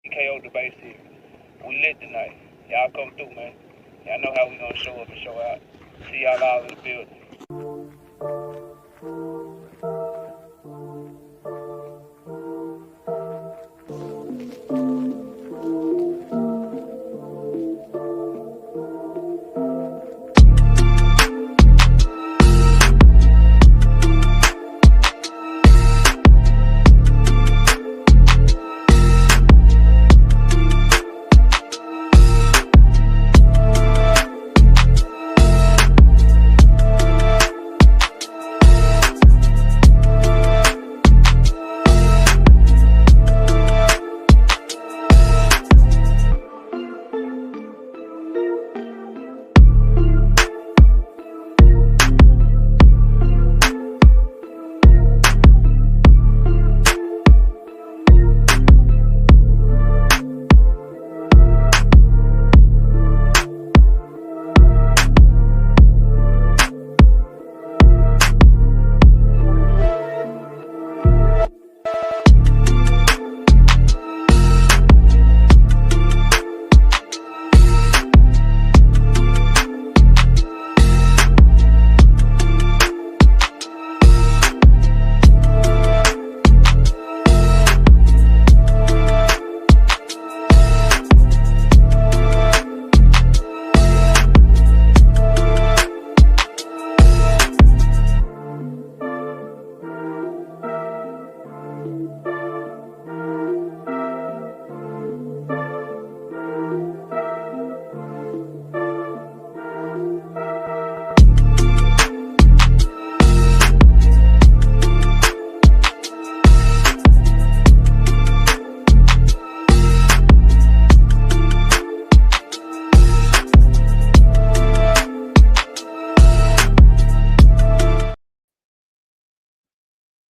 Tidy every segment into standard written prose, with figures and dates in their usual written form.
TKO debate series. We lit tonight. Y'all come through, man. Y'all know how we gonna show up and show out. See y'all all in the building.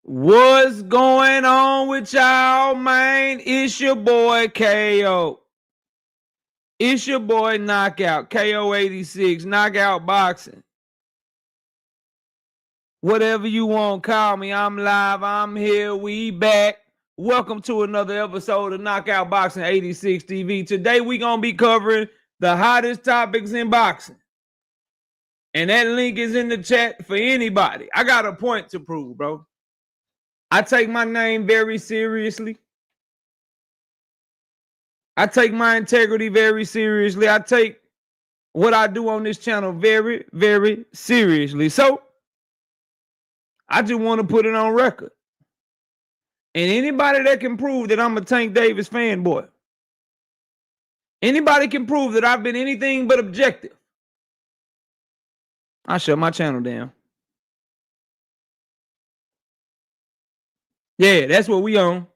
What's going on with y'all, man? It's your boy KO. It's your boy Knockout, KO86, Knockout Boxing. Whatever you want, call me. I'm live. I'm here. We back. Welcome to another episode of Knockout Boxing 86 TV. Today we going to be covering the hottest topics in boxing. And that link is in the chat for anybody. I got a point to prove, bro. I take my name very seriously. I take my integrity very seriously. I take what I do on this channel very, very seriously. So, I just want to put it on record. And anybody that can prove that I'm a Tank Davis fanboy, anybody can prove that I've been anything but objective, I shut my channel down. Yeah, that's what we on.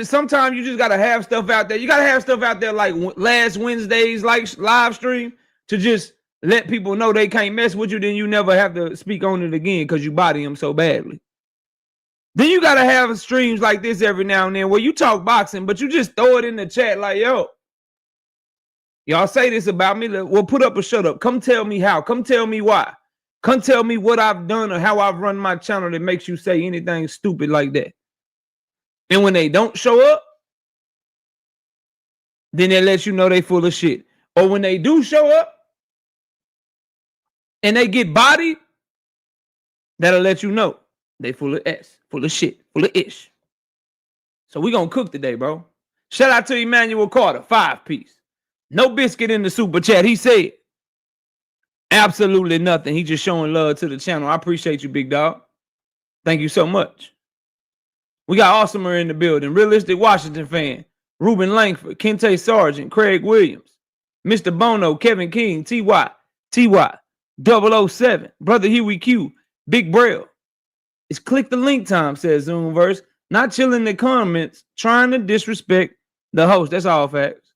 Sometimes you just got to have stuff out there. You got to have stuff out there like last Wednesday's like live stream to just let people know they can't mess with you. Then you never have to speak on it again because you body them so badly. Then you got to have streams like this every now and then where you talk boxing, but you just throw it in the chat like, yo, y'all say this about me. Well, put up or shut up. Come tell me how. Come tell me why. Come tell me what I've done or how I've run my channel that makes you say anything stupid like that. And when they don't show up, then they let you know they full of shit. Or when they do show up and they get bodied, that'll let you know they full of S, full of shit, full of ish. So we gonna cook today, bro. Shout out to Emmanuel Carter, 5-piece. No biscuit in the super chat. He said absolutely nothing. He just showing love to the channel. I appreciate you, big dog. Thank you so much. We got Awesomer in the building. Realistic Washington fan. Ruben Langford. Kente Sargent. Craig Williams. Mr. Bono. Kevin King. T.Y. 007. Brother Huey Q. Big Braille. It's click the link time, says Zoomverse. Not chilling in the comments. Trying to disrespect the host. That's all facts.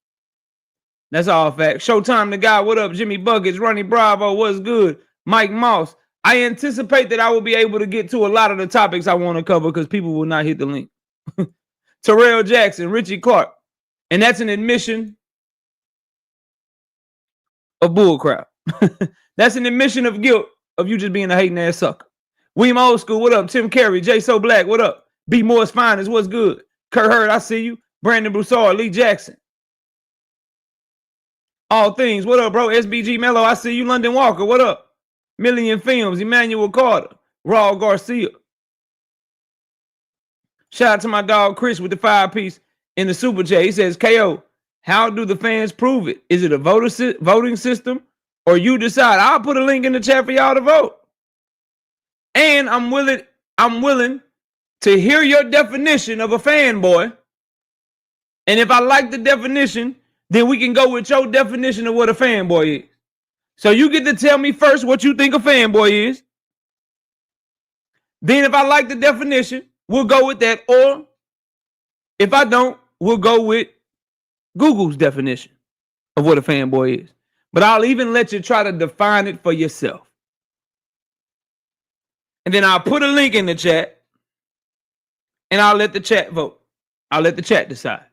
That's all facts. Showtime the guy. What up? Jimmy Buckets. Ronnie Bravo. What's good? Mike Moss. I anticipate that I will be able to get to a lot of the topics I want to cover because people will not hit the link. Terrell Jackson, Richie Clark. And that's an admission of bullcrap. That's an admission of guilt of you just being a hating ass sucker. William Old School, what up? Tim Carey, J So Black, what up? B Moore's Finest, what's good? Kurt Hurd, I see you. Brandon Broussard, Lee Jackson. All things. What up, bro? SBG Mello, I see you. London Walker, what up? Million Films, Emmanuel Carter, Raul Garcia. Shout out to my dog Chris with the 5-piece in the super chat. He says, KO, how do the fans prove it? Is it a voting system or you decide? I'll put a link in the chat for y'all to vote. And I'm willing to hear your definition of a fanboy. And if I like the definition, then we can go with your definition of what a fanboy is. So you get to tell me first what you think a fanboy is. Then if I like the definition, we'll go with that. Or if I don't, we'll go with Google's definition of what a fanboy is. But I'll even let you try to define it for yourself. And then I'll put a link in the chat and I'll let the chat vote. I'll let the chat decide.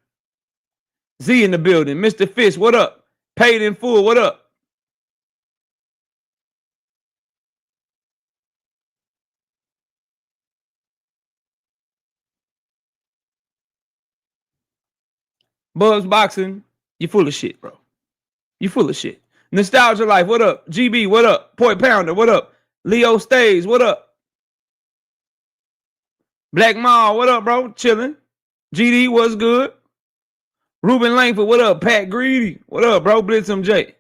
Z in the building. Mr. Fish, what up? Paid in full, what up? Buzz Boxing, you full of shit, bro. You full of shit. Nostalgia Life, what up? GB, what up? Point Pounder, what up? Leo Stays, what up? Black Mall, what up, bro? Chilling. GD, what's good? Ruben Langford, what up? Pat Greedy, what up, bro? Blitz MJ.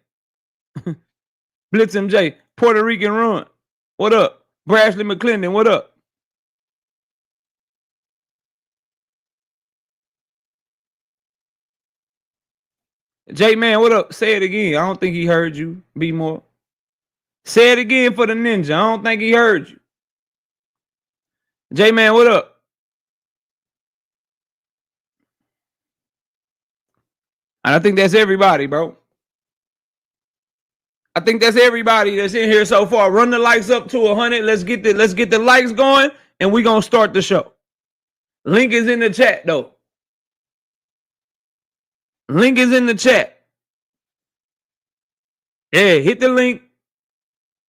Blitz MJ. Puerto Rican Run, what up? Brashley McClendon, what up? J-Man, what up? Say it again. I don't think he heard you. Be more. Say it again for the ninja. I don't think he heard you. J-Man, what up? And I think that's everybody, bro. I think that's everybody that's in here so far. Run the likes up to 100. Let's get the likes going, and we're gonna start the show. Link is in the chat, though. Link is in the chat. Yeah, hit the link,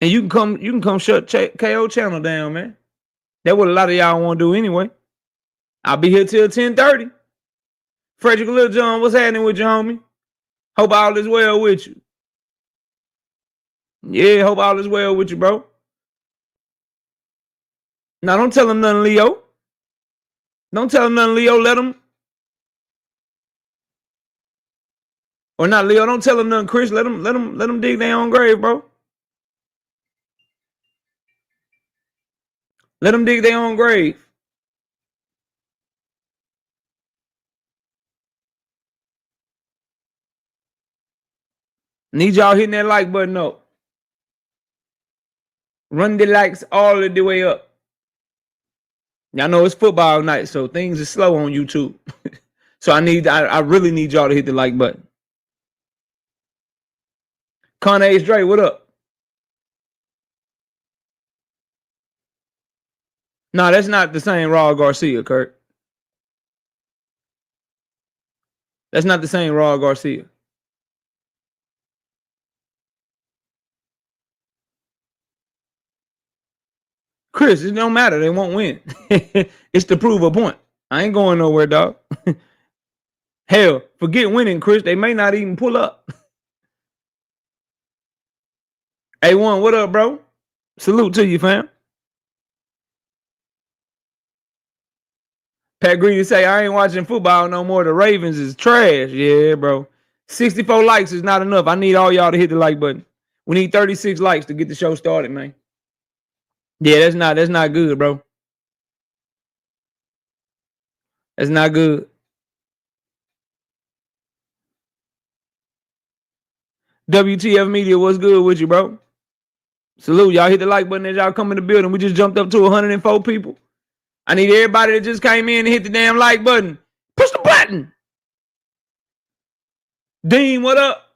and you can come shut KO channel down, man. That's what a lot of y'all want to do anyway. I'll be here till 10:30. Frederick Lil John, what's happening with you, homie? Hope all is well with you. Yeah, hope all is well with you, bro. Now, don't tell him nothing, Leo. Don't tell him nothing, Leo. Let him. Or not, Leo. Don't tell him nothing, Chris. Let him dig their own grave, bro. Let them dig their own grave. Need y'all hitting that like button up. Run the likes all the way up. Y'all know it's football night, so things are slow on YouTube. So I really need y'all to hit the like button. Connie Dre, what up? No, that's not the same Raul Garcia, Kurt. That's not the same Raul Garcia. Chris, it don't matter. They won't win. It's to prove a point. I ain't going nowhere, dog. Hell, forget winning, Chris. They may not even pull up. A1, what up, bro? Salute to you, fam. Pat Greedy say, I ain't watching football no more. The Ravens is trash. Yeah, bro. 64 likes is not enough. I need all y'all to hit the like button. We need 36 likes to get the show started, man. Yeah, that's not good, bro. That's not good. WTF Media, what's good with you, bro? Salute. Y'all hit the like button as y'all come in the building. We just jumped up to 104 people. I need everybody that just came in to hit the damn like button. Push the button. Dean, what up?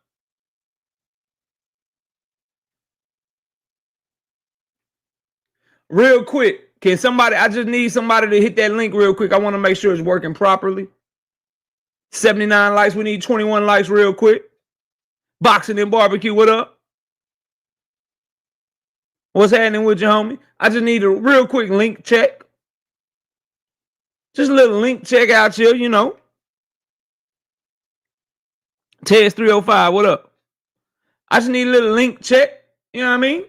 Real quick, I just need somebody to hit that link real quick. I want to make sure it's working properly. 79 likes. We need 21 likes real quick. Boxing and Barbecue, what up? What's happening with you, homie? I just need a real quick link check. Just a little link check out here, you know. Ted's 305, what up? I just need a little link check. You know what I mean?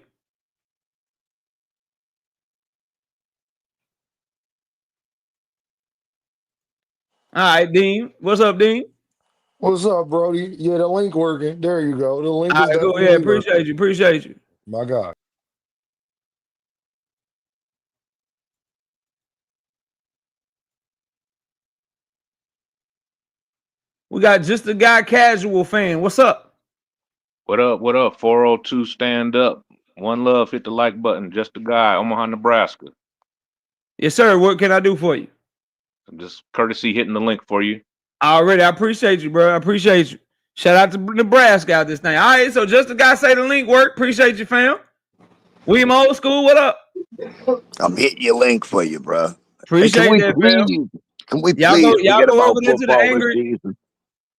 All right, Dean. What's up, Dean? What's up, Brody? Yeah, the link working. There you go. The link All is right, go ahead. definitely working. Appreciate you. Appreciate you. My God. We got just a guy casual fan. What's up? What up? What up? 402 stand up. One love, hit the like button. Just a guy, Omaha, Nebraska. Yes, sir. What can I do for you? I'm just courtesy hitting the link for you. Already, I appreciate you, bro. I appreciate you. Shout out to Nebraska out this thing. All right, so just the guy say the link work. Appreciate you, fam. William Old School, what up? I'm hitting your link for you, bro. Hey, Appreciate that, fam. can we Y'all please go forget about over there to the football this angry. season?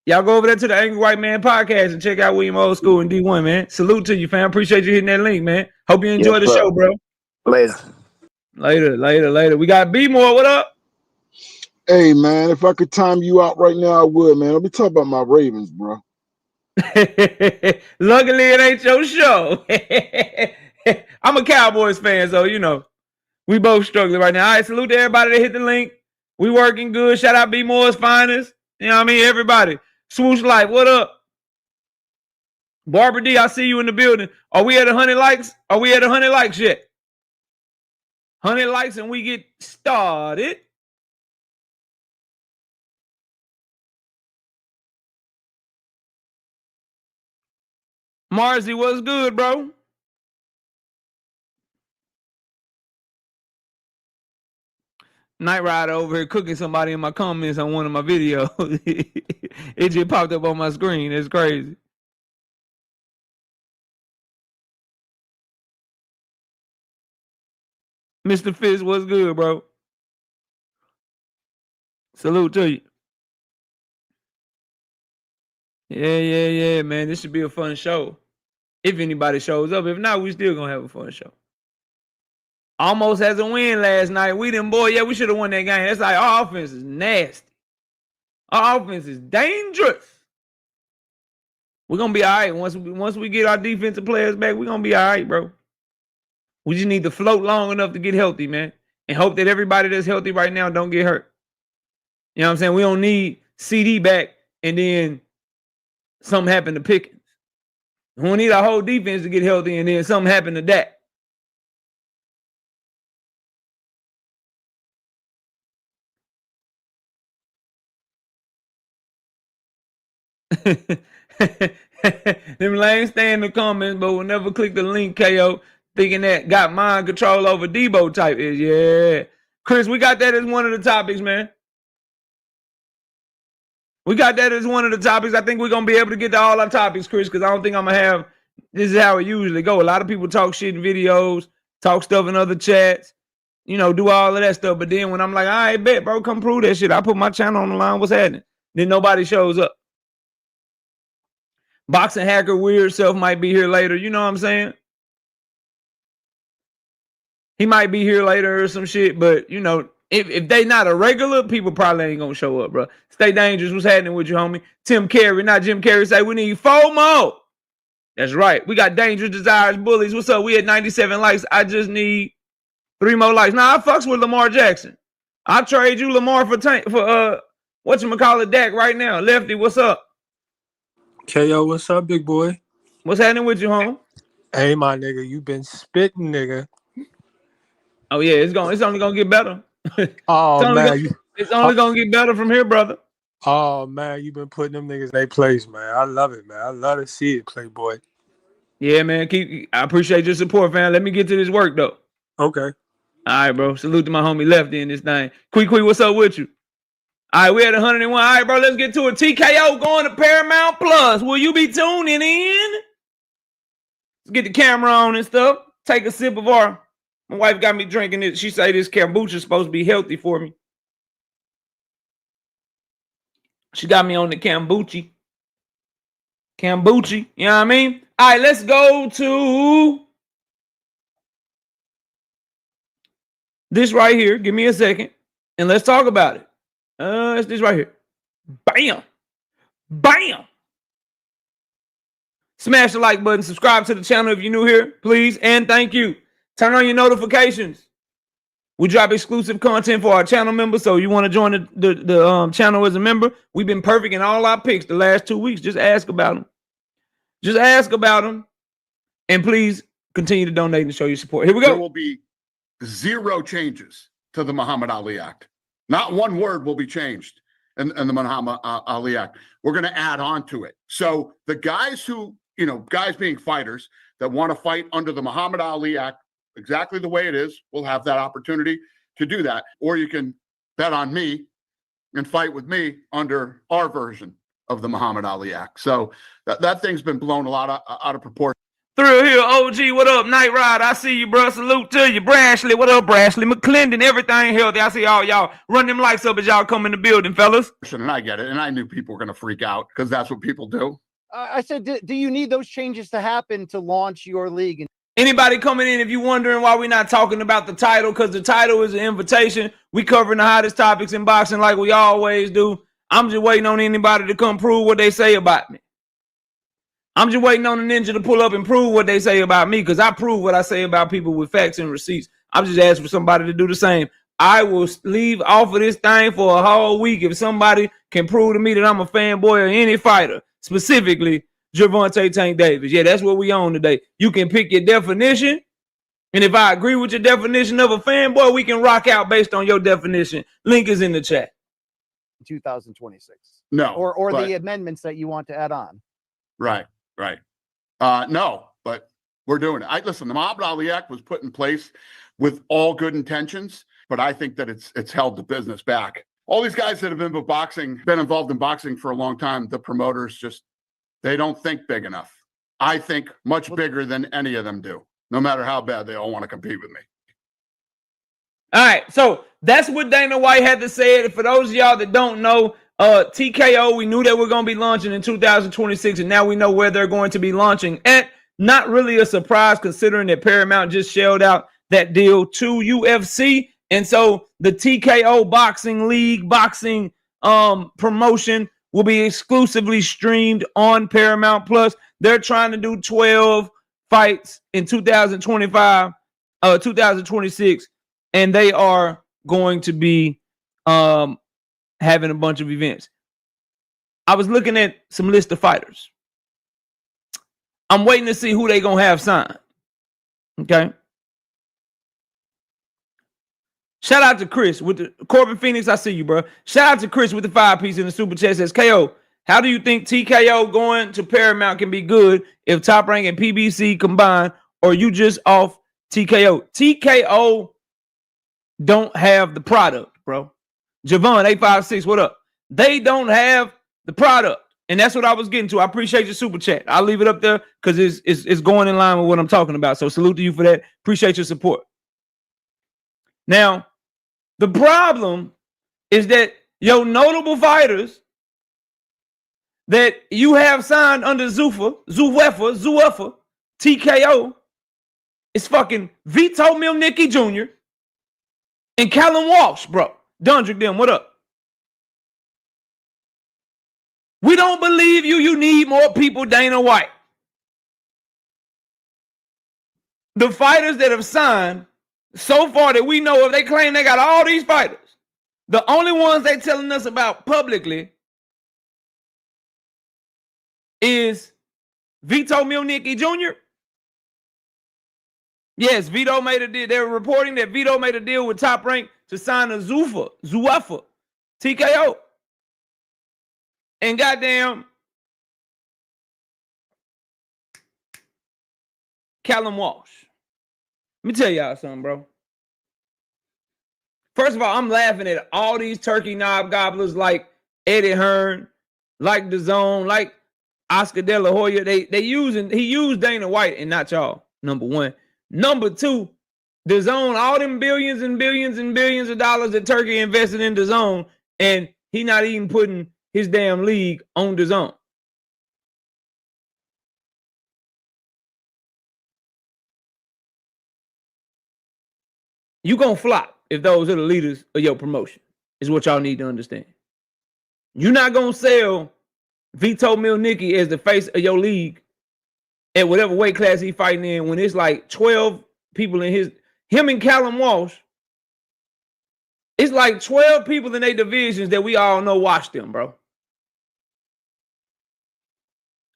Y'all go over there to the Angry White Man podcast and check out William Old School and D1, man. Salute to you, fam. Appreciate you hitting that link, man. Hope you enjoy the show, bro. Later. We got B More. What up? Hey, man, if I could time you out right now, I would, man. Let me talk about my Ravens, bro. Luckily, it ain't your show. I'm a Cowboys fan, so, you know, we both struggling right now. All right, salute to everybody that hit the link. We working good. Shout out B Moore's finest. You know what I mean? Everybody. Swoosh Life, what up? Barbara D, I see you in the building. Are we at 100 likes? Are we at 100 likes yet? 100 likes and we get started. Marzi, what's good, bro? Night Rider over here cooking somebody in my comments on one of my videos. It just popped up on my screen. It's crazy. Mr. Fizz, what's good, bro? Salute to you. Yeah, man. This should be a fun show. If anybody shows up. If not, we still gonna have a fun show. Almost has a win last night. We didn't, boy. Yeah, we should have won that game. That's like our offense is nasty. Our offense is dangerous. We're gonna be all right. Once we get our defensive players back, we're gonna be all right, bro. We just need to float long enough to get healthy, man. And hope that everybody that's healthy right now don't get hurt. You know what I'm saying? We don't need CD back and then something happened to Pickens. We don't need our whole defense to get healthy and then something happened to Dak. Them lanes stay in the comments, but will never click the link, KO, thinking that got mind control over Debo type is. Yeah. Chris, we got that as one of the topics, man. We got that as one of the topics. I think we're going to be able to get to all our topics, Chris, because I don't think I'm going to have, this is how it usually go. A lot of people talk shit in videos, talk stuff in other chats, you know, do all of that stuff. But then when I'm like, all right, bet, bro, come prove that shit. I put my channel on the line. What's happening? Then nobody shows up. Boxing hacker weird self might be here later. You know what I'm saying? He might be here later or some shit, but you know, if they not a regular, people probably ain't gonna show up, bro. Stay dangerous. What's happening with you, homie? Tim Carey, not Jim Carrey, say we need 4 more. That's right. We got Dangerous Desires Bullies. What's up? We had 97 likes. I just need 3 more likes. Nah, I fucks with Lamar Jackson. I'll trade you Lamar for whatchamacallit Dak right now. Lefty, what's up? KO, what's up, big boy? What's happening with you, home? Hey, my nigga, you been spitting, nigga. Oh yeah, it's only gonna get better. Oh it's only gonna get better from here, brother. Oh man, you been putting them niggas in their place, man. I love it, man. I love to see it, Playboy. Yeah, man. I appreciate your support, fam. Let me get to this work though. Okay. All right, bro. Salute to my homie Lefty in this thing. Quick, what's up with you? All right, we at 101. All right, bro, let's get to it. TKO going to Paramount Plus. Will you be tuning in? Let's get the camera on and stuff. Take a sip of our. My wife got me drinking it. She say this kombucha is supposed to be healthy for me. She got me on the kombucha. Kombucha, you know what I mean? All right, let's go to this right here. Give me a second. And let's talk about it. It's this right here. Bam. Bam. Smash the like button. Subscribe to the channel if you're new here, please. And thank you. Turn on your notifications. We drop exclusive content for our channel members. So you want to join the channel as a member? We've been perfect in all our picks the last 2 weeks. Just ask about them. Just ask about them. And please continue to donate and show your support. Here we go. There will be 0 changes to the Muhammad Ali Act. Not one word will be changed in the Muhammad Ali Act. We're going to add on to it. So the guys who, guys being fighters that want to fight under the Muhammad Ali Act exactly the way it is, will have that opportunity to do that. Or you can bet on me and fight with me under our version of the Muhammad Ali Act. So that thing's been blown a lot out of proportion. Thrill Hill, OG, what up? Night Ride, I see you, bro. Salute to you. Brashley, what up, Brashley? McClendon, everything healthy. I see all y'all. Run them lights up as y'all come in the building, fellas. And I get it. And I knew people were going to freak out because that's what people do. I said, do you need those changes to happen to launch your league? Anybody coming in, if you're wondering why we're not talking about the title, because the title is an invitation. We covering the hottest topics in boxing like we always do. I'm just waiting on anybody to come prove what they say about me. I'm just waiting on the ninja to pull up and prove what they say about me, because I prove what I say about people with facts and receipts. I'm just asking for somebody to do the same. I will leave off of this thing for a whole week if somebody can prove to me that I'm a fanboy of any fighter, specifically Gervonta Tank Davis. Yeah, that's what we on today. You can pick your definition, and if I agree with your definition of a fanboy, we can rock out based on your definition. Link is in the chat. 2026. No. Or the amendments that you want to add on. Right. No, but we're doing it. Listen, the Muhammad Ali Act was put in place with all good intentions, but I think that it's held the business back. All these guys that have been involved in boxing for a long time, the promoters they don't think big enough. I think much bigger than any of them do, no matter how bad they all want to compete with me. All right, so that's what Dana White had to say. For those of y'all that don't know, TKO, we knew that we're going to be launching in 2026, and now we know where they're going to be launching at. Not really a surprise considering that Paramount just shelled out that deal to UFC. And so the TKO Boxing League boxing promotion will be exclusively streamed on Paramount Plus. They're trying to do 12 fights in 2026, and they are going to be having a bunch of events. I was looking at some list of fighters. I'm waiting to see who they gonna have signed. Okay. Shout out to Chris with the Corbin Phoenix. I see you, bro. Shout out to Chris with the 5-piece in the super chat. Says KO. How do you think TKO going to Paramount can be good if Top Rank and PBC combine, or you just off TKO? TKO don't have the product, bro. Javon 856, what up? They don't have the product, and that's what I was getting to. I appreciate your super chat. I'll leave it up there because it's going in line with what I'm talking about. So salute to you for that. Appreciate your support. Now, the problem is that your notable fighters that you have signed under Zuefa, TKO, is fucking Vito Milnicki Jr. and Callum Walsh, bro. Dundrick them, what up? We don't believe you. You need more people, Dana White. The fighters that have signed so far that we know of, they claim they got all these fighters. The only ones they telling us about publicly is Vito Milnicki Jr. Yes, Vito made a deal. They're reporting that Vito made a deal with Top Rank to sign a Zuefa, TKO. And goddamn Callum Walsh. Let me tell y'all something, bro. First of all, I'm laughing at all these turkey knob gobblers like Eddie Hearn, like DAZN, like Oscar De La Hoya. He used Dana White and not y'all, number one. Number two, DAZN, all them billions and billions and billions of dollars that Turkey invested in DAZN, and he not even putting his damn league on DAZN. You gonna flop if those are the leaders of your promotion, is what y'all need to understand. You're not gonna sell Vito Milnicki as the face of your league at whatever weight class he fighting in, when it's like 12 people in him and Callum Walsh, it's like 12 people in their divisions that we all know watched them, bro.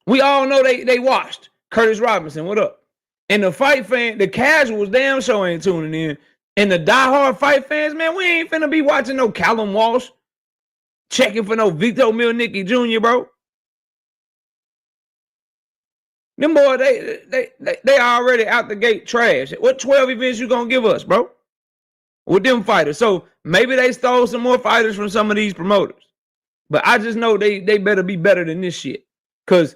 We all know they watched. Curtis Robinson, what up? And the fight fan, the casuals damn sure ain't tuning in. And the diehard fight fans, man, we ain't finna be watching no Callum Walsh, checking for no Vito Milnicki Jr., bro. Them boys, they already out the gate trash. What 12 events you gonna give us, bro? With them fighters. So maybe they stole some more fighters from some of these promoters. But I just know they better be better than this shit. Because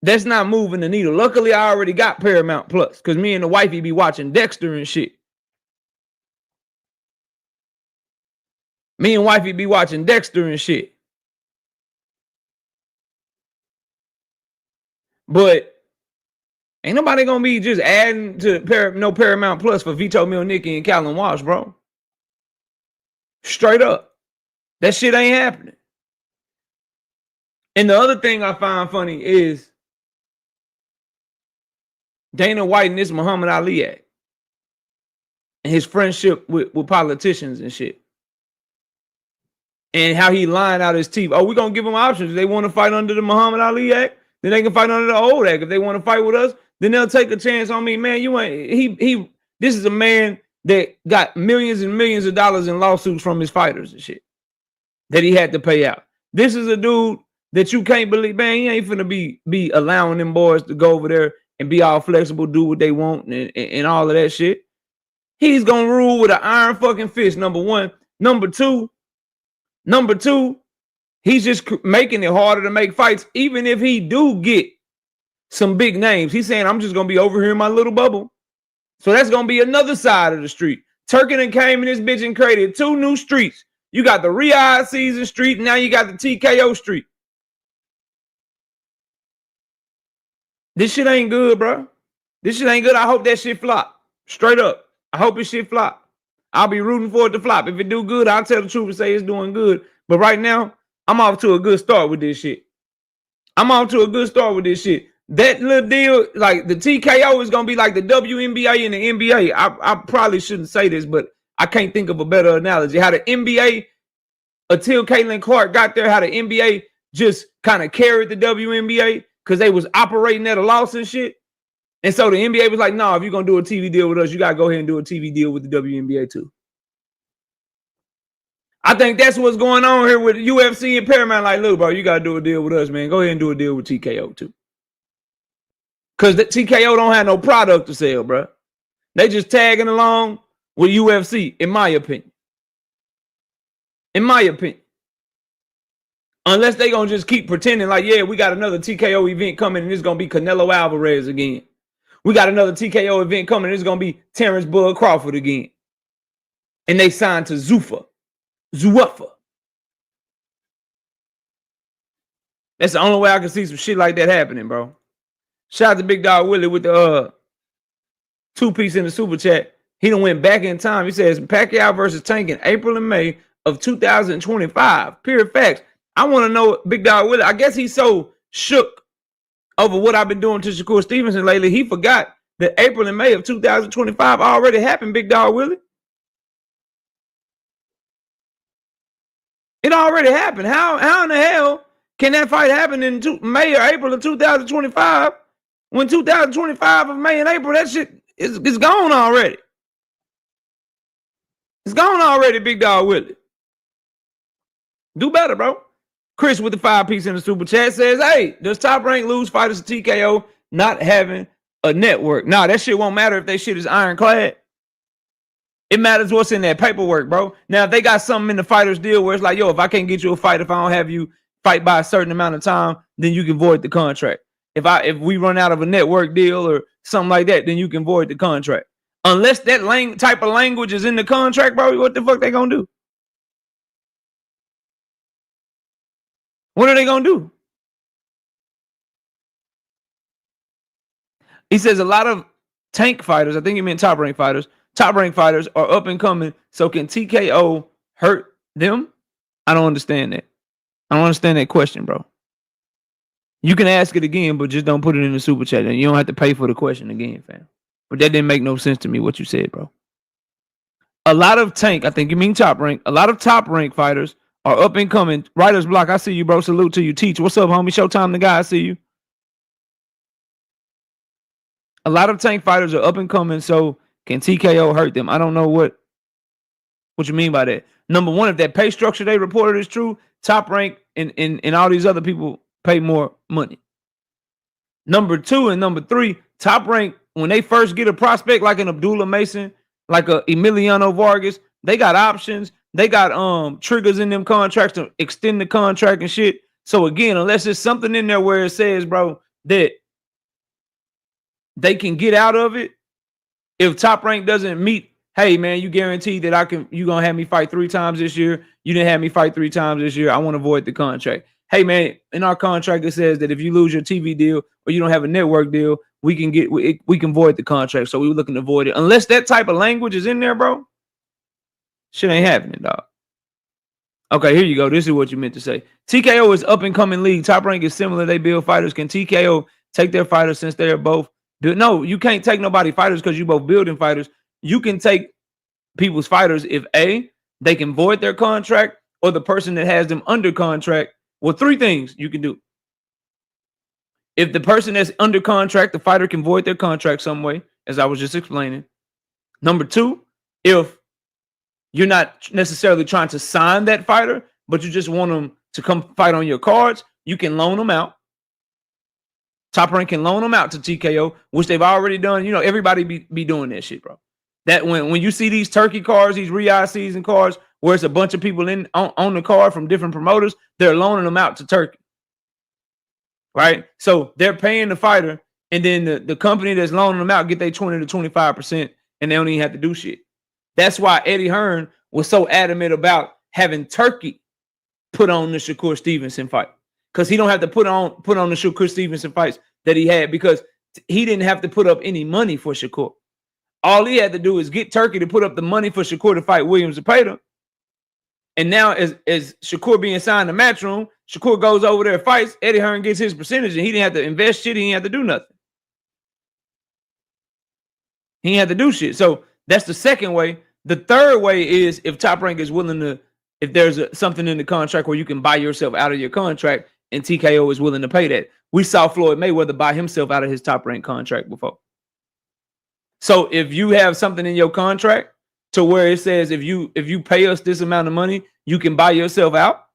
that's not moving the needle. Luckily, I already got Paramount Plus. Because me and the wifey be watching Dexter and shit. Me and wifey be watching Dexter and shit. But ain't nobody gonna be just adding to Paramount Plus for Vito Milnicki and Callum Walsh, bro. Straight up. That shit ain't happening. And the other thing I find funny is Dana White and this Muhammad Ali act. And his friendship with politicians and shit. And how he lined out his teeth. Oh, we're going to give them options. If they want to fight under the Muhammad Ali Act, then they can fight under the old act. If they want to fight with us, then they'll take a chance on me. Man, you ain't, this is a man that got millions and millions of dollars in lawsuits from his fighters and shit that he had to pay out. This is a dude that you can't believe, man, he ain't finna be allowing them boys to go over there and be all flexible, do what they want and all of that shit. He's going to rule with an iron fucking fist, number one. Number two, he's just making it harder to make fights, even if he do get some big names. He's saying, I'm just going to be over here in my little bubble. So that's going to be another side of the street. Turkin came in this bitch and created 2 new streets. You got the Riyadh Season Street, and now you got the TKO Street. This shit ain't good, bro. This shit ain't good. I hope that shit flop. Straight up. I hope it shit flop. I'll be rooting for it to flop. If it do good, I'll tell the truth and say it's doing good. But right now, I'm off to a good start with this shit. That little deal, like the TKO is going to be like the WNBA and the NBA. I probably shouldn't say this, but I can't think of a better analogy. How the NBA, until Caitlin Clark got there, how the NBA just kind of carried the WNBA because they was operating at a loss and shit. And so the NBA was like, no, if you're going to do a TV deal with us, you got to go ahead and do a TV deal with the WNBA too. I think that's what's going on here with UFC and Paramount. Like, look, bro, you got to do a deal with us, man. Go ahead and do a deal with TKO too. Because the TKO don't have no product to sell, bro. They just tagging along with UFC, in my opinion. Unless they going to just keep pretending like, yeah, we got another TKO event coming and it's going to be Canelo Alvarez again. We got another TKO event coming and it's going to be Terence Bud Crawford again. And they signed to Zuffa. That's the only way I can see some shit like that happening, bro. Shout out to Big Dog Willie with the 2-piece in the super chat. He done went back in time. He says Pacquiao versus Tank in April and May of 2025. Pure facts. I want to know, Big Dog Willie, I guess he's so shook over what I've been doing to Shakur Stevenson lately, he forgot that April and May of 2025 already happened, Big Dog Willie. It already happened. How in the hell can that fight happen in May or April of 2025 when 2025 of May and April, that shit is gone already? It's gone already, Big Dog Willie. Do better, bro. Chris with the 5-piece in the super chat says, hey, does Top Rank lose fighters to TKO not having a network? Nah, that shit won't matter if they shit is ironclad. It matters what's in that paperwork, bro. Now, if they got something in the fighter's deal where it's like, yo, if I can't get you a fight, if I don't have you fight by a certain amount of time, then you can void the contract. If we run out of a network deal or something like that, then you can void the contract. Unless that type of language is in the contract, bro, what the fuck they gonna do? What are they gonna do? He says a lot of Tank fighters, I think he meant top rank fighters are up and coming. So can TKO hurt them? I don't understand that. I don't understand that question, bro. You can ask it again, but just don't put it in the super chat, and you don't have to pay for the question again, fam. But that didn't make no sense to me what you said, bro. A lot of Tank, I think you mean Top Rank. A lot of Top Rank fighters are up and coming. Writer's Block, I see you, bro. Salute to you. Teach, what's up, homie? Showtime the guy, I see you. A lot of Tank fighters are up and coming, so can TKO hurt them? I don't know what you mean by that. Number one, if that pay structure they reported is true, Top Rank and all these other people pay more money. Number two and number three, Top Rank, when they first get a prospect like an Abdullah Mason, like a Emiliano Vargas, they got options. They got triggers in them contracts to extend the contract and shit. So again, unless there's something in there where it says, bro, that they can get out of it, if Top Rank doesn't meet, hey man, you guarantee that you gonna have me fight 3 times this year. You didn't have me fight 3 times this year. I want to void the contract. Hey man, in our contract it says that if you lose your TV deal or you don't have a network deal, we can void the contract. So we were looking to void it. Unless that type of language is in there, bro, shit ain't happening, dog. Okay, here you go. This is what you meant to say. TKO is up and coming league. Top Rank is similar. They build fighters. Can TKO take their fighters since they are both? No, you can't take nobody fighters because you both building fighters. You can take people's fighters if A, they can void their contract, or the person that has them under contract. Well, 3 things you can do. If the person that's under contract, the fighter can void their contract some way, as I was just explaining. Number 2, if you're not necessarily trying to sign that fighter, but you just want them to come fight on your cards, you can loan them out. Top Rank can loan them out to TKO, which they've already done. You know, everybody be doing that shit, bro. That when you see these turkey cards, these Riyadh season cards, where it's a bunch of people on the card from different promoters, they're loaning them out to Turkey. Right? So they're paying the fighter, and then the company that's loaning them out get their 20 to 25%, and they don't even have to do shit. That's why Eddie Hearn was so adamant about having Turkey put on the Shakur Stevenson fight. Because he don't have to put on the Shakur Stevenson fights that he had, because he didn't have to put up any money for Shakur. All he had to do is get Turkey to put up the money for Shakur to fight Williams Zepeda. And now as Shakur being signed to Matchroom, Shakur goes over there and fights. Eddie Hearn gets his percentage, and he didn't have to invest shit. He didn't have to do nothing. He didn't have to do shit. So that's the second way. The third way is if Top Rank is willing to, if there's something in the contract where you can buy yourself out of your contract, and TKO is willing to pay that. We saw Floyd Mayweather buy himself out of his Top Rank contract before. So if you have something in your contract to where it says if you pay us this amount of money, you can buy yourself out,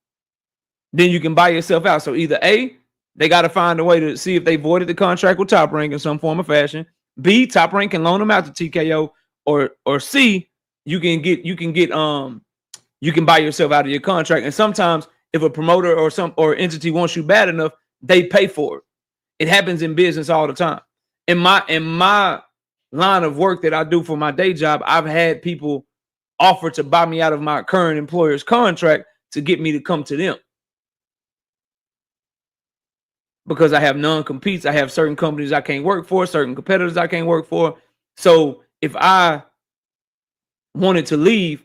then you can buy yourself out. So either A, they got to find a way to see if they voided the contract with Top Rank in some form or fashion. B, Top Rank can loan them out to TKO, or C, you can buy yourself out of your contract. And sometimes if a promoter or entity wants you bad enough, they pay for it. It happens in business all the time. In my line of work that I do for my day job, I've had people offer to buy me out of my current employer's contract to get me to come to them. Because I have non-competes. I have certain companies I can't work for, certain competitors I can't work for. So if I wanted to leave,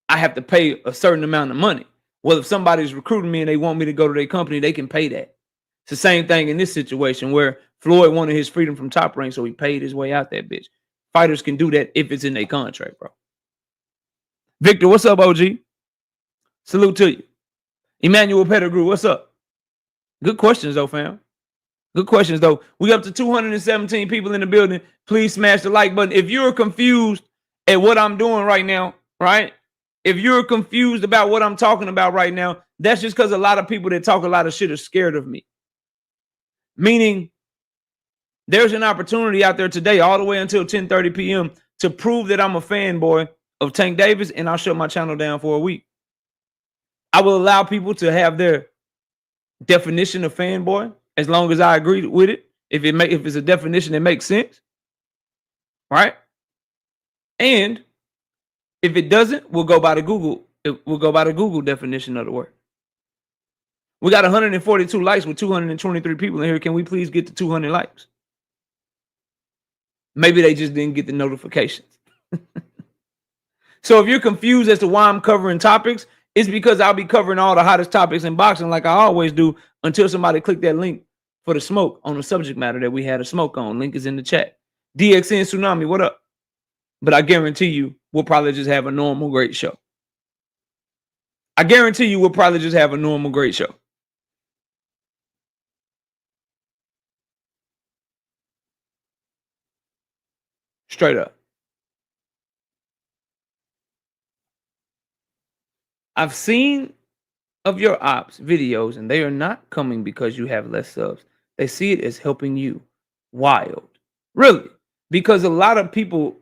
I have to pay a certain amount of money. Well, if somebody's recruiting me and they want me to go to their company, they can pay that. It's the same thing in this situation where Floyd wanted his freedom from Top Rank, so he paid his way out that bitch. Fighters can do that if it's in their contract, bro. Victor, what's up, OG? Salute to you. Emmanuel Pettigrew, what's up? Good questions, though, fam. Good questions, though. We up to 217 people in the building. Please smash the like button. If you're confused at what I'm doing right now, right? If you're confused about what I'm talking about right now, that's just because a lot of people that talk a lot of shit are scared of me. Meaning, there's an opportunity out there today all the way until 10:30 p.m. to prove that I'm a fanboy of Tank Davis, and I'll shut my channel down for a week. I will allow people to have their definition of fanboy as long as I agree with it. If it's a definition that makes sense, right? And if it doesn't, we'll go by the Google. We'll go by the Google definition of the word. We got 142 likes with 223 people in here. Can we please get to 200 likes? Maybe they just didn't get the notifications. So if you're confused as to why I'm covering topics, it's because I'll be covering all the hottest topics in boxing like I always do until somebody click that link for the smoke on the subject matter that we had a smoke on. Link is in the chat. DXN Tsunami, what up? But I guarantee you, we'll probably just have a normal great show. I guarantee you, we'll probably just have a normal great show. Straight up. I've seen of your ops videos, and they are not coming because you have less subs. They see it as helping you. Wild. Really. Because a lot of people,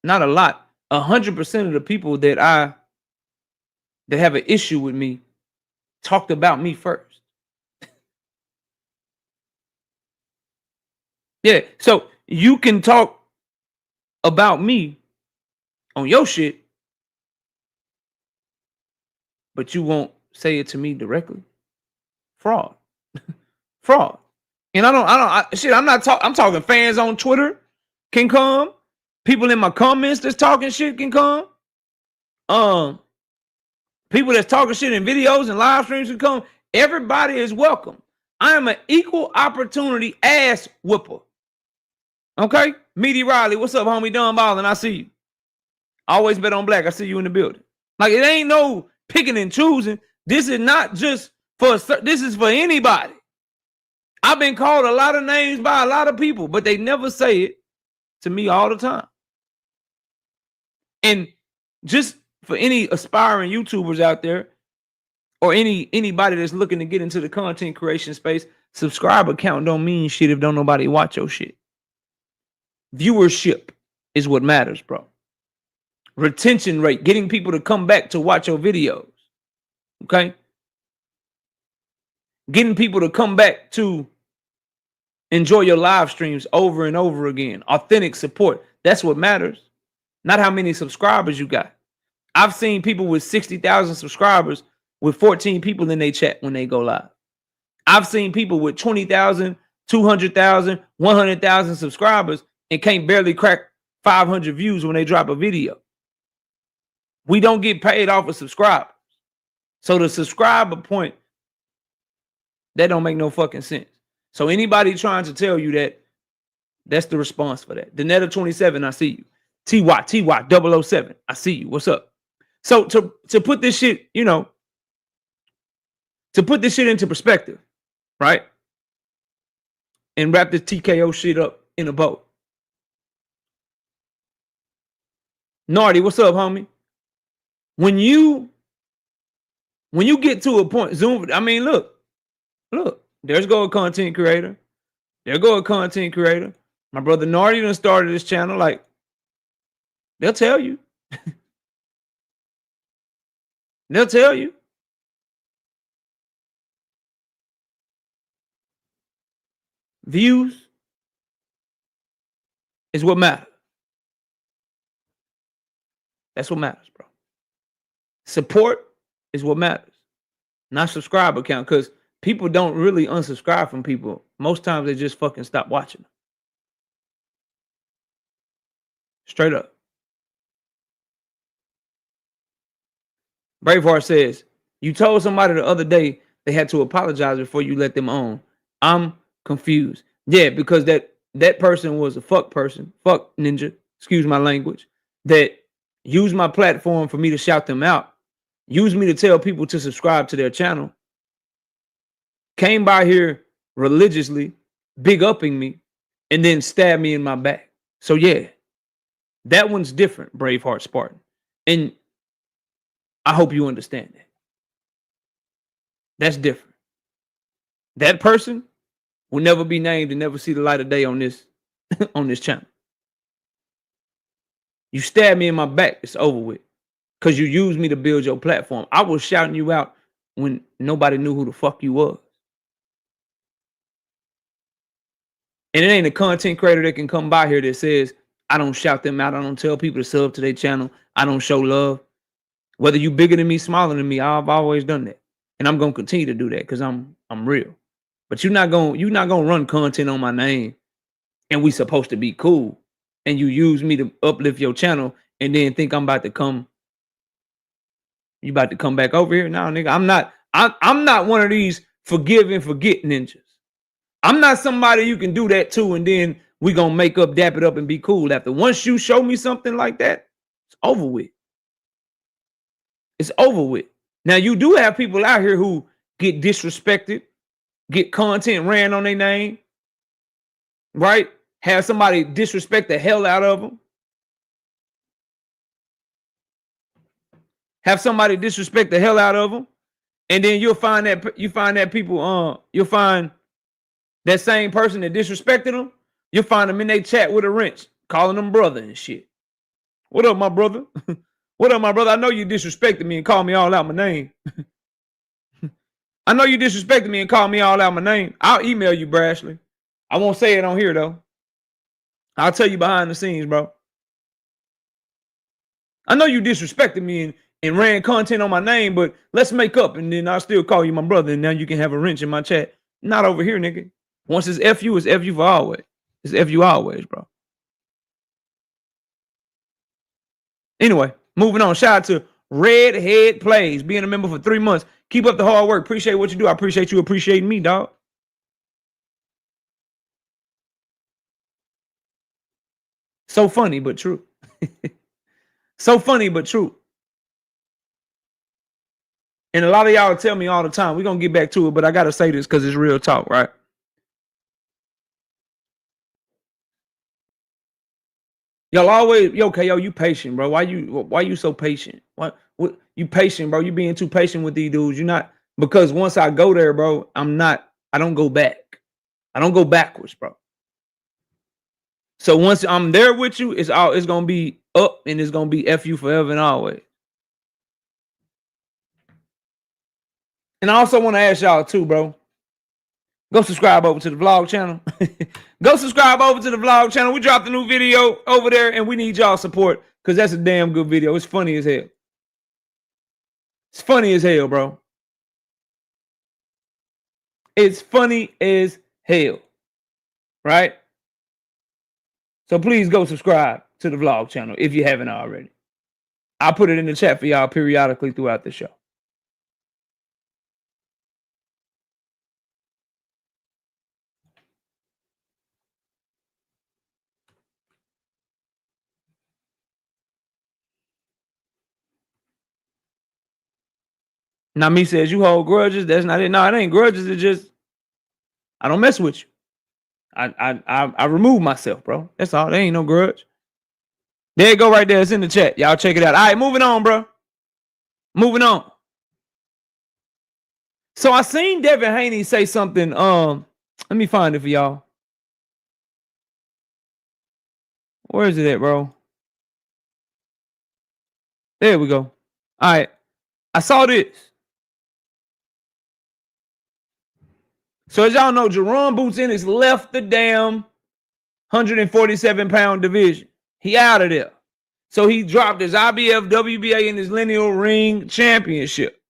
not a lot, 100% of the people that have an issue with me talked about me first. Yeah, so you can talk about me on your shit, but you won't say it to me directly. Fraud. Fraud. And I'm talking fans on Twitter can come. People in my comments that's talking shit can come. People that's talking shit in videos and live streams can come. Everybody is welcome. I am an equal opportunity ass whooper. Okay? Meaty Riley, what's up, homie? Done ballin', I see you. Always bet on black. I see you in the building. Like, it ain't no picking and choosing. This is not just for, this is for anybody. I've been called a lot of names by a lot of people, but they never say it to me all the time. And just for any aspiring YouTubers out there, or anybody that's looking to get into the content creation space, subscriber count don't mean shit if don't nobody watch your shit. Viewership is what matters, bro. Retention rate, getting people to come back to watch your videos. Okay? Getting people to come back to enjoy your live streams over and over again. Authentic support. That's what matters. Not how many subscribers you got. I've seen people with 60,000 subscribers with 14 people in their chat when they go live. I've seen people with 20,000, 200,000, 100,000 subscribers and can't barely crack 500 views when they drop a video. We don't get paid off of subscribers. So the subscriber point, that don't make no fucking sense. So anybody trying to tell you that, that's the response for that. Danetta 27, I see you. TY 007, I see you. What's up? So to put this shit, to put this shit into perspective, right? And wrap this TKO shit up in a bow. Nardy, what's up, homie? When you get to a point, Zoom, I mean, look, there's go a content creator. There go a content creator. My brother Nardy done started this channel. Like, they'll tell you. They'll tell you. Views is what matters. That's what matters, bro. Support is what matters. Not subscriber count, because people don't really unsubscribe from people. Most times they just fucking stop watching them. Straight up. Braveheart says, you told somebody the other day they had to apologize before you let them on. I'm confused. Yeah, because that person was a fuck person, fuck ninja, excuse my language, that used my platform for me to shout them out, used me to tell people to subscribe to their channel, came by here religiously, big upping me, and then stabbed me in my back. So yeah, that one's different, Braveheart Spartan. And I hope you understand that. That's different. That person will never be named and never see the light of day on this on this channel. You stabbed me in my back, it's over with. Because you used me to build your platform. I was shouting you out when nobody knew who the fuck you was. And it ain't a content creator that can come by here that says, I don't shout them out. I don't tell people to sub to their channel. I don't show love. Whether you bigger than me, smaller than me, I've always done that. And I'm gonna continue to do that because I'm real. But you're not gonna run content on my name and we supposed to be cool. And you use me to uplift your channel and then think I'm about to come. You about to come back over here? No, nigga, I'm not one of these forgive and forget ninjas. I'm not somebody you can do that to, and then we gonna make up, dap it up, and be cool after. Once you show me something like that, it's over with. It's over with. Now, you do have people out here who get disrespected, get content ran on their name, right? Have somebody disrespect the hell out of them. Have somebody disrespect the hell out of them. And then you'll find that people, you'll find that same person that disrespected them, you'll find them in their chat with a wrench, calling them brother and shit. What up, my brother? What up, my brother? I know you disrespected me and called me all out my name. I know you disrespected me and called me all out my name. I'll email you, Brashley. I won't say it on here, though. I'll tell you behind the scenes, bro. I know you disrespected me and ran content on my name, but let's make up, and then I'll still call you my brother, and now you can have a wrench in my chat. Not over here, nigga. Once it's FU, it's FU for always. It's FU always, bro. Anyway, moving on. Shout out to Redhead Plays, being a member for 3 months. Keep up the hard work. Appreciate what you do. I appreciate you appreciating me, dog. So funny, but true. So funny, but true. And a lot of y'all tell me all the time, we're going to get back to it, but I got to say this because it's real talk, right? Y'all always, yo, KO, you patient, bro. Why you so patient? What you patient, bro? You being too patient with these dudes. You're not, because once I go there, bro, I don't go back. I don't go backwards, bro. So once I'm there with you, it's gonna be up, and it's gonna be FU forever and always. And I also want to ask y'all too, bro. Go subscribe over to the vlog channel. Go subscribe over to the vlog channel. We dropped a new video over there, and we need y'all support because that's a damn good video. It's funny as hell. It's funny as hell, bro. It's funny as hell. Right? So please go subscribe to the vlog channel if you haven't already. I'll put it in the chat for y'all periodically throughout the show. Now me says you hold grudges. That's not it. No, it ain't grudges. It's just I don't mess with you. I remove myself, bro. That's all. There ain't no grudge. There you go, right there. It's in the chat. Y'all check it out. All right, moving on, bro. Moving on. So I seen Devin Haney say something. Let me find it for y'all. Where is it at, bro? There we go. All right. I saw this. So as y'all know, Jerome Boots Ennis left the damn 147-pound division. He out of there. So he dropped his IBF, WBA, and his lineal ring championship.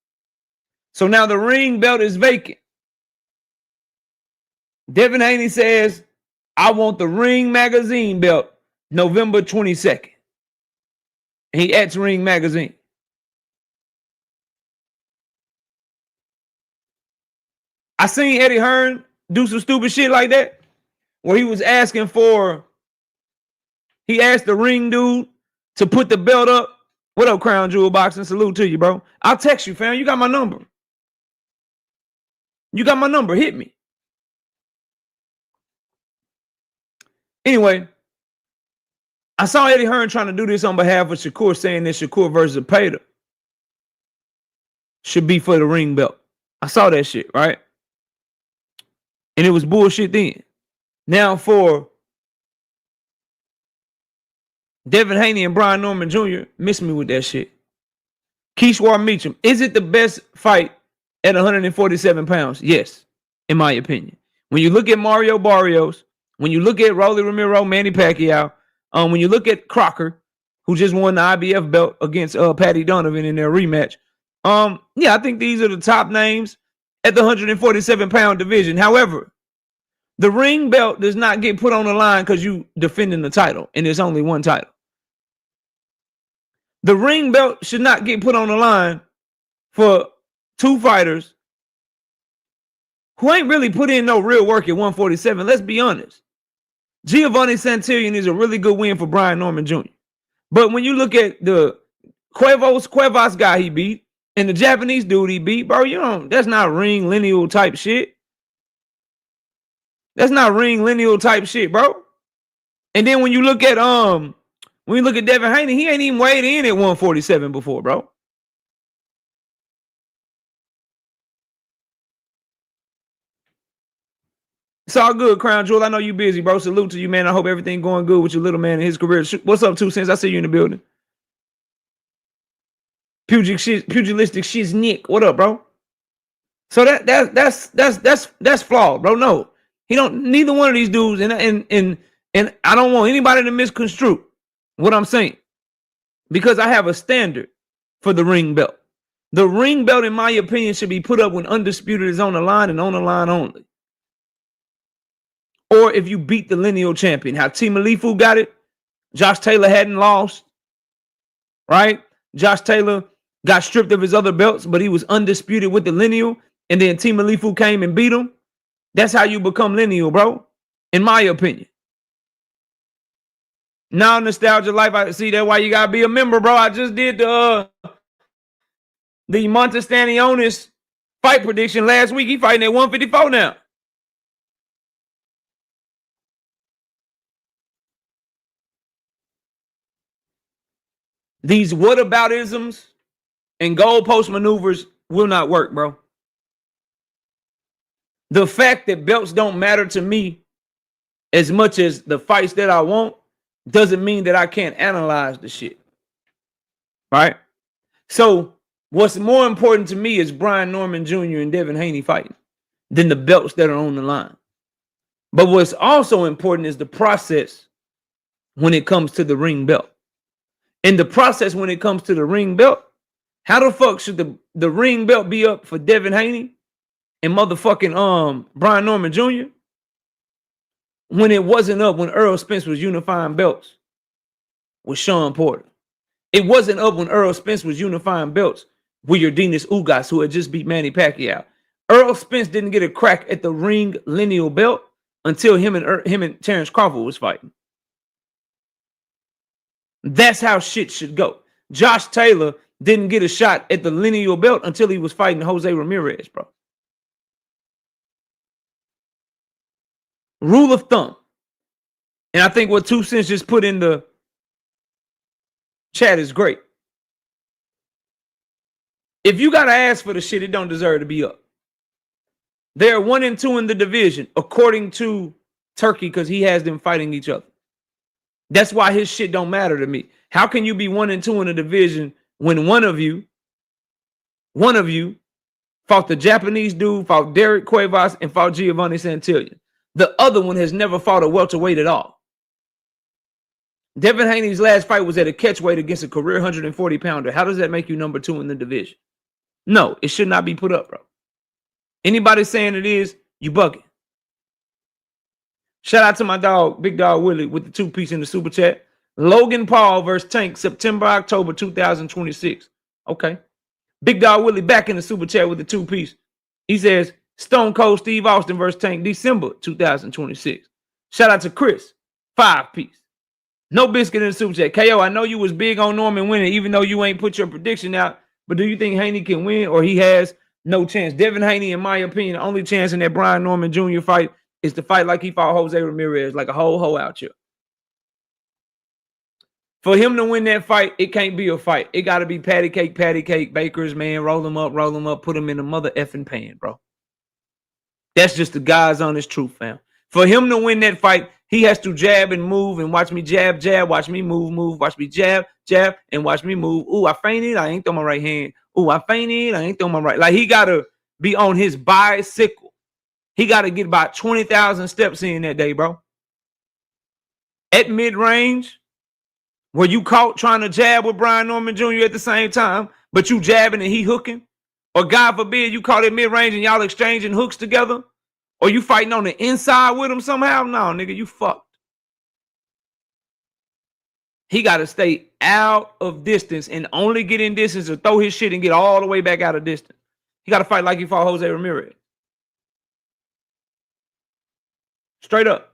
So now the ring belt is vacant. Devin Haney says, I want the Ring Magazine belt November 22nd. He adds Ring Magazine. I seen Eddie Hearn do some stupid shit like that, where he was asking he asked the ring dude to put the belt up. What up, Crown Jewel Boxing? Salute to you, bro. I'll text you, fam. You got my number. You got my number. Hit me. Anyway, I saw Eddie Hearn trying to do this on behalf of Shakur, saying that Shakur versus Pater should be for the ring belt. I saw that shit, right? And it was bullshit then. Now for Devin Haney and Brian Norman Jr., miss me with that shit. Keishwar Meacham, is it the best fight at 147 pounds? Yes, in my opinion. When you look at Mario Barrios, when you look at Rolly Romero, Manny Pacquiao, when you look at Crocker, who just won the IBF belt against Patty Donovan in their rematch, yeah, I think these are the top names at the 147-pound division. However, the ring belt does not get put on the line because you defending the title, and there's only one title. The ring belt should not get put on the line for two fighters who ain't really put in no real work at 147. Let's be honest. Gervonta Santillan is a really good win for Brian Norman Jr. But when you look at the Cuevas guy he beat and the Japanese dude he beat, bro, that's not ring lineal type shit. That's not ring lineal type shit, bro. And then when you look at Devin Haney, he ain't even weighed in at 147 before, bro. It's all good, Crown Jewel. I know you busy, bro. Salute to you, man. I hope everything going good with your little man and his career. What's up, 2 Cents? I see you in the building. Pugilistic Shiznick. What up, bro? So that's flawed, bro. No, he don't. Neither one of these dudes, and I don't want anybody to misconstrue what I'm saying, because I have a standard for the ring belt. The ring belt, in my opinion, should be put up when undisputed is on the line and on the line only. Or if you beat the lineal champion, how Team Alifu got it, Josh Taylor hadn't lost, right? Josh Taylor got stripped of his other belts, but he was undisputed with the lineal, and then Team Alifu came and beat him. That's how you become lineal, bro, in my opinion. Now Nostalgia Life, I see that why you gotta be a member, bro. I just did the Montestanionis fight prediction last week. He fighting at 154 now. These whataboutisms and goalpost maneuvers will not work, bro. The fact that belts don't matter to me as much as the fights that I want doesn't mean that I can't analyze the shit. Right? So what's more important to me is Brian Norman Jr. and Devin Haney fighting than the belts that are on the line. But what's also important is the process when it comes to the ring belt. In the process when it comes to the ring belt, how the fuck should the ring belt be up for Devin Haney and motherfucking Brian Norman Jr. when it wasn't up when Earl Spence was unifying belts with Sean Porter? It wasn't up when Earl Spence was unifying belts with Yordenis Ugas, who had just beat Manny Pacquiao. Earl Spence didn't get a crack at the ring lineal belt until him and Terence Crawford was fighting. That's how shit should go. Josh Taylor didn't get a shot at the lineal belt until he was fighting Jose Ramirez, bro. Rule of thumb. And I think what 2 Cents just put in the chat is great. If you got to ask for the shit, it don't deserve to be up. They're 1 and 2 in the division, according to Turkey, because he has them fighting each other. That's why his shit don't matter to me. How can you be 1 and 2 in the division when one of you fought the Japanese dude, fought Derek Cuevas, and fought Gervonta Santillan? The other one has never fought a welterweight at all. Devin Haney's last fight was at a catchweight against a career 140-pounder. How does that make you number 2 in the division? No, it should not be put up, bro. Anybody saying it is, you bugging. Shout out to my dog, Big Dog Willie, with the 2-piece in the super chat. Logan Paul versus Tank, September, October 2026. Okay. Big Dog Willie back in the super chat with the 2-piece. He says, Stone Cold Steve Austin versus Tank, December 2026. Shout out to Chris, 5-piece. No Biscuit in the super chat. KO, I know you was big on Norman winning, even though you ain't put your prediction out. But do you think Haney can win, or he has no chance? Devin Haney, in my opinion, the only chance in that Brian Norman Jr. fight is to fight like he fought Jose Ramirez, like a whole hoe out here. For him to win that fight, it can't be a fight. It got to be patty cake, bakers, man. Roll them up, put them in the mother effing pan, bro. That's just the God's honest truth, fam. For him to win that fight, he has to jab and move and watch me jab, watch me move, watch me jab, and watch me move. Ooh, I fainted, I ain't throw my right hand. Ooh, I fainted, I ain't throw my right. Like, he got to be on his bicycle. He got to get about 20,000 steps in that day, bro. At mid-range, where you caught trying to jab with Brian Norman Jr. at the same time, but you jabbing and he hooking, or God forbid you caught at mid-range and y'all exchanging hooks together, or you fighting on the inside with him somehow, no, nigga, you fucked. He got to stay out of distance and only get in distance or throw his shit and get all the way back out of distance. He got to fight like he fought Jose Ramirez. Straight up.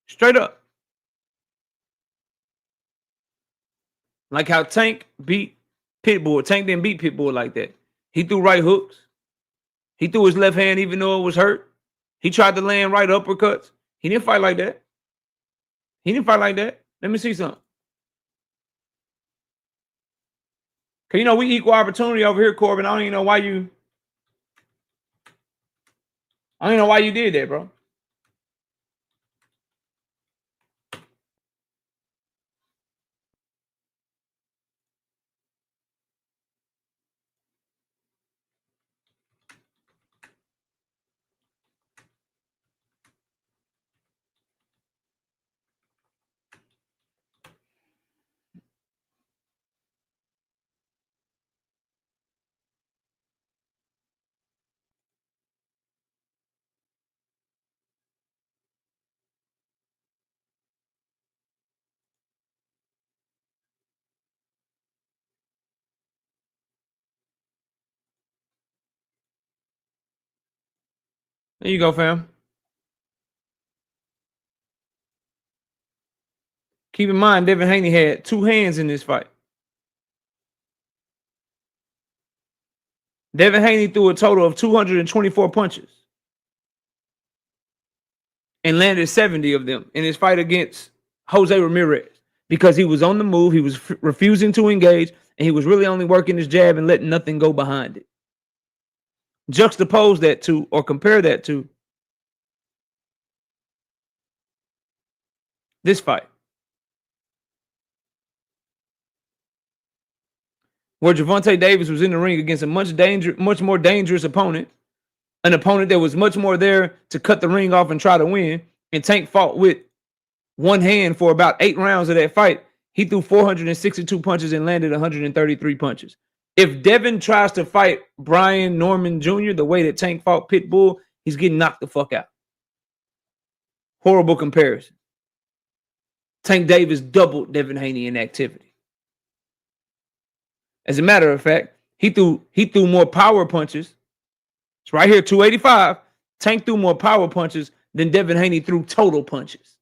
Straight up. Like how Tank beat Pitbull. Tank didn't beat Pitbull like that. He threw right hooks. He threw his left hand even though it was hurt. He tried to land right uppercuts. He didn't fight like that. He didn't fight like that. Let me see something. Cause you know we equal opportunity over here, Corbin. I don't even know why you did that, bro. There you go, fam. Keep in mind, Devin Haney had 2 hands in this fight. Devin Haney threw a total of 224 punches and landed 70 of them in his fight against Jose Ramirez because he was on the move, he was refusing to engage, and he was really only working his jab and letting nothing go behind it. Juxtapose that to, or compare that to, this fight, where Gervonta Davis was in the ring against a much more dangerous opponent, an opponent that was much more there to cut the ring off and try to win, and Tank fought with one hand for about 8 rounds of that fight. He threw 462 punches and landed 133 punches. If Devin tries to fight Brian Norman Jr. the way that Tank fought Pitbull, he's getting knocked the fuck out. Horrible comparison. Tank Davis doubled Devin Haney in activity. As a matter of fact, he threw more power punches. It's right here, 285. Tank threw more power punches than Devin Haney threw total punches.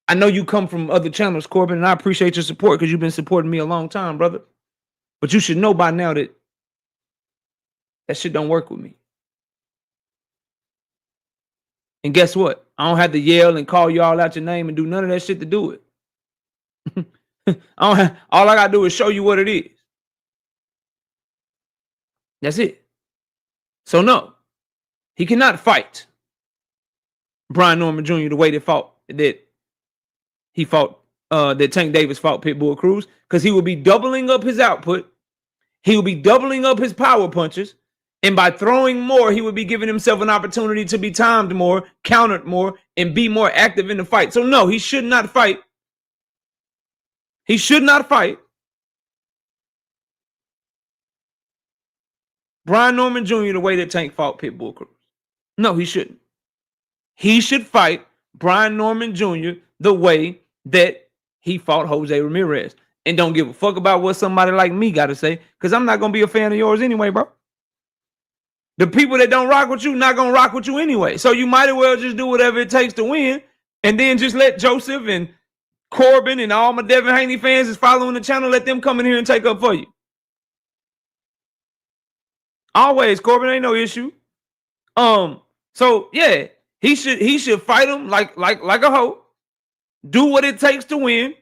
I know you come from other channels, Corbin, and I appreciate your support because you've been supporting me a long time, brother. But you should know by now that shit don't work with me. And guess what? I don't have to yell and call y'all out your name and do none of that shit to do it. All I gotta do is show you what it is. That's it. So no, he cannot fight Brian Norman Jr. the way that Tank Davis fought Pitbull Cruz, because he will be doubling up his output. He will be doubling up his power punches. And by throwing more, he would be giving himself an opportunity to be timed more, countered more, and be more active in the fight. So no, he should not fight. He should not fight Brian Norman Jr. the way that Tank fought Pitbull Cruz. No, he shouldn't. He should fight Brian Norman Jr. the way that he fought Jose Ramirez. And don't give a fuck about what somebody like me got to say, because I'm not going to be a fan of yours anyway, bro. The people that don't rock with you, not going to rock with you anyway. So you might as well just do whatever it takes to win, and then just let Joseph and Corbin and all my Devin Haney fans is following the channel, let them come in here and take up for you. Always, Corbin, ain't no issue. So yeah, he should fight him like a hoe. Do what it takes to win.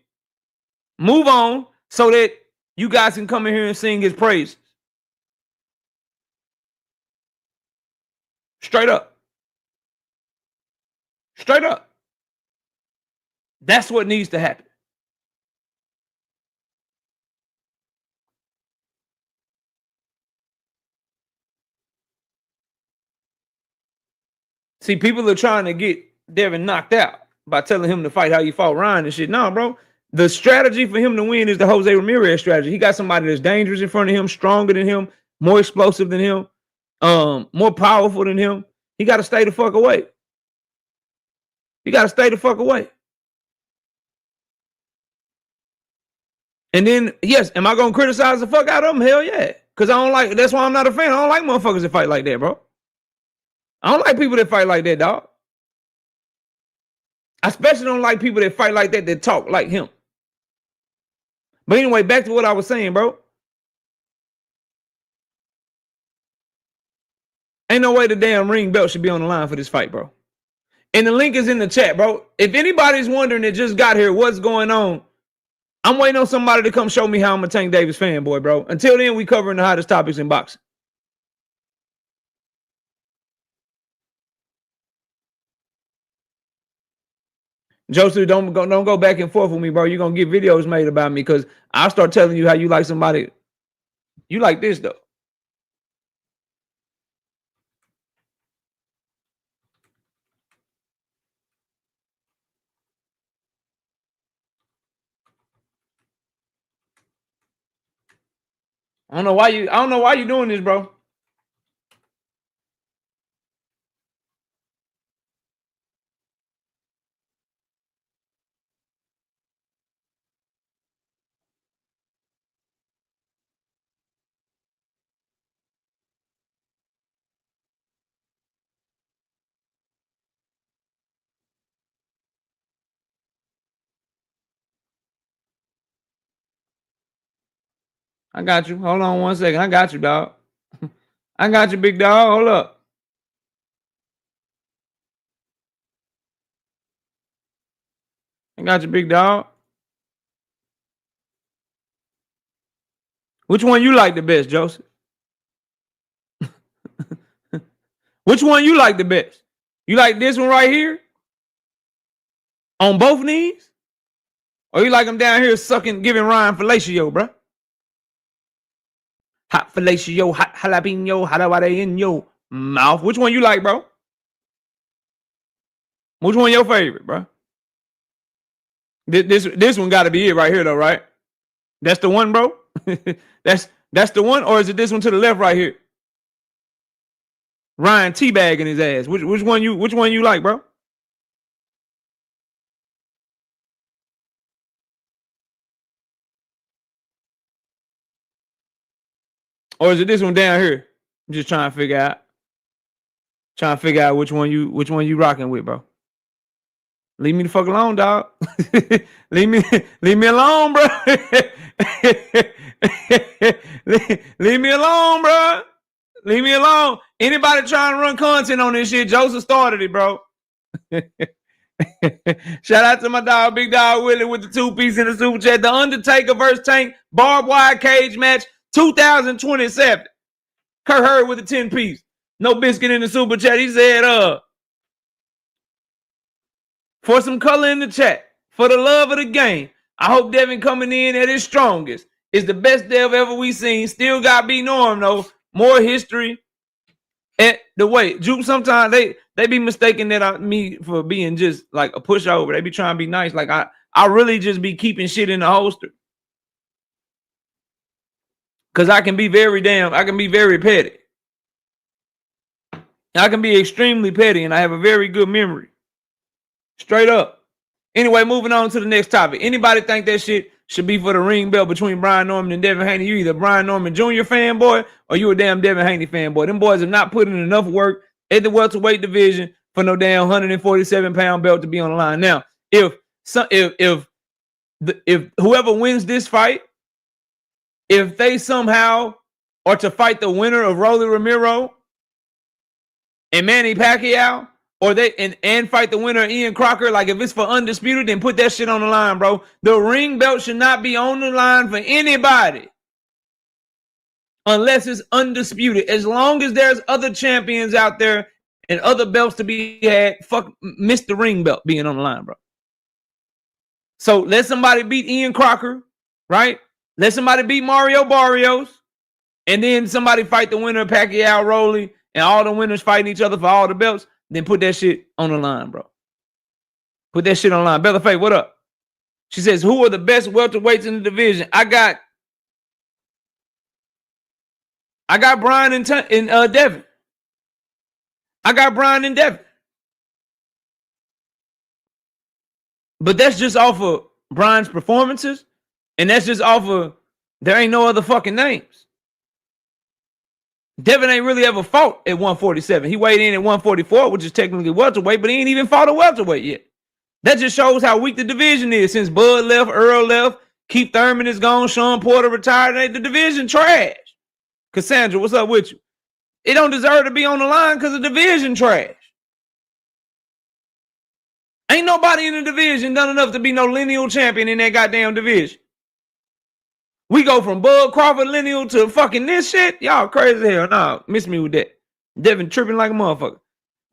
Move on so that you guys can come in here and sing his praises. Straight up. Straight up. That's what needs to happen. See, people are trying to get Devin knocked out by telling him to fight how you fought Ryan and shit. No, bro. The strategy for him to win is the Jose Ramirez strategy. He got somebody that's dangerous in front of him, stronger than him, more explosive than him, more powerful than him. He got to stay the fuck away. He got to stay the fuck away. And then, yes, am I going to criticize the fuck out of him? Hell yeah. Cause I don't like. That's why I'm not a fan. I don't like motherfuckers that fight like that, bro. I don't like people that fight like that, dog. I especially don't like people that fight like that talk like him. But anyway, back to what I was saying, bro. Ain't no way the damn ring belt should be on the line for this fight, bro. And the link is in the chat, bro. If anybody's wondering that just got here, what's going on, I'm waiting on somebody to come show me how I'm a Tank Davis fanboy, bro. Until then, we covering the hottest topics in boxing. Joseph, don't go back and forth with me, bro. You're gonna get videos made about me because I'll start telling you how you like somebody. You like this though. I don't know why you doing this, bro. I got you. Hold on 1 second. I got you, dog. I got you, big dog. Hold up. I got you, big dog. Which one you like the best, Joseph? Which one you like the best? You like this one right here? On both knees? Or you like them down here sucking, giving Ryan fellatio, bro? Hot fellatio, hot jalapeno, hot in your mouth. Which one you like, bro? Which one your favorite, bro? This one got to be it right here, though, right? That's the one, bro. that's the one, or is it this one to the left right here? Ryan teabagging his ass. Which one you like, bro? Or is it this one down here? I'm just trying to figure out which one you rocking with, bro. Leave me the fuck alone, dog. leave me alone, bro. leave me alone, bro. Leave me alone. Anybody trying to run content on this shit, Joseph started it, bro. Shout out to my dog, Big Dog Willie, with the 2-piece in the super chat. The Undertaker versus Tank barbed wire cage match 2027. Kurt Hurd with the 10-piece. No biscuit in the super chat. He said, for some color in the chat, for the love of the game, I hope Devin coming in at his strongest. It's the best Dev ever we seen. Still got be Norm though. More history. And the way Juke, sometimes they be mistaking that me for being just like a pushover. They be trying to be nice. Like I really just be keeping shit in the holster. Cause I can be very petty. I can be extremely petty and I have a very good memory. Straight up. Anyway, moving on to the next topic. Anybody think that shit should be for the ring belt between Brian Norman and Devin Haney? You either Brian Norman Jr. fanboy or you a damn Devin Haney fanboy. Them boys have not put in enough work at the welterweight division for no damn 147-pound belt to be on the line. Now, if whoever wins this fight, if they somehow are to fight the winner of Rolly Romero and Manny Pacquiao, or they and fight the winner of Ian Crocker, like if it's for undisputed, then put that shit on the line, bro. The ring belt should not be on the line for anybody unless it's undisputed. As long as there's other champions out there and other belts to be had, fuck, miss the ring belt being on the line, bro. So let somebody beat Ian Crocker, right? Let somebody beat Mario Barrios, and then somebody fight the winner of Pacquiao, Rolly, and all the winners fighting each other for all the belts. Then put that shit on the line, bro. Put that shit on the line. Bella Faye, what up? She says, who are the best welterweights in the division? I got Brian and Devin. I got Brian and Devin. But that's just off of Brian's performances. And that's just off of, there ain't no other fucking names. Devin ain't really ever fought at 147. He weighed in at 144, which is technically welterweight, but he ain't even fought a welterweight yet. That just shows how weak the division is. Since Bud left, Earl left, Keith Thurman is gone, Sean Porter retired. The division trash. Cassandra, what's up with you? It don't deserve to be on the line because the division trash. Ain't nobody in the division done enough to be no lineal champion in that goddamn division. We go from Bud Crawford lineal to fucking this shit. Y'all crazy as hell. Nah, miss me with that. Devin tripping like a motherfucker.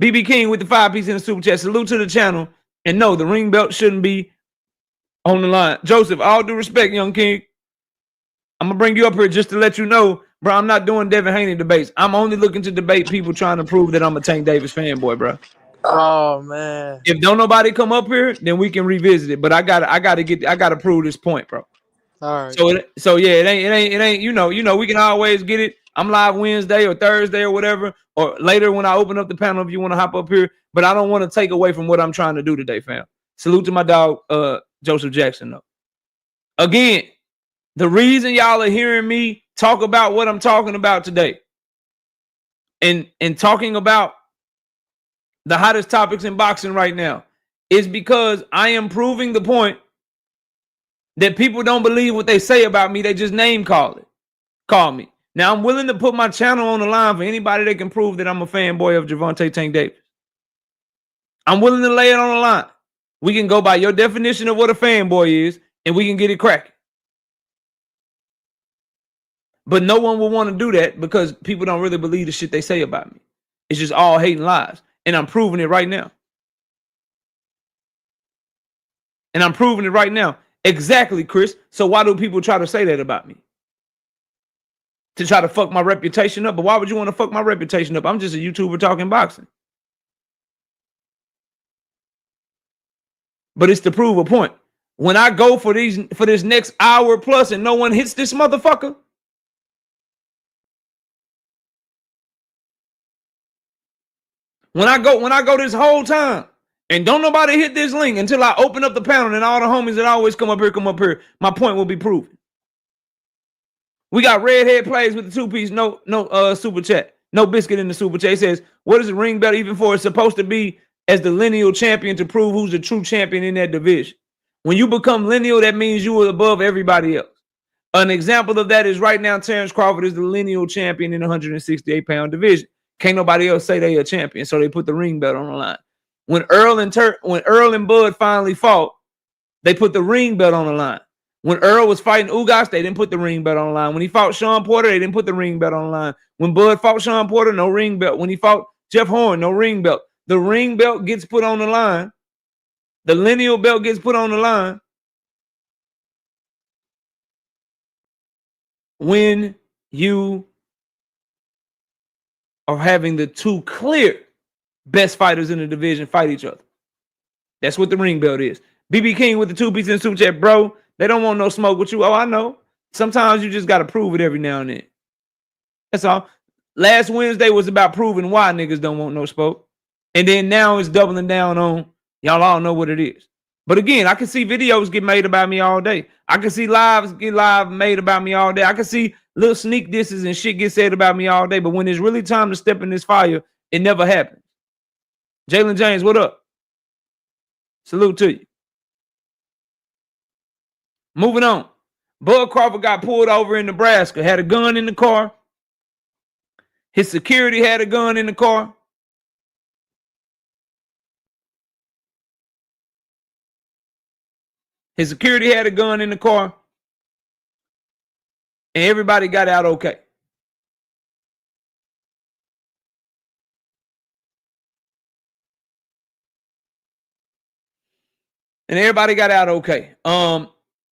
BB King with the 5-piece in the super chat. Salute to the channel. And no, the ring belt shouldn't be on the line. Joseph, all due respect, young king. I'm going to bring you up here just to let you know, bro, I'm not doing Devin Haney debates. I'm only looking to debate people trying to prove that I'm a Tank Davis fanboy, bro. Oh man. If don't nobody come up here, then we can revisit it. But I gotta prove this point, bro. All right. So yeah, it ain't, you know, we can always get it. I'm live Wednesday or Thursday or whatever, or later when I open up the panel if you want to hop up here. But I don't want to take away from what I'm trying to do today, fam. Salute to my dog, Joseph Jackson, though. Again, the reason y'all are hearing me talk about what I'm talking about today and talking about the hottest topics in boxing right now is because I am proving the point that people don't believe what they say about me. They just call me. Now, I'm willing to put my channel on the line for anybody that can prove that I'm a fanboy of Gervonta Tank Davis. I'm willing to lay it on the line. We can go by your definition of what a fanboy is, and we can get it cracking. But no one will want to do that because people don't really believe the shit they say about me. It's just all hate and lies. And I'm proving it right now. Exactly, Chris. So why do people try to say that about me? To try to fuck my reputation up? But why would you want to fuck my reputation up? I'm just a YouTuber talking boxing. But it's to prove a point. When I go for this next hour plus and no one hits this motherfucker, when I go this whole time and don't nobody hit this link until I open up the panel and all the homies that always come up here, my point will be proven. We got Redhead Plays with the 2-piece, no super chat. No biscuit in the super chat. It says, what is the ring belt even for? It's supposed to be as the lineal champion to prove who's the true champion in that division. When you become lineal, that means you are above everybody else. An example of that is right now, Terence Crawford is the lineal champion in the 168-pound division. Can't nobody else say they a champion, so they put the ring belt on the line. When Earl and Bud finally fought, they put the ring belt on the line. When Earl was fighting Ugas, they didn't put the ring belt on the line. When he fought Sean Porter, they didn't put the ring belt on the line. When Bud fought Sean Porter, no ring belt. When he fought Jeff Horn, no ring belt. The ring belt gets put on the line. The lineal belt gets put on the line when you are having the two clear best fighters in the division fight each other. That's what the ring belt is. BB King with the 2-piece in super chat, bro. They don't want no smoke with you. Oh, I know. Sometimes you just got to prove it every now and then. That's all. Last Wednesday was about proving why niggas don't want no smoke. And then now it's doubling down on y'all all know what it is. But again, I can see videos get made about me all day. I can see lives get made about me all day. I can see little sneak disses and shit get said about me all day. But when it's really time to step in this fire, it never happens. Jalen James, what up? Salute to you. Moving on. Bud Crawford got pulled over in Nebraska, had a gun in the car. His security had a gun in the car. His security had a gun in the car. And everybody got out okay.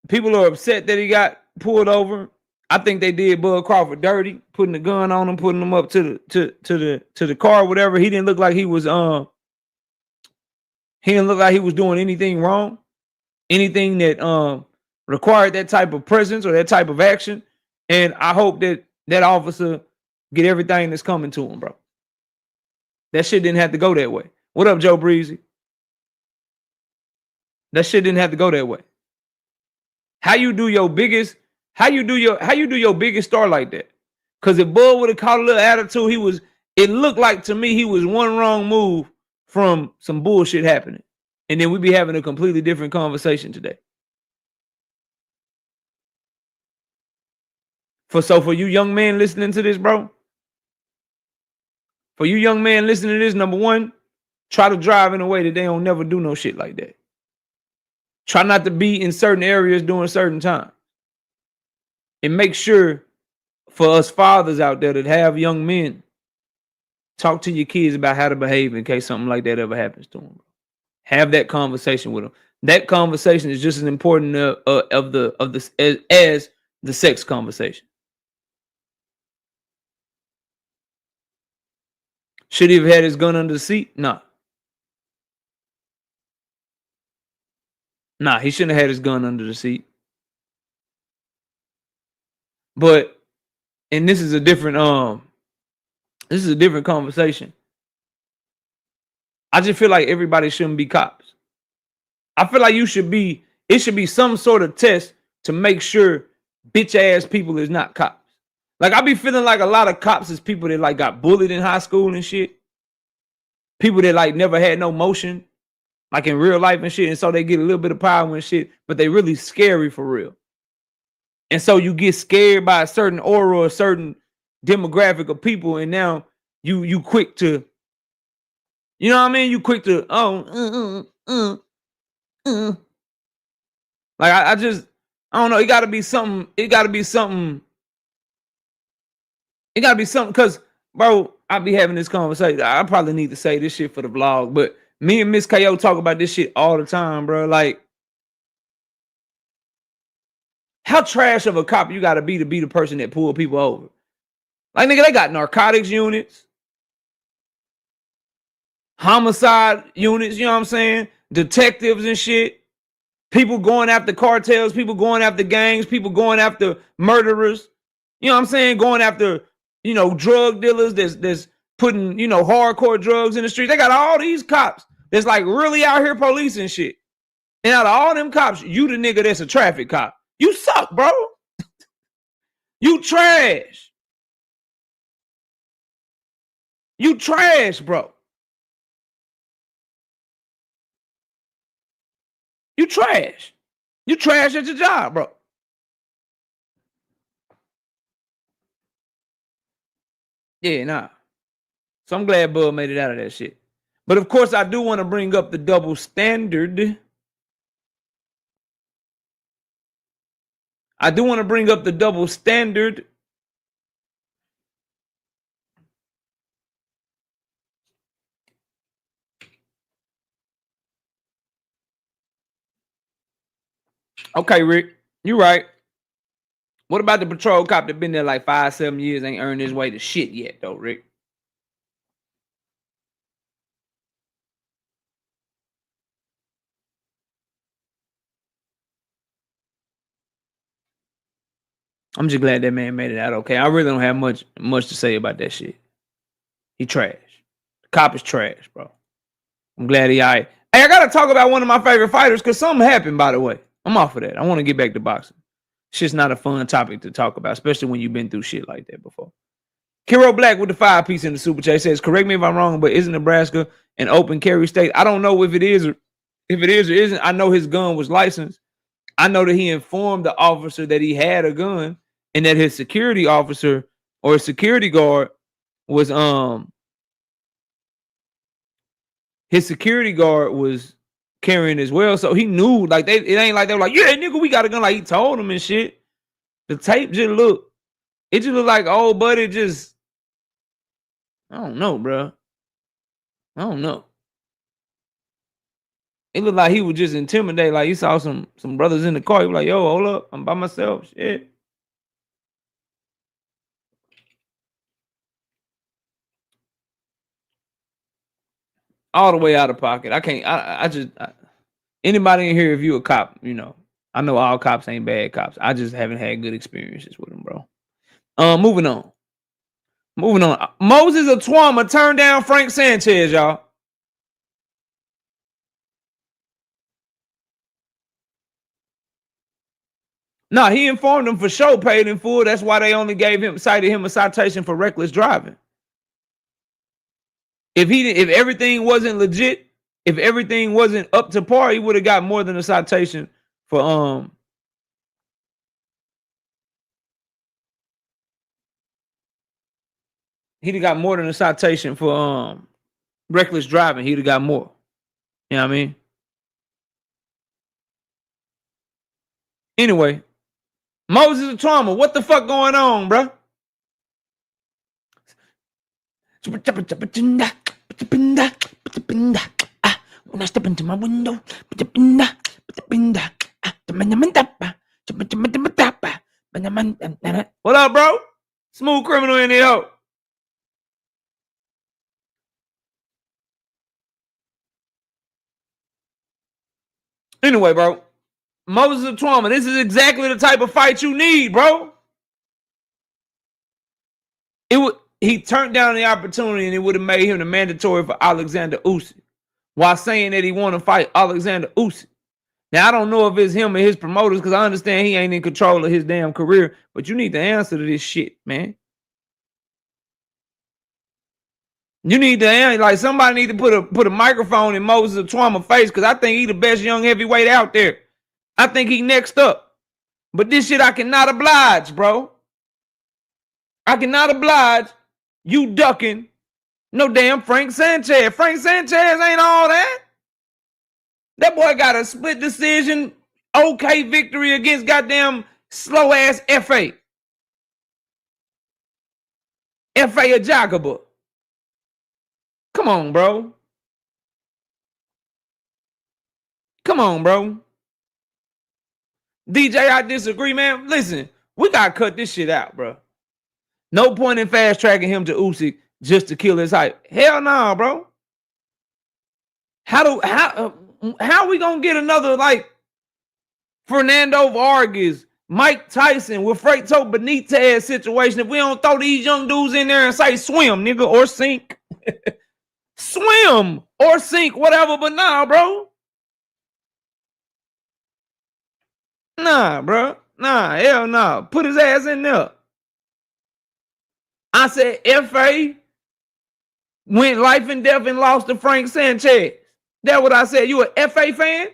People are upset that he got pulled over. I think they did Bud Crawford dirty, putting the gun on him, putting him up to the car, whatever. He didn't look like he was doing anything wrong, anything that required that type of presence or that type of action. And I hope that officer get everything that's coming to him, bro. That shit didn't have to go that way. What up, Joe Breezy? That shit didn't have to go that way. How you do your biggest star like that? Because if Bud would have caught a little attitude, it looked like to me he was one wrong move from some bullshit happening. And then we'd be having a completely different conversation today. For you young men listening to this, bro, for you young men listening to this, number one, try to drive in a way that they don't never do no shit like that. Try not to be in certain areas during certain times. And make sure for us fathers out there that have young men, talk to your kids about how to behave in case something like that ever happens to them. Have that conversation with them. That conversation is just as important as the sex conversation. Should he have had his gun under the seat? Nah. Nah, he shouldn't have had his gun under the seat. But, and this is a different conversation. I just feel like everybody shouldn't be cops. I feel like it should be some sort of test to make sure bitch ass people is not cops. Like I be feeling like a lot of cops is people that like got bullied in high school and shit. People that like never had no motion, like in real life and shit. And so they get a little bit of power and shit, but they really scary for real. And so you get scared by a certain aura or a certain demographic of people, and now you quick to, you know what I mean? You quick to, like I don't know. It gotta be something. Because, bro, I be having this conversation. I probably need to say this shit for the vlog, but me and Miss KO talk about this shit all the time, bro. Like, how trash of a cop you gotta be the person that pull people over? Like, nigga, they got narcotics units, homicide units, you know what I'm saying? Detectives and shit. People going after cartels, people going after gangs, people going after murderers. You know what I'm saying? Going after, you know, drug dealers that's putting, you know, hardcore drugs in the street. They got all these cops that's like really out here policing shit. And out of all them cops, you the nigga that's a traffic cop. You suck, bro. You trash. You trash, bro. You trash. You trash at your job, bro. Yeah, nah. So I'm glad Bud made it out of that shit. But of course, I do want to bring up the double standard. Okay, Rick, you right. What about the patrol cop that been there like 5-7 years, ain't earned his way to shit yet, though, Rick? I'm just glad that man made it out okay. I really don't have much to say about that shit. He trash. The cop is trash, bro. I'm glad he all right. Hey, I gotta talk about one of my favorite fighters because something happened, by the way. I'm off of that. I want to get back to boxing. It's just not a fun topic to talk about, especially when you've been through shit like that before. Kiro Black with the 5-piece in the super chat says, correct me if I'm wrong, but isn't Nebraska an open carry state? I don't know if it is or isn't. I know his gun was licensed. I know that he informed the officer that he had a gun and that his security officer or security guard was carrying as well. So he knew, like, it ain't like they were like, yeah, nigga, we got a gun. Like, he told him and shit. The tape just looked like, oh, buddy, just, I don't know, bro. I don't know. It looked like he was just intimidated. Like, he saw some brothers in the car. He was like, yo, hold up, I'm by myself. Shit. All the way out of pocket. I can't, anybody in here, if you a cop, you know, I know all cops ain't bad cops. I just haven't had good experiences with them, bro. Moving on. Moses Itauma turned down Frank Sanchez, y'all. No, he informed them for sure, paid in full. That's why they only cited him a citation for reckless driving. If everything wasn't legit, if everything wasn't up to par, he would have got more than a citation for he'd have got more than a citation for reckless driving. He'd have got more. You know what I mean? Anyway, Moses Itauma, what the fuck going on, bro? When I step into my window, what up, bro? Smooth criminal in here. Anyway, bro, Moses Itauma, this is exactly the type of fight you need, bro. He turned down the opportunity and it would have made him the mandatory for Alexander Usyk while saying that he want to fight Alexander Usyk. Now, I don't know if it's him or his promoters because I understand he ain't in control of his damn career, but you need to answer to this shit, man. You need to answer, like somebody need to put a microphone in Moses Itauma face because I think he the best young heavyweight out there. I think he next up. But this shit I cannot oblige, bro. I cannot oblige you ducking no damn Frank Sanchez. Frank Sanchez ain't all that. That boy got a split decision, okay victory against goddamn slow ass FA. FA Ajagaba. Come on, bro. Come on, bro. DJ, I disagree, man. Listen, we gotta cut this shit out, bro. No point in fast tracking him to Usyk just to kill his hype. Hell no, nah, bro. How we gonna get another like Fernando Vargas, Mike Tyson with Freito Benitez situation if we don't throw these young dudes in there and say swim, nigga, or sink? Swim or sink, whatever, but nah, bro. Nah, bro. Nah, hell nah. Put his ass in there. I said FA went life and death and lost to Frank Sanchez. That's what I said. You a FA fan?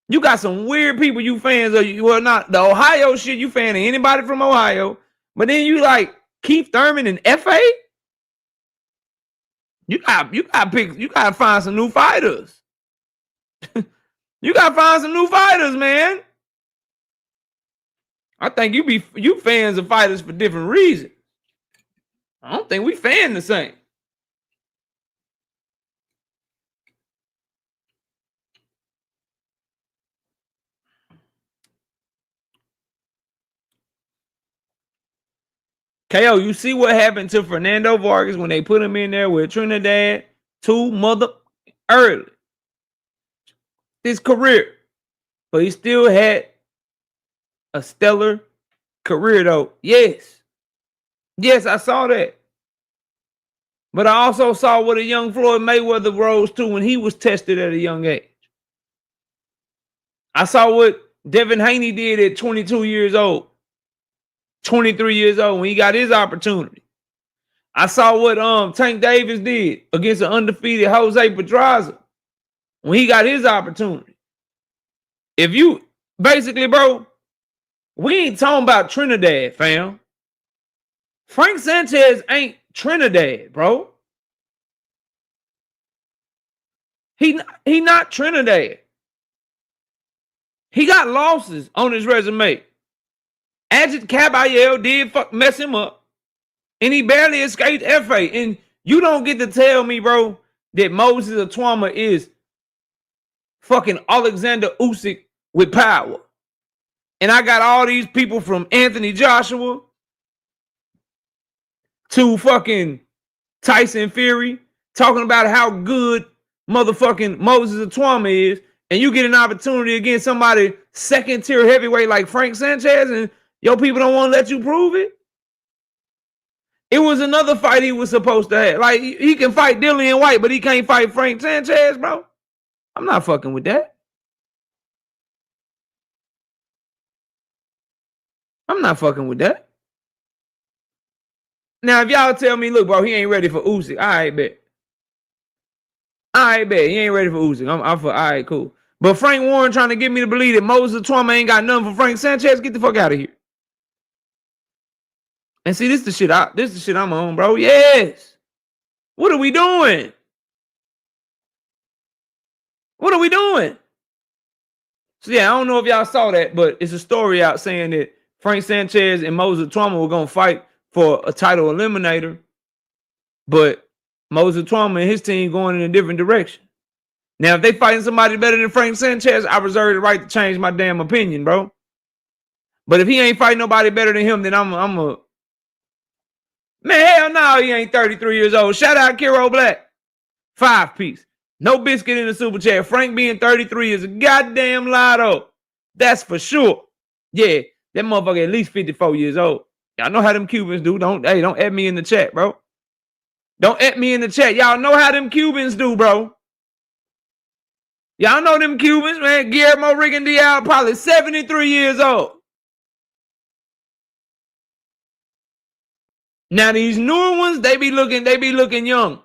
You got some weird people you fans of. You are not the Ohio shit. You fan of anybody from Ohio. But then you like Keith Thurman and FA? You gotta find some new fighters. You gotta find some new fighters, man. I think you fans of fighters for different reasons. I don't think we fan the same. KO, you see what happened to Fernando Vargas when they put him in there with Trinidad too early. His career. But he still had a stellar career though. Yes. Yes, I saw that. But I also saw what a young Floyd Mayweather rose to when he was tested at a young age. I saw what Devin Haney did at 22 years old, 23 years old when he got his opportunity. I saw what Tank Davis did against an undefeated Jose Pedraza when he got his opportunity. If you basically, bro, we ain't talking about Trinidad, fam. Frank Sanchez ain't Trinidad, bro. He not Trinidad. He got losses on his resume. Ajit Caballero did mess him up. And he barely escaped FA. And you don't get to tell me, bro, that Moses Itauma is fucking Alexander Usyk with power. And I got all these people from Anthony Joshua to fucking Tyson Fury talking about how good motherfucking Moses Itauma is, and you get an opportunity against somebody second tier heavyweight like Frank Sanchez, and your people don't want to let you prove it. It was another fight he was supposed to have. Like, he can fight Dillian White, but he can't fight Frank Sanchez, bro. I'm not fucking with that. I'm not fucking with that. Now, if y'all tell me, look, bro, he ain't ready for Usyk, all right, bet. All right, bet. He ain't ready for Usyk. I'm for, all right, cool. But Frank Warren trying to get me to believe that Moses Itauma ain't got nothing for Frank Sanchez, get the fuck out of here. And see, this is the shit I'm on, bro. Yes. What are we doing? What are we doing? So yeah, I don't know if y'all saw that, but it's a story out saying that Frank Sanchez and Moses Itauma were gonna fight for a title eliminator, but Moses Itauma and his team going in a different direction. Now, if they fighting somebody better than Frank Sanchez, I reserve the right to change my damn opinion, bro. But if he ain't fighting nobody better than him, then I'm a man. Hell no, he ain't 33 years old. Shout out Kiro Black, 5-piece. No biscuit in the super chat. Frank being 33 is a goddamn lie, though. That's for sure. Yeah, that motherfucker at least 54 years old. Y'all know how them Cubans do. Don't add me in the chat, bro. Don't add me in the chat. Y'all know how them Cubans do, bro. Y'all know them Cubans, man. Guillermo Rigondeaux, probably 73 years old. Now these newer ones, they be looking young.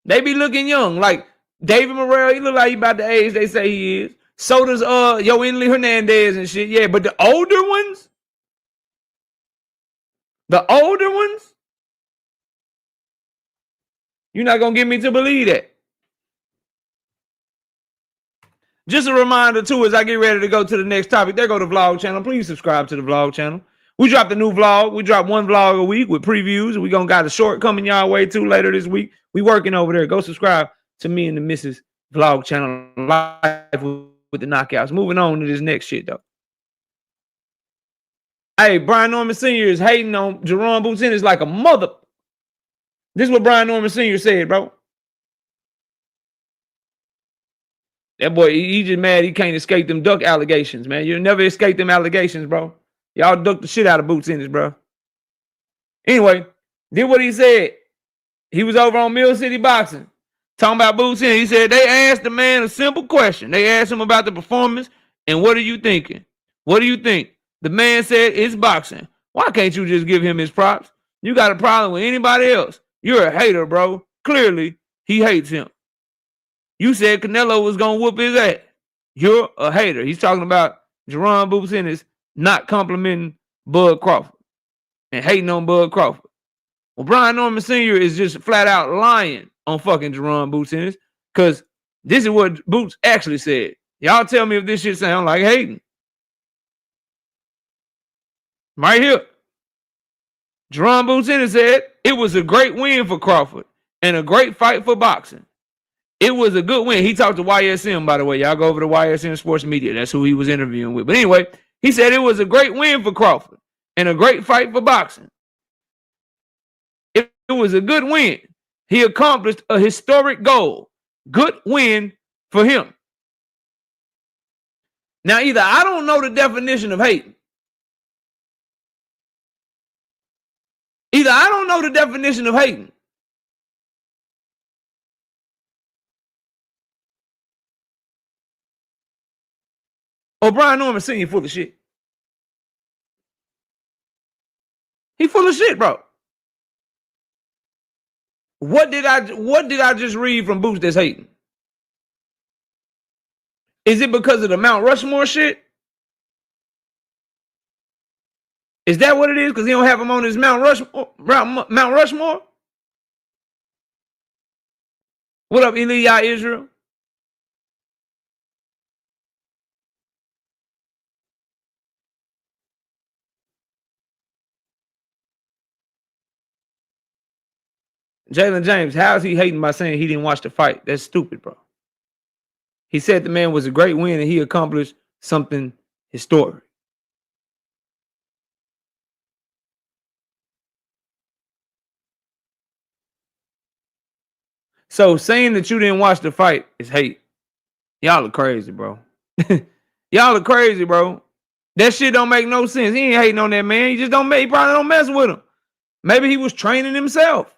They be looking young. Like David Morrell, he look like he about the age they say he is. So does Yoeli Hernandez and shit. Yeah, but the older ones, you're not gonna get me to believe that. Just a reminder too, as I get ready to go to the next topic, there go the vlog channel. Please subscribe to the vlog channel. We dropped a new vlog. We drop one vlog a week with previews. We gonna got a short coming y'all way too later this week. We working over there. Go subscribe to me and the Mrs. Vlog channel live with the knockouts. Moving on to this next shit though. Hey, Brian Norman Sr. is hating on Jerome Boots in is like a mother. This is what Brian Norman Sr. said, bro. That boy, he just mad he can't escape them duck allegations, man. You'll never escape them allegations, bro. Y'all duck the shit out of Boots in this, bro. Anyway, did what he said. He was over on Mill City Boxing talking about Boots in. He said they asked the man a simple question. They asked him about the performance and what are you thinking? What do you think? The man said it's boxing. Why can't you just give him his props? You got a problem with anybody else. You're a hater, bro. Clearly, he hates him. You said Canelo was going to whoop his ass. You're a hater. He's talking about Jerome Boots Ennis not complimenting Bud Crawford and hating on Bud Crawford. Well, Brian Norman Sr. is just flat out lying on fucking Jerome Boots Ennis because this is what Boots actually said. Y'all tell me if this shit sound like hating. Right here. Jerome Boots Ennis said it was a great win for Crawford and a great fight for boxing. It was a good win. He talked to YSM, by the way. Y'all go over to YSM Sports Media. That's who he was interviewing with. But anyway, he said it was a great win for Crawford and a great fight for boxing. It was a good win. He accomplished a historic goal. Good win for him. Now, either I don't know the definition of hating. Either I don't know the definition of hating. Or Brian Norman Sr. full of shit. He full of shit, bro. What did I just read from Boots that's hating? Is it because of the Mount Rushmore shit? Is that what it is? Because he don't have him on his Mount Rushmore? What up, Eliya Israel? Jalen James, how is he hating by saying he didn't watch the fight? That's stupid, bro. He said the man was a great win and he accomplished something historic. So saying that you didn't watch the fight is hate. Y'all are crazy, bro. Y'all are crazy, bro. That shit don't make no sense. He ain't hating on that man. He probably don't mess with him. Maybe he was training himself.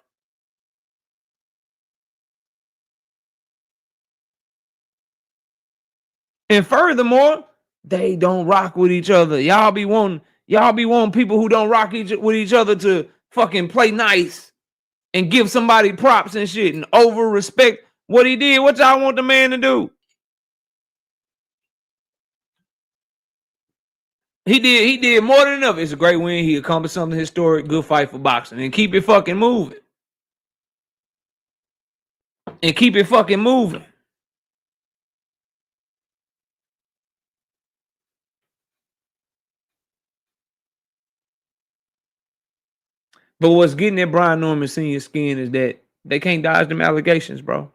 And furthermore, They don't rock with each other. Y'all be wanting people who don't rock with each other to fucking play nice and give somebody props and shit and over respect what he did. What y'all want the man to do? He did more than enough. It's a great win. He accomplished something historic. Good fight for boxing. And keep it fucking moving. And keep it fucking moving. But what's getting at Brian Norman Sr.'s skin is that they can't dodge them allegations, bro.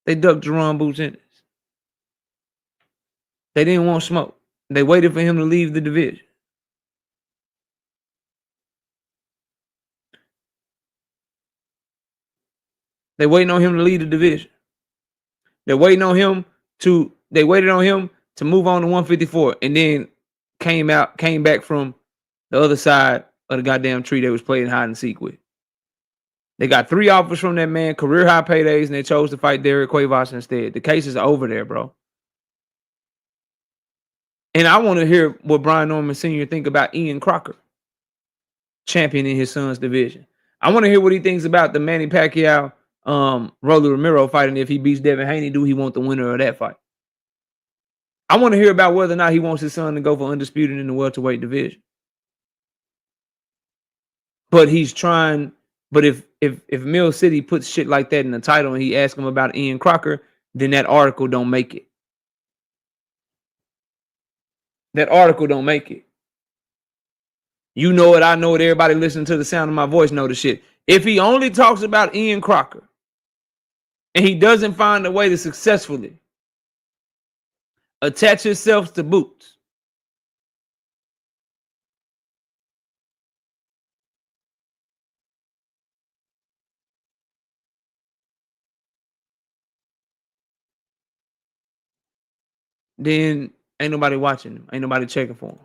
They ducked Jerome Boots in this. They didn't want smoke. They waited for him to leave the division. They waiting on him to leave the division. They waited on him to move on to 154 and then came back from the other side of the goddamn tree they was playing hide and seek with. They got 3 offers from that man, career high paydays, and they chose to fight Derek Cuevas instead. The case is over there, bro. And I want to hear what Brian Norman Sr. think about Ian Crocker championing his son's division. I want to hear what he thinks about the Manny Pacquiao Rolly Romero fight, and if he beats Devin Haney, do he want the winner of that fight? I want to hear about whether or not he wants his son to go for undisputed in the welterweight division. But he's trying. But if Mill City puts shit like that in the title and he asks him about Ian Crocker, then that article don't make it. That article don't make it. You know it, I know it, everybody listening to the sound of my voice know the shit. If he only talks about Ian Crocker and he doesn't find a way to successfully attach himself to Boots, then ain't nobody watching him. Ain't nobody checking for him.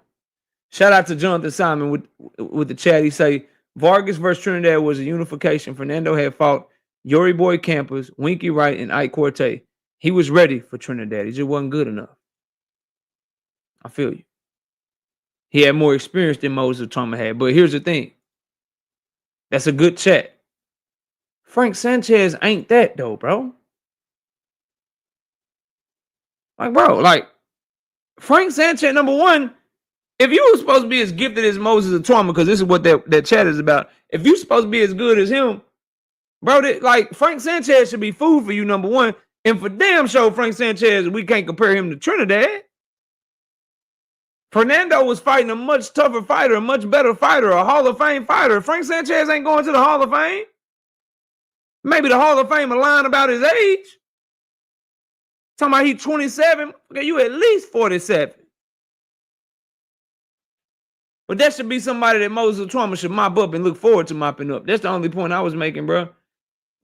Shout out to Jonathan Simon with the chat. He say, Vargas versus Trinidad was a unification. Fernando had fought Yuri Boy Campos, Winky Wright, and Ike Corte. He was ready for Trinidad. He just wasn't good enough. I feel you. He had more experience than Moses Itauma had. But here's the thing. That's a good chat. Frank Sanchez ain't that, though, bro. Like, Frank Sanchez, number one, if you were supposed to be as gifted as Moses Itauma, because this is what that chat is about, if you're supposed to be as good as him, bro, Frank Sanchez should be food for you, number one. And for damn sure, Frank Sanchez, we can't compare him to Trinidad. Fernando was fighting a much tougher fighter, a much better fighter, a Hall of Fame fighter. Frank Sanchez ain't going to the Hall of Fame. Maybe the Hall of Fame are lying about his age. Talking about he's 27. Okay, you at least 47. But that should be somebody that Moses Itauma should mop up and look forward to mopping up. That's the only point I was making, bro.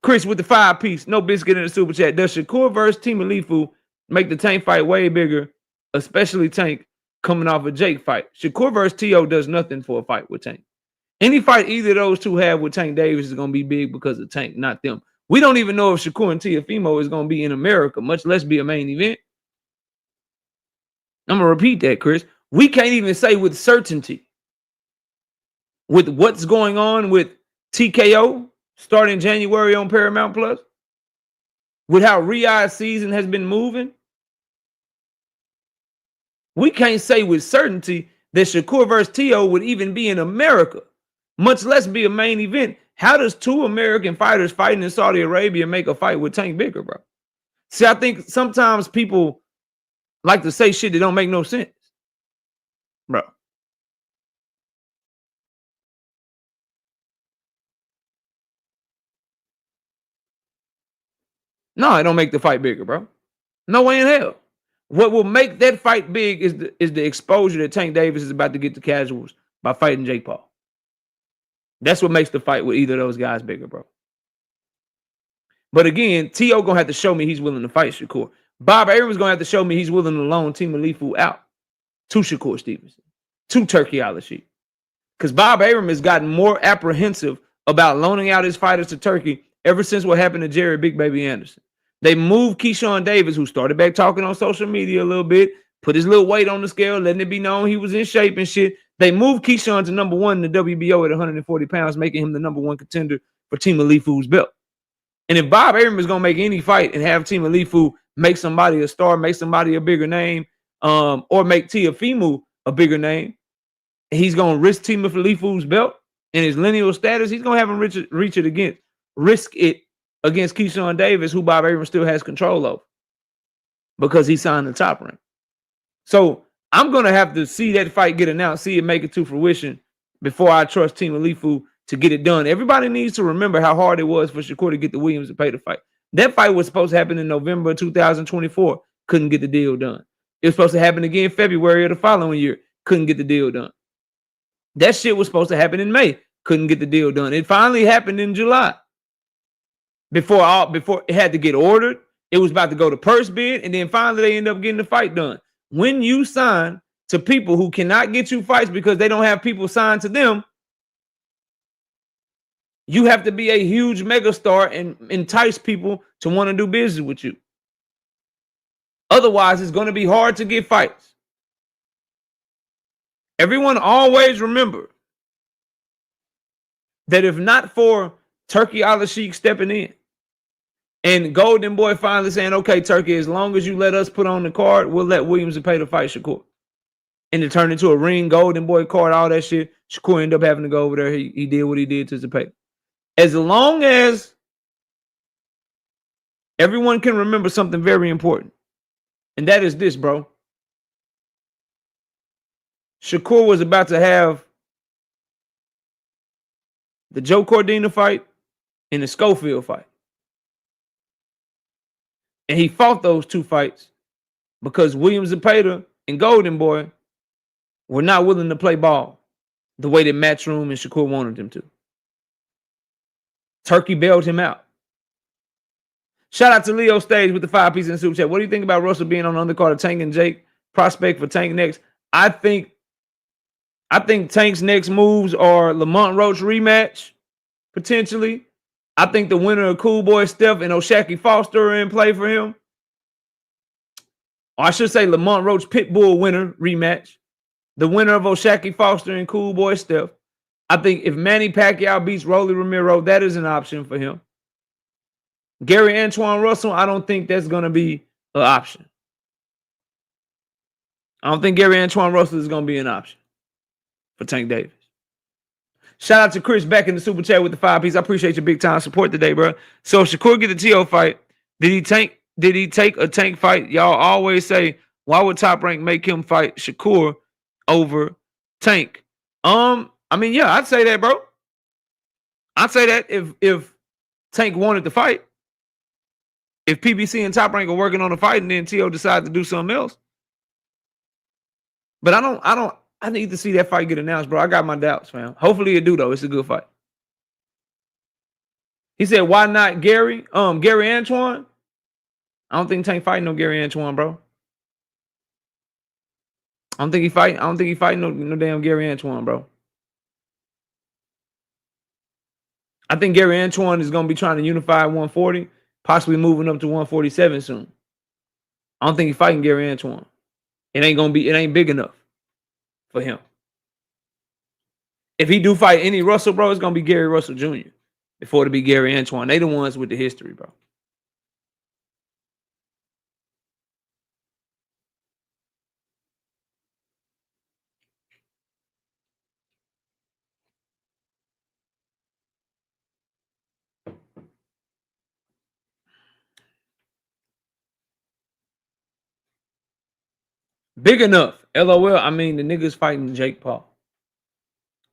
Chris with the 5-piece, no biscuit in the super chat. Does Shakur versus Team Alifu make the Tank fight way bigger, especially Tank coming off a Jake fight? Shakur versus T.O. does nothing for a fight with Tank. Any fight either of those two have with Tank Davis is going to be big because of Tank, not them. We don't even know if Shakur and Teofimo is going to be in America, much less be a main event. I'm going to repeat that, Chris. We can't even say with certainty with what's going on with TKO starting January on Paramount Plus, with how Riyadh's season has been moving. We can't say with certainty that Shakur versus T.O. would even be in America, much less be a main event. How does 2 American fighters fighting in Saudi Arabia make a fight with Tank bigger, bro? See, I think sometimes people like to say shit that don't make no sense, bro. No, it don't make the fight bigger, bro. No way in hell. What will make that fight big is the exposure that Tank Davis is about to get to casuals by fighting Jake Paul. That's what makes the fight with either of those guys bigger, bro. But again, T.O. gonna have to show me he's willing to fight Shakur. Bob Abrams gonna have to show me he's willing to loan Team Alifu out to Shakur Stevenson, to Turkey Al-Rashid. Because Bob Abrams has gotten more apprehensive about loaning out his fighters to Turkey ever since what happened to Jerry Big Baby Anderson. They moved Keyshawn Davis, who started back talking on social media a little bit, put his little weight on the scale, letting it be known he was in shape and shit. They moved Keyshawn to number 1 in the WBO at 140 pounds, making him the number 1 contender for Team Alifu's belt. And if Bob Arum is going to make any fight and have Team Alifu make somebody a star, make somebody a bigger name, or make Teofimo a bigger name, he's going to risk Team Alifu's belt and his lineal status, he's going to have him risk it against Keyshawn Davis, who Bob Arum still has control over because he signed the Top Rank. So I'm going to have to see that fight get announced, see it make it to fruition before I trust Team Alifu to get it done. Everybody needs to remember how hard it was for Shakur to get the Williams and Pater fight. That fight was supposed to happen in November 2024. Couldn't get the deal done. It was supposed to happen again in February of the following year. Couldn't get the deal done. That shit was supposed to happen in May. Couldn't get the deal done. It finally happened in July. Before it had to get ordered, it was about to go to purse bid, and then finally they end up getting the fight done. When you sign to people who cannot get you fights because they don't have people signed to them, you have to be a huge megastar and entice people to want to do business with you. Otherwise, it's going to be hard to get fights. Everyone always remember that if not for Turkey Al-Sheikh stepping in and Golden Boy finally saying, okay, Turkey, as long as you let us put on the card, we'll let Williams and Pater fight Shakur. And it turned into a ring, Golden Boy card, all that shit. Shakur ended up having to go over there. He did what he did to Zepeda. As long as everyone can remember something very important, and that is this, bro. Shakur was about to have the Joe Cordina fight and the Schofield fight. And he fought those two fights because Williams and Pater and Golden Boy were not willing to play ball the way that Matchroom and Shakur wanted them to. Turkey bailed him out. Shout out to Leo Stage with the 5-piece in the super chat. What do you think about Russell being on the undercard of Tank and Jake? Prospect for Tank next. I think Tank's next moves are Lamont Roach rematch, potentially. I think the winner of Cool Boy Steph and O'Shaquie Foster are in play for him. Or I should say Lamont Roach Pitbull winner rematch. The winner of O'Shaquie Foster and Cool Boy Steph. I think if Manny Pacquiao beats Rolly Romero, that is an option for him. Gary Antoine Russell, I don't think that's going to be an option. I don't think Gary Antoine Russell is going to be an option for Tank Davis. Shout out to Chris back in the super chat with the 5-piece. I appreciate your big time support today, bro. So if Shakur get the T.O. fight, did he take a Tank fight? Y'all always say, why would Top Rank make him fight Shakur over Tank? I mean, yeah, I'd say that, bro. I'd say that if Tank wanted to fight. If PBC and Top Rank are working on a fight and then T.O. decides to do something else. But I need to see that fight get announced, bro. I got my doubts, fam. Hopefully it do, though. It's a good fight. He said, why not Gary? Gary Antoine? I don't think Tank fighting no Gary Antoine, bro. I don't think he fighting no damn Gary Antoine, bro. I think Gary Antoine is going to be trying to unify 140, possibly moving up to 147 soon. I don't think he's fighting Gary Antoine. It ain't big enough for him. If he do fight any Russell, bro, it's going to be Gary Russell Jr. before it be Gary Antoine. They the ones with the history, bro. Big enough. LOL. I mean, the niggas fighting Jake Paul.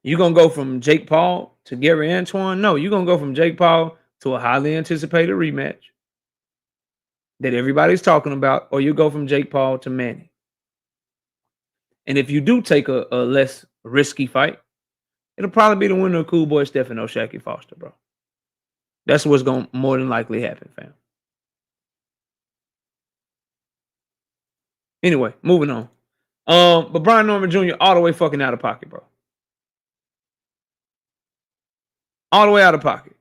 You gonna go from Jake Paul to Gary Antoine? No, you gonna go from Jake Paul to a highly anticipated rematch that everybody's talking about, or you go from Jake Paul to Manny. And if you do take a less risky fight, it'll probably be the winner of Cool Boy Steph and O'Shaquie Foster, bro. That's what's gonna more than likely happen, fam. Anyway, moving on. But Brian Norman Jr. all the way fucking out of pocket, bro. All the way out of pocket.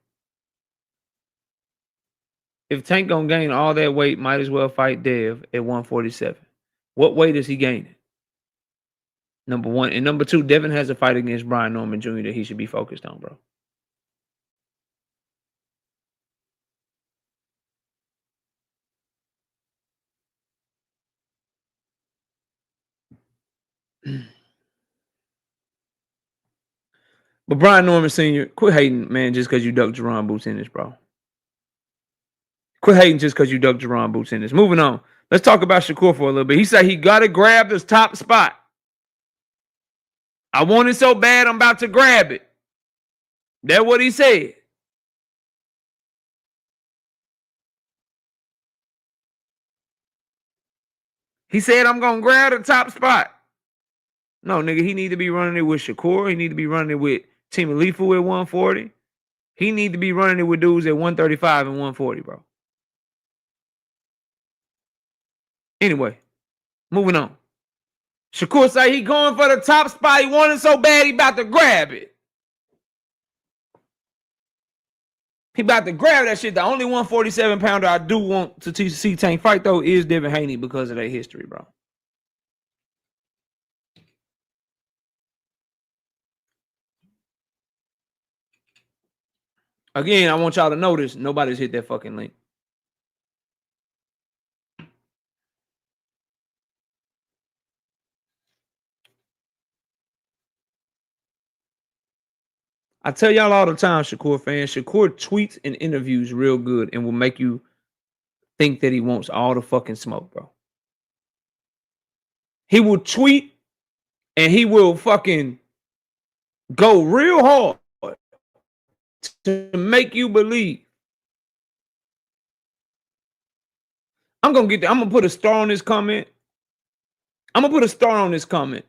if Tank gonna gain all that weight, might as well fight Dev at 147. What weight is he gaining? Number one. And number two, Devin has a fight against Brian Norman Jr. that he should be focused on, bro. But Brian Norman Sr., quit hating, man, just because you ducked Jerron Boots in this, bro. Quit hating just because you ducked Jerron Boots in this. Moving on. Let's talk about Shakur for a little bit. He said he got to grab this top spot. I want it so bad, I'm about to grab it. That's what he said. He said, I'm going to grab the top spot. No, nigga, he need to be running it with Shakur. He need to be running it with Team Alifu at 140. He need to be running it with dudes at 135 and 140, bro. Anyway, moving on. Shakur say he going for the top spot. He wanted so bad, he about to grab it. He about to grab that shit. The only 147-pounder I do want to see Tank fight, though, is Devin Haney because of their history, bro. Again, I want y'all to notice nobody's hit that fucking link. I tell y'all all the time, Shakur fans, Shakur tweets and interviews real good and will make you think that he wants all the fucking smoke, bro. He will tweet and he will fucking go real hard to make you believe. I'm gonna put a star on this comment. I'm gonna put a star on this comment.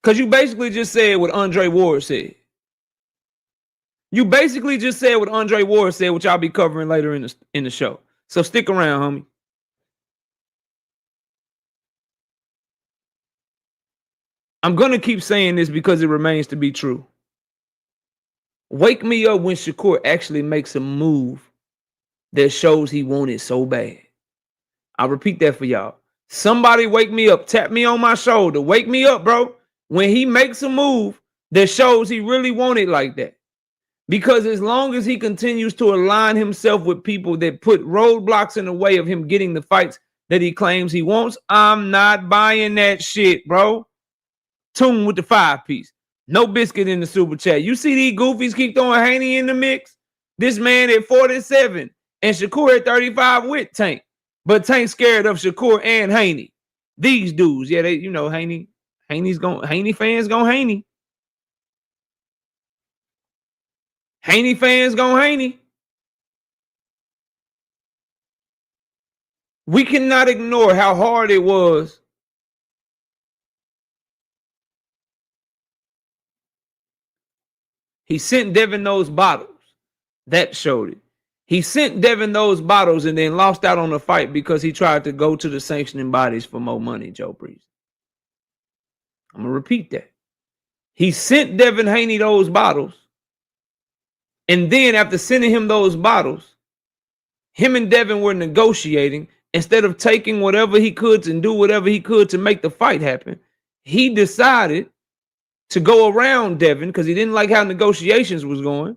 Because you basically just said what Andre Ward said. You basically just said what Andre Ward said, which I'll be covering later in the show. So stick around, homie. I'm going to keep saying this because it remains to be true. Wake me up when Shakur actually makes a move that shows he wanted so bad. I'll repeat that for y'all. Somebody wake me up. Tap me on my shoulder. Wake me up, bro. When he makes a move that shows he really wanted like that. Because as long as he continues to align himself with people that put roadblocks in the way of him getting the fights that he claims he wants, I'm not buying that shit, bro. Tune with the 5-piece. No biscuit in the super chat. You see these goofies keep throwing Haney in the mix? This man at 47 and Shakur at 35 with Tank. But Tank scared of Shakur and Haney. These dudes, yeah, they, you know, Haney fans gonna Haney. Haney fans gonna Haney. We cannot ignore how hard it was. He sent Devin those bottles. That showed it. He sent Devin those bottles and then lost out on the fight because he tried to go to the sanctioning bodies for more money, Joe Breeze. I'm going to repeat that. He sent Devin Haney those bottles. And then after sending him those bottles, him and Devin were negotiating. Instead of taking whatever he could and do whatever he could to make the fight happen, he decided to go around Devin because he didn't like how negotiations was going.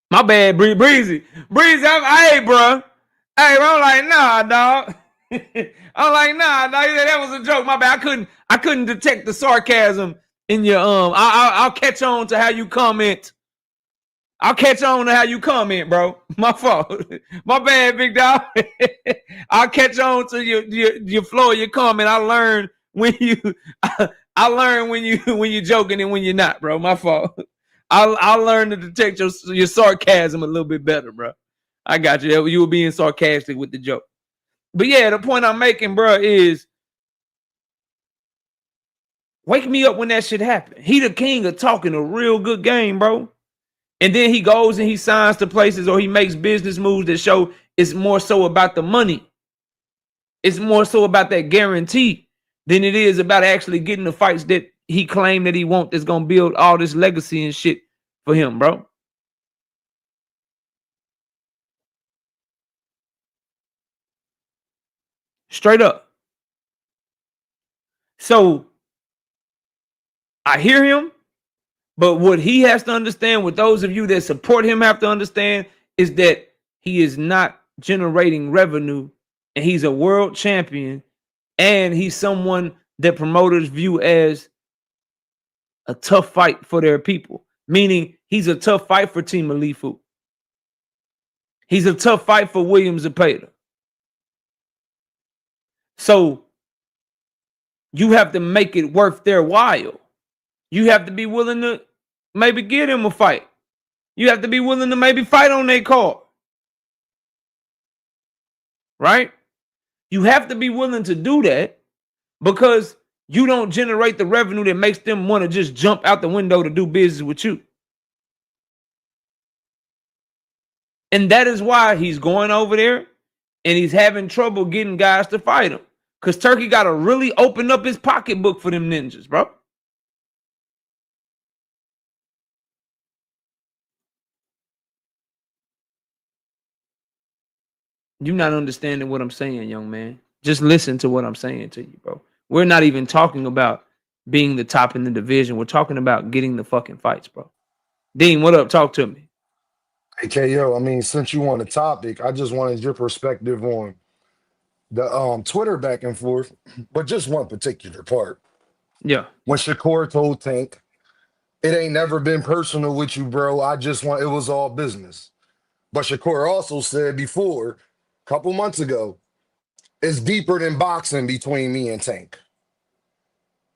My bad, Breezy. Breezy, hey, bro. Hey, bro, I'm like, nah, dog. I'm like, nah, dog. That was a joke. My bad. I couldn't detect the sarcasm in your I'll catch on to how you comment. I'll catch on to how you comment, bro. My fault. My bad, big dog. I'll catch on to your flow of your comment. I learned when you're joking and when you're not, bro. My fault. I'll learn to detect your sarcasm a little bit better, bro. I got you. You were being sarcastic with the joke. But yeah, the point I'm making, bro, is wake me up when that shit happen. He the king of talking a real good game, bro. And then he goes and he signs to places or he makes business moves that show it's more so about the money. It's more so about that guarantee than it is about actually getting the fights that he claimed that he wants that's going to build all this legacy and shit for him, bro. Straight up. So I hear him, but what he has to understand, what those of you that support him have to understand, is that he is not generating revenue, and he's a world champion, and he's someone that promoters view as a tough fight for their people. Meaning he's a tough fight for Team Alifu. He's a tough fight for William Zepeda. So you have to make it worth their while. You have to be willing to maybe give them a fight. You have to be willing to maybe fight on their card. Right? You have to be willing to do that because you don't generate the revenue that makes them want to just jump out the window to do business with you. And that is why he's going over there and he's having trouble getting guys to fight him. Because Turkey got to really open up his pocketbook for them ninjas, bro. You're not understanding what I'm saying, young man. Just listen to what I'm saying to you, bro. We're not even talking about being the top in the division. We're talking about getting the fucking fights, bro. Dean, what up? Talk to me. Hey, KO, I mean, since you want a topic, I just wanted your perspective on the Twitter back and forth, but just one particular part. Yeah. When Shakur told Tank, it ain't never been personal with you, bro. It was all business. But Shakur also said before, a couple months ago, it's deeper than boxing between me and Tank.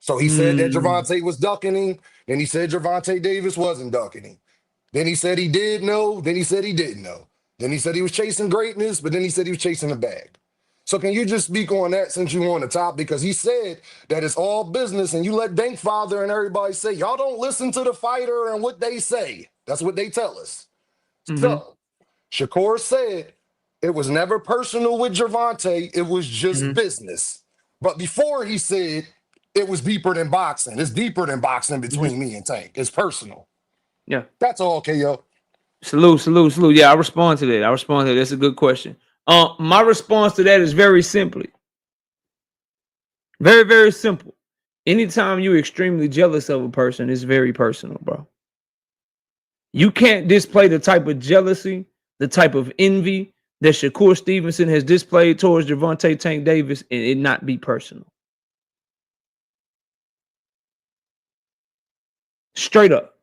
So he said that Gervonta was ducking him. Then he said Gervonta Davis wasn't ducking him. Then he said he did know. Then he said he didn't know. Then he said he was chasing greatness, but then he said he was chasing a bag. So can you just speak on that since you on the top? Because he said that it's all business, and you let Dankfather and everybody say, y'all don't listen to the fighter and what they say. That's what they tell us. So Shakur said it was never personal with Gervonta. It was just business. But before he said it was deeper than boxing. It's deeper than boxing between me and Tank. It's personal. Yeah. That's all, KO. Salute. Yeah, I respond to that. That's a good question. My response to that is very simply. Very, very simple. Anytime you're extremely jealous of a person, it's very personal, bro. You can't display the type of jealousy, the type of envy that Shakur Stevenson has displayed towards Gervonta Tank Davis and it not be personal. Straight up.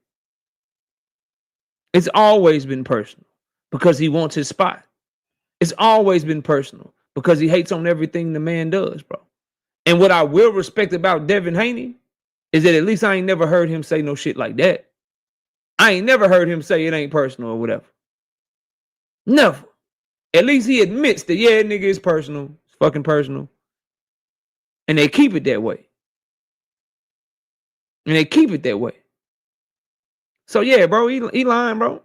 It's always been personal because he wants his spot. It's always been personal because he hates on everything the man does, bro. And what I will respect about Devin Haney is that at least I ain't never heard him say no shit like that. I ain't never heard him say it ain't personal or whatever. Never. At least he admits that, yeah, nigga, it's personal. It's fucking personal. And they keep it that way. So, yeah, bro, he lying, bro.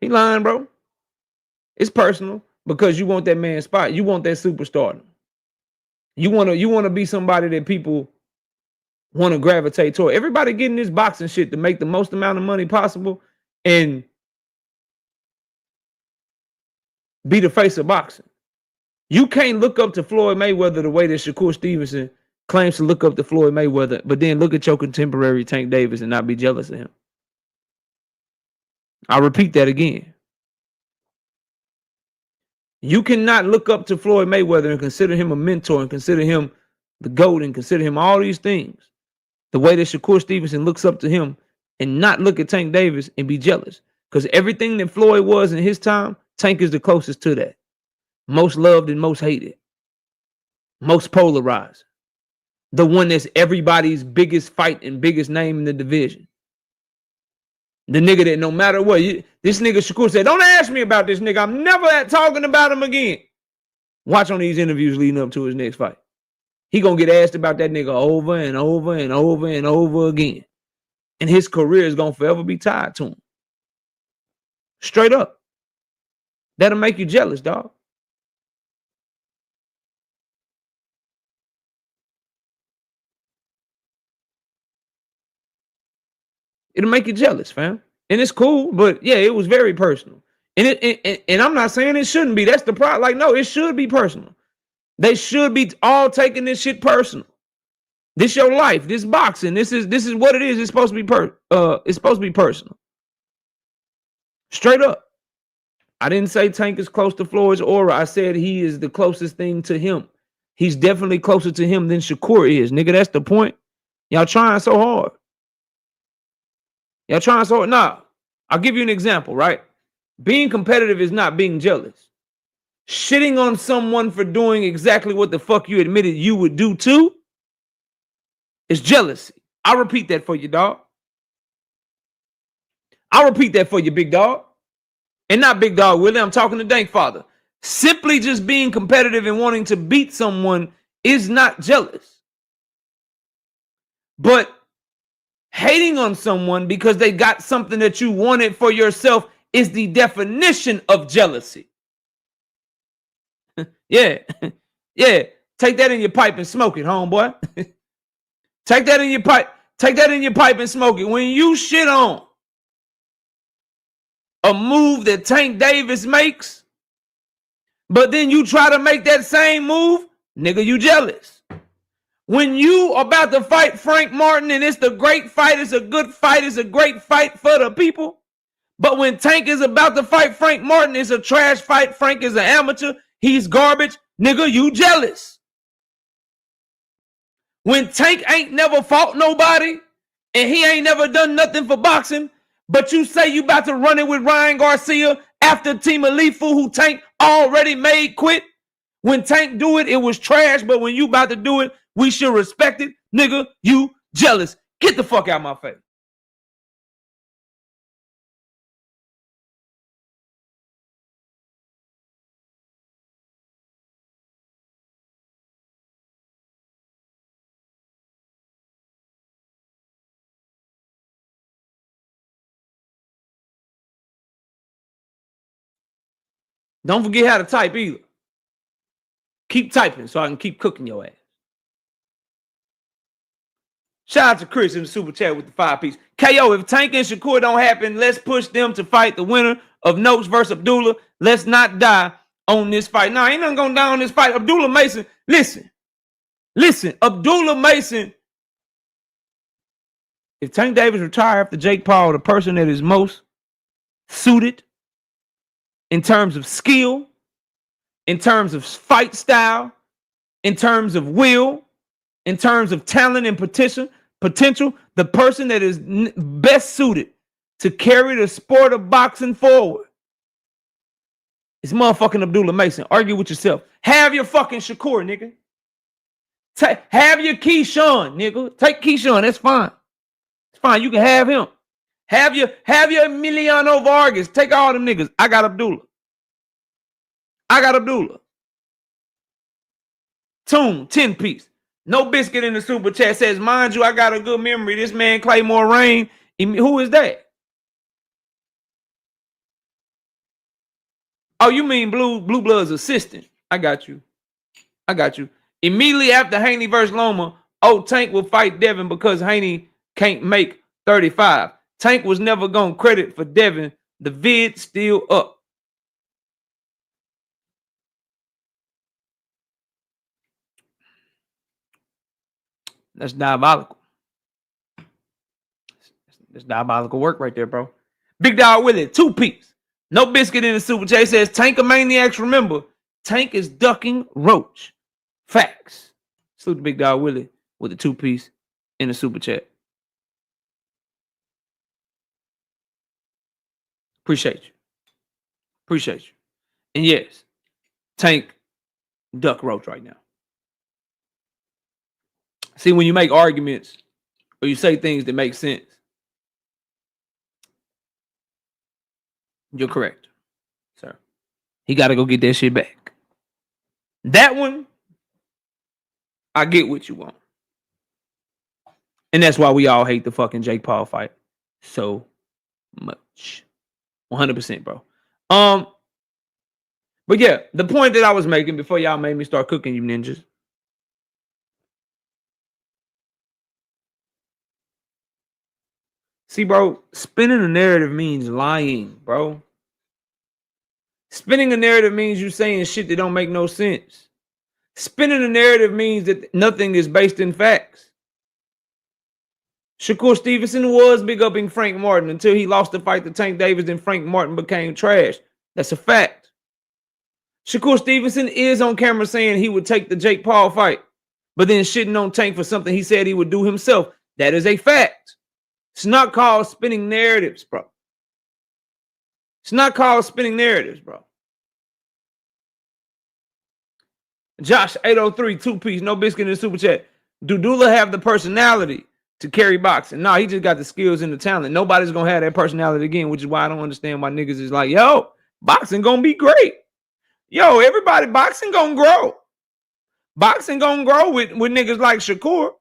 He lying, bro. It's personal because you want that man's spot. You want that superstardom. You want to be somebody that people want to gravitate toward. Everybody getting this boxing shit to make the most amount of money possible and be the face of boxing. You can't look up to Floyd Mayweather the way that Shakur Stevenson claims to look up to Floyd Mayweather, but then look at your contemporary Tank Davis and not be jealous of him. I'll repeat that again. You cannot look up to Floyd Mayweather and consider him a mentor and consider him the GOAT and consider him all these things the way that Shakur Stevenson looks up to him and not look at Tank Davis and be jealous. Because everything that Floyd was in his time, Tank is the closest to that. Most loved and most hated. Most polarized. The one that's everybody's biggest fight and biggest name in the division. The nigga that no matter what, this nigga Shakur said, don't ask me about this nigga. I'm never talking about him again. Watch on these interviews leading up to his next fight. He gonna get asked about that nigga over and over and over and over again. And his career is gonna forever be tied to him. Straight up. That'll make you jealous, dog. It'll make you jealous, fam. And it's cool, but yeah, it was very personal. And I'm not saying it shouldn't be. That's the problem. Like, no, it should be personal. They should be all taking this shit personal. This your life. This boxing. This is what it is. It's supposed to be it's supposed to be personal. Straight up. I didn't say Tank is close to Floyd's aura. I said he is the closest thing to him. He's definitely closer to him than Shakur is. Nigga, that's the point. Y'all trying so hard. Y'all trying so hard. Nah, I'll give you an example, right? Being competitive is not being jealous. Shitting on someone for doing exactly what the fuck you admitted you would do too is jealousy. I'll repeat that for you, dog. I'll repeat that for you, big dog. And not big dog, Willie. I'm talking to Dank Father. Simply just being competitive and wanting to beat someone is not jealous. But hating on someone because they got something that you wanted for yourself is the definition of jealousy. Yeah. Yeah. Take that in your pipe and smoke it, homeboy. Take that in your pipe. Take that in your pipe and smoke it. When you shit on a move that Tank Davis makes, but then you try to make that same move, nigga, you jealous. When you about to fight Frank Martin and it's the great fight, it's a good fight, it's a great fight for the people. But when Tank is about to fight Frank Martin, it's a trash fight. Frank is an amateur. He's garbage. Nigga, you jealous. When Tank ain't never fought nobody and he ain't never done nothing for boxing, but you say you about to run it with Ryan Garcia after Team Alifu, who Tank already made quit. When Tank do it, it was trash. But when you about to do it, we should respect it. Nigga, you jealous. Get the fuck out of my face. Don't forget how to type either. Keep typing so I can keep cooking your ass. Shout out to Chris in the super chat with the 5-piece. KO, if Tank and Shakur don't happen, let's push them to fight the winner of Noakes versus Abdullah. Let's not die on this fight. Nah, ain't nothing gonna die on this fight. Abdullah Mason, listen. Abdullah Mason, if Tank Davis retire after Jake Paul, the person that is most suited in terms of skill, in terms of fight style, in terms of will, in terms of talent and potential, the person that is best suited to carry the sport of boxing forward is motherfucking Abdullah Mason. Argue with yourself. Have your fucking Shakur, nigga. Have your Keyshawn, nigga. Take Keyshawn. That's fine. It's fine. You can have him. Have your Emiliano Vargas. Take all them niggas. I got Abdullah. Toon, 10-piece. No Biscuit in the super chat says, mind you, I got a good memory. This man, Claymore Rain. Who is that? Oh, you mean Blue Blood's assistant. I got you. Immediately after Haney versus Loma, Tank will fight Devin because Haney can't make 35. Tank was never going to credit for Devin. The vid still up. That's diabolical. That's diabolical work right there, bro. Big Dog Willie, 2-piece. No Biscuit in the super chat says, Tank of Maniacs, remember, Tank is ducking Roach. Facts. Salute to Big Dog Willie with the 2-piece in the super chat. Appreciate you. And yes, Tank duck Roach right now. See, when you make arguments or you say things that make sense, you're correct, sir. He got to go get that shit back. That one, I get what you want. And that's why we all hate the fucking Jake Paul fight so much. 100%, bro. But yeah, the point that I was making before y'all made me start cooking you ninjas. See, bro, spinning a narrative means lying, bro. Spinning a narrative means you saying shit that don't make no sense. Spinning a narrative means that nothing is based in facts. Shakur Stevenson was big upping Frank Martin until he lost the fight to Tank Davis, and Frank Martin became trash. That's a fact. Shakur Stevenson is on camera saying he would take the Jake Paul fight, but then shitting on Tank for something he said he would do himself. That is a fact. It's not called spinning narratives, bro. It's not called spinning narratives, bro. Josh 803, 2-piece, no biscuit in the super chat. Do Dula have the personality to carry boxing? No, he just got the skills and the talent. Nobody's gonna have that personality again, which is why I don't understand why niggas is like, yo, boxing gonna be great. Yo, everybody, boxing gonna grow. Boxing gonna grow with niggas like Shakur.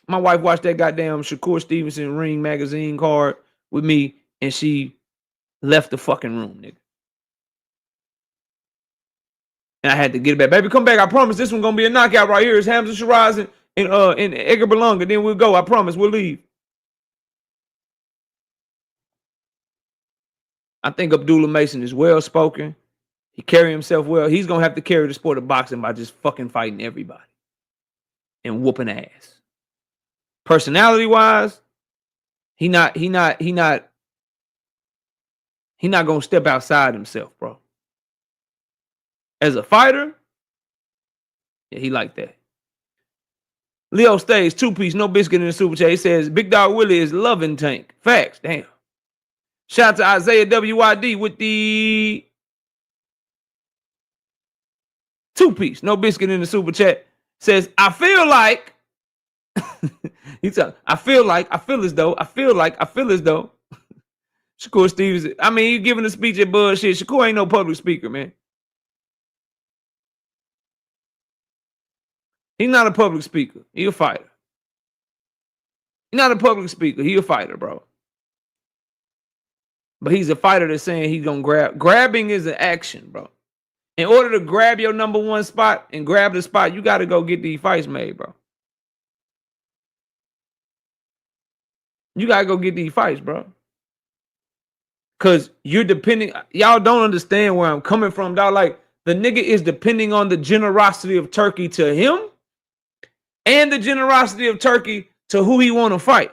My wife watched that goddamn Shakur Stevenson Ring magazine card with me, and she left the fucking room, nigga. And I had to get it back. Baby, come back. I promise this one gonna be a knockout right here. It's Hamza Shiraz and Edgar Berlanga. Then we'll go. I promise we'll leave. I think Abdullah Mason is well spoken. He carry himself well. He's gonna have to carry the sport of boxing by just fucking fighting everybody and whooping ass. Personality wise, he not gonna step outside himself, bro. As a fighter, yeah, he like that. Leo stays 2-piece, no biscuit in the super chat. He says Big Dog Willie is loving Tank. Facts, damn. Shout out to Isaiah WYD with the 2-piece, no biscuit in the super chat. Says, I feel like, I feel as though. Shakur Stevens, I mean, you giving a speech at bullshit. Shakur ain't no public speaker, man. He's not a public speaker. He a fighter. He's not a public speaker. He a fighter, bro. But he's a fighter that's saying he's going to grab. Grabbing is an action, bro. In order to grab your number one spot and grab the spot, you got to go get these fights made, bro. You got to go get these fights, bro. Because you're depending. Y'all don't understand where I'm coming from, dog. Like, the nigga is depending on the generosity of Turkey to him and the generosity of Turkey to who he want to fight.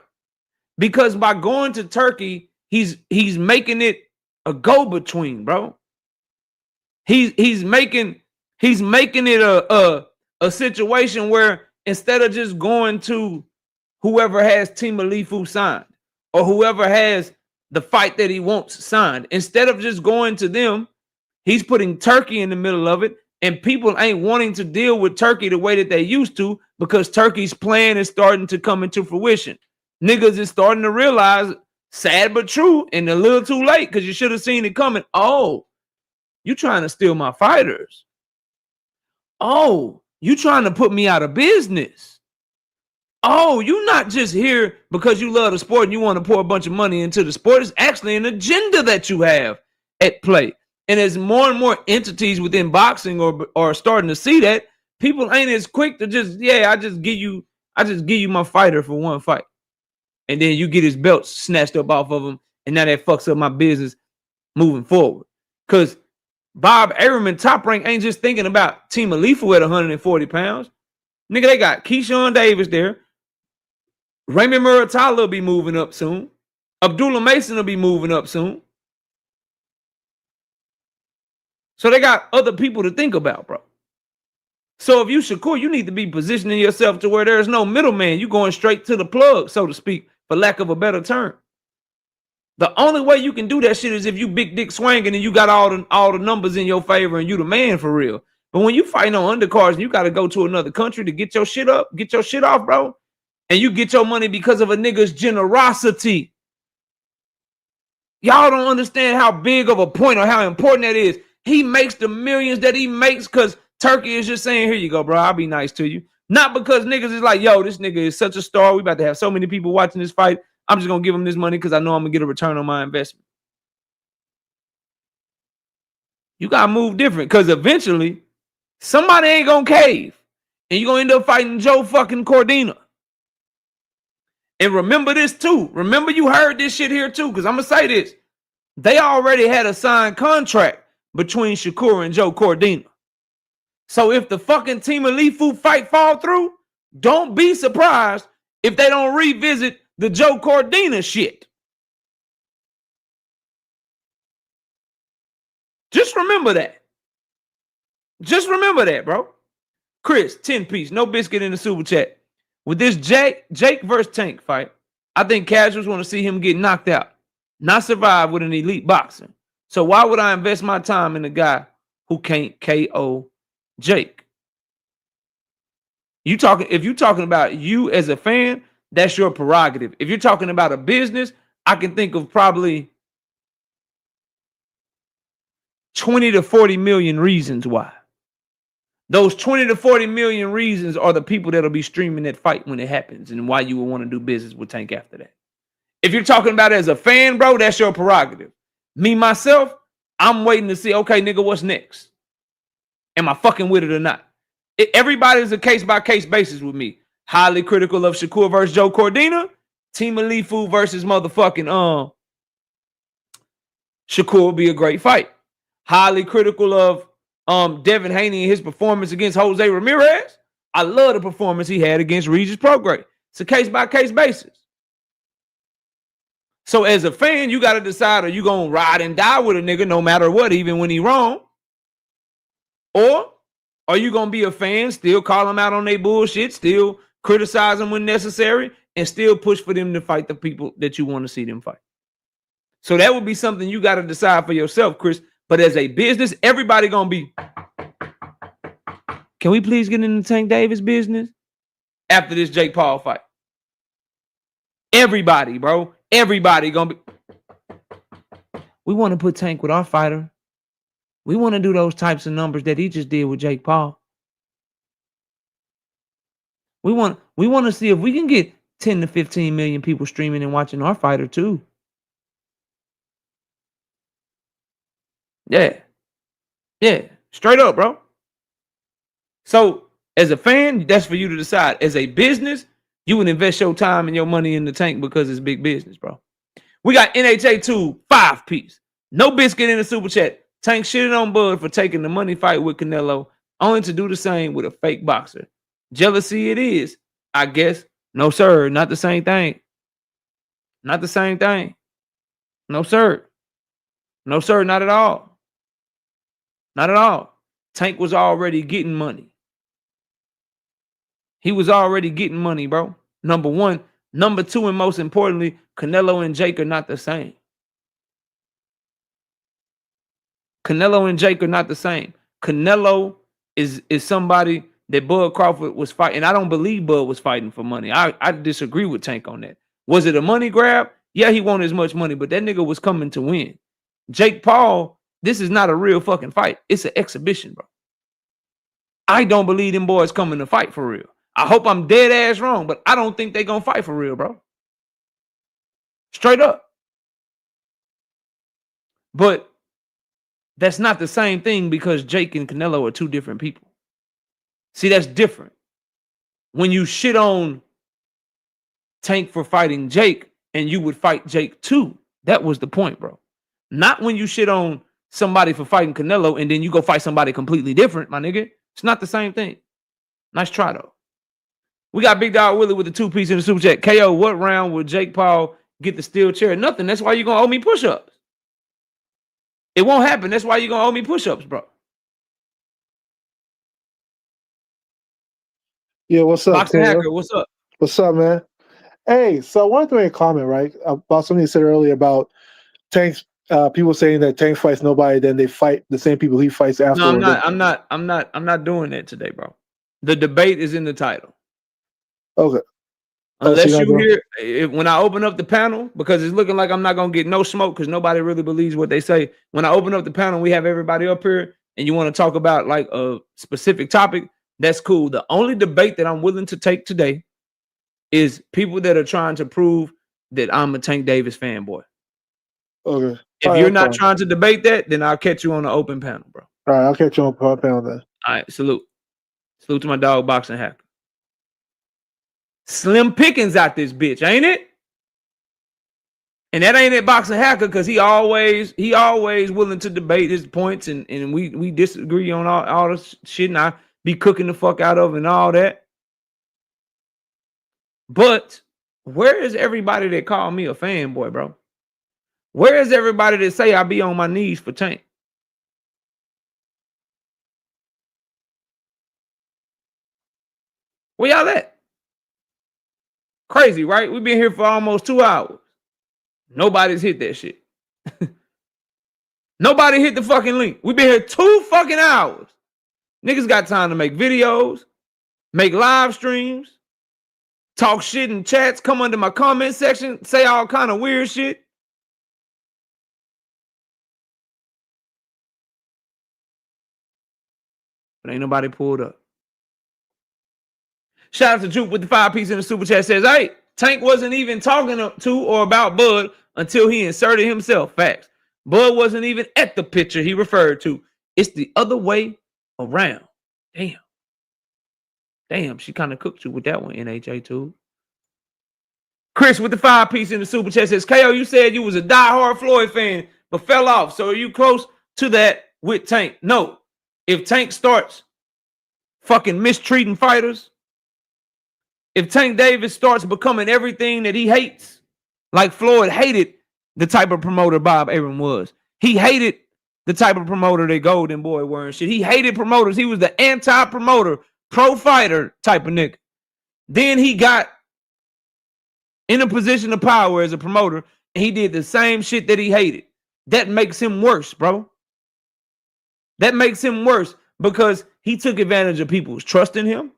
Because by going to Turkey, he's making it a go-between, bro. He's making it a situation where instead of just going to whoever has Team Alifu signed or whoever has the fight that he wants signed, instead of just going to them, he's putting Turkey in the middle of it, and people ain't wanting to deal with Turkey the way that they used to because Turkey's plan is starting to come into fruition. Niggas is starting to realize, sad but true, and a little too late because you should have seen it coming. Oh, you trying to steal my fighters. Oh, you trying to put me out of business. Oh, you not just here because you love the sport and you want to pour a bunch of money into the sport. It's actually an agenda that you have at play. And as more and more entities within boxing are starting to see that, people ain't as quick to just, I just give you my fighter for one fight. And then you get his belt snatched up off of him, and now that fucks up my business moving forward. Because Bob Arum, Top Rank, ain't just thinking about Team Alifu at 140 pounds. Nigga, they got Keyshawn Davis there. Raymond Muratalla will be moving up soon. Abdullah Mason will be moving up soon. So they got other people to think about, bro. So if you Shakur, you need to be positioning yourself to where there's no middleman. You going straight to the plug, so to speak, for lack of a better term. The only way you can do that shit is if you big dick swinging and you got all the numbers in your favor and you the man for real. But when you fighting on undercards and you got to go to another country to get your shit up, get your shit off, bro, and you get your money because of a nigga's generosity. Y'all don't understand how big of a point or how important that is. He makes the millions that he makes because Turkey is just saying, here you go, bro, I'll be nice to you. Not because niggas is like, yo, this nigga is such a star. We about to have so many people watching this fight. I'm just going to give him this money because I know I'm going to get a return on my investment. You got to move different because eventually somebody ain't going to cave. And you're going to end up fighting Joe fucking Cordina. And remember this too. Remember you heard this shit here too because I'm going to say this. They already had a signed contract between Shakur and Joe Cordina. So if the fucking Team Alifu fight fall through, don't be surprised if they don't revisit the Joe Cordina shit. Just remember that. Just remember that, bro. Chris, 10-piece, no biscuit in the super chat. With this Jake versus Tank fight, I think casuals want to see him get knocked out, not survive with an elite boxer. So why would I invest my time in a guy who can't KO Jake? If you're talking about you as a fan, that's your prerogative. If you're talking about a business, I can think of probably 20 to 40 million reasons why. Those 20 to 40 million reasons are the people that'll be streaming that fight when it happens and why you would want to do business with Tank after that. If you're talking about it as a fan, bro, that's your prerogative. Me, myself, I'm waiting to see, okay, nigga, what's next? Am I fucking with it or not? Everybody's a case-by-case basis with me. Highly critical of Shakur versus Joe Cordina. Team Alifu versus motherfucking Shakur will be a great fight. Highly critical of Devin Haney and his performance against Jose Ramirez. I love the performance he had against Regis Prograis. It's a case-by-case basis. So as a fan, you got to decide, are you going to ride and die with a nigga no matter what, even when he wrong? Or are you going to be a fan, still call them out on their bullshit, still criticize them when necessary, and still push for them to fight the people that you want to see them fight? So that would be something you got to decide for yourself, Chris. But as a business, everybody going to be, can we please get into Tank Davis business after this Jake Paul fight? Everybody, bro. Everybody going to be, we want to put Tank with our fighter. We want to do those types of numbers that he just did with Jake Paul. We want to see if we can get 10 to 15 million people streaming and watching our fighter too. Yeah. Yeah. Straight up, bro. So as a fan, that's for you to decide. As a business, you would invest your time and your money in the Tank because it's big business, bro. We got NHA2 5-piece. No biscuit in the super chat. Tank shitted on Bud for taking the money fight with Canelo, only to do the same with a fake boxer. Jealousy it is, I guess. No, sir. Not the same thing. Not the same thing. No, sir. No, sir. Not at all. Not at all. Tank was already getting money. He was already getting money, bro. Number one. Number two, and most importantly, Canelo and Jake are not the same. Canelo and Jake are not the same. Canelo is somebody that Bud Crawford was fighting. I don't believe Bud was fighting for money. I disagree with Tank on that. Was it a money grab? Yeah, he wanted as much money, but that nigga was coming to win. Jake Paul, this is not a real fucking fight. It's an exhibition, bro. I don't believe them boys coming to fight for real. I hope I'm dead ass wrong, but I don't think they're going to fight for real, bro. Straight up. But that's not the same thing because Jake and Canelo are two different people. See, that's different. When you shit on Tank for fighting Jake and you would fight Jake too, that was the point, bro. Not when you shit on somebody for fighting Canelo and then you go fight somebody completely different, my nigga. It's not the same thing. Nice try, though. We got Big Dog Willie with the 2-piece in the super chat. KO, what round would Jake Paul get the steel chair? Nothing. That's why you're going to owe me push-ups. It won't happen. That's why you're going to owe me push-ups, bro. Yeah, what's up, Boxing Taylor? Hacker, what's up? What's up, man? Hey, so I wanted to make a comment, right, about something you said earlier about Tank's people saying that Tank fights nobody, then they fight the same people he fights after. No, I'm not doing that today, bro. The debate is in the title. Okay. Unless you hear, when I open up the panel, because it's looking like I'm not going to get no smoke because nobody really believes what they say. When I open up the panel, we have everybody up here and you want to talk about like a specific topic, that's cool. The only debate that I'm willing to take today is people that are trying to prove that I'm a Tank Davis fanboy. Okay. If you're not trying to debate that, then I'll catch you on the open panel, bro. All right, I'll catch you on the panel then. All right, salute. Salute to my dog, Boxing Hacker. Slim pickings out this bitch, ain't it? And that ain't at Boxing Hacker because he always willing to debate his points and we disagree on all this shit and I be cooking the fuck out of and all that. But where is everybody that call me a fanboy, bro? Where is everybody that say I be on my knees for Tank? Where y'all at? Crazy, right? We've been here for almost 2 hours. Nobody's hit that shit. Nobody hit the fucking link. We've been here 2 fucking hours. Niggas got time to make videos, make live streams, talk shit in chats, come under my comment section, say all kind of weird shit. But ain't nobody pulled up. Shout out to Juke with the 5-piece in the super chat says, hey, Tank wasn't even talking to or about Bud until he inserted himself. Facts. Bud wasn't even at the picture he referred to. It's the other way around. Damn, she kind of cooked you with that one, NHA too. Chris with the 5-piece in the super chat says, KO, you said you was a diehard Floyd fan, but fell off. So are you close to that with Tank? No. If Tank starts fucking mistreating fighters, if Tank Davis starts becoming everything that he hates, like Floyd hated the type of promoter Bob Arum was. He hated the type of promoter that Golden Boy were and shit. He hated promoters. He was the anti-promoter, pro-fighter type of nigga. Then he got in a position of power as a promoter, and he did the same shit that he hated. That makes him worse, bro. That makes him worse because he took advantage of people's trust in him.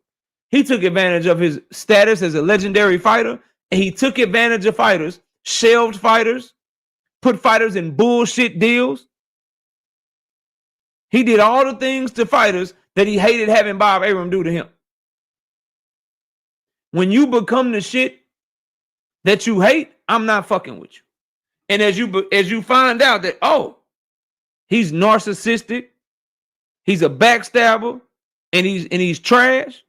He took advantage of his status as a legendary fighter, and he took advantage of fighters, shelved fighters, put fighters in bullshit deals. He did all the things to fighters that he hated having Bob Arum do to him. When you become the shit that you hate, I'm not fucking with you. And as you find out that, oh, he's narcissistic, he's a backstabber, and he's trash.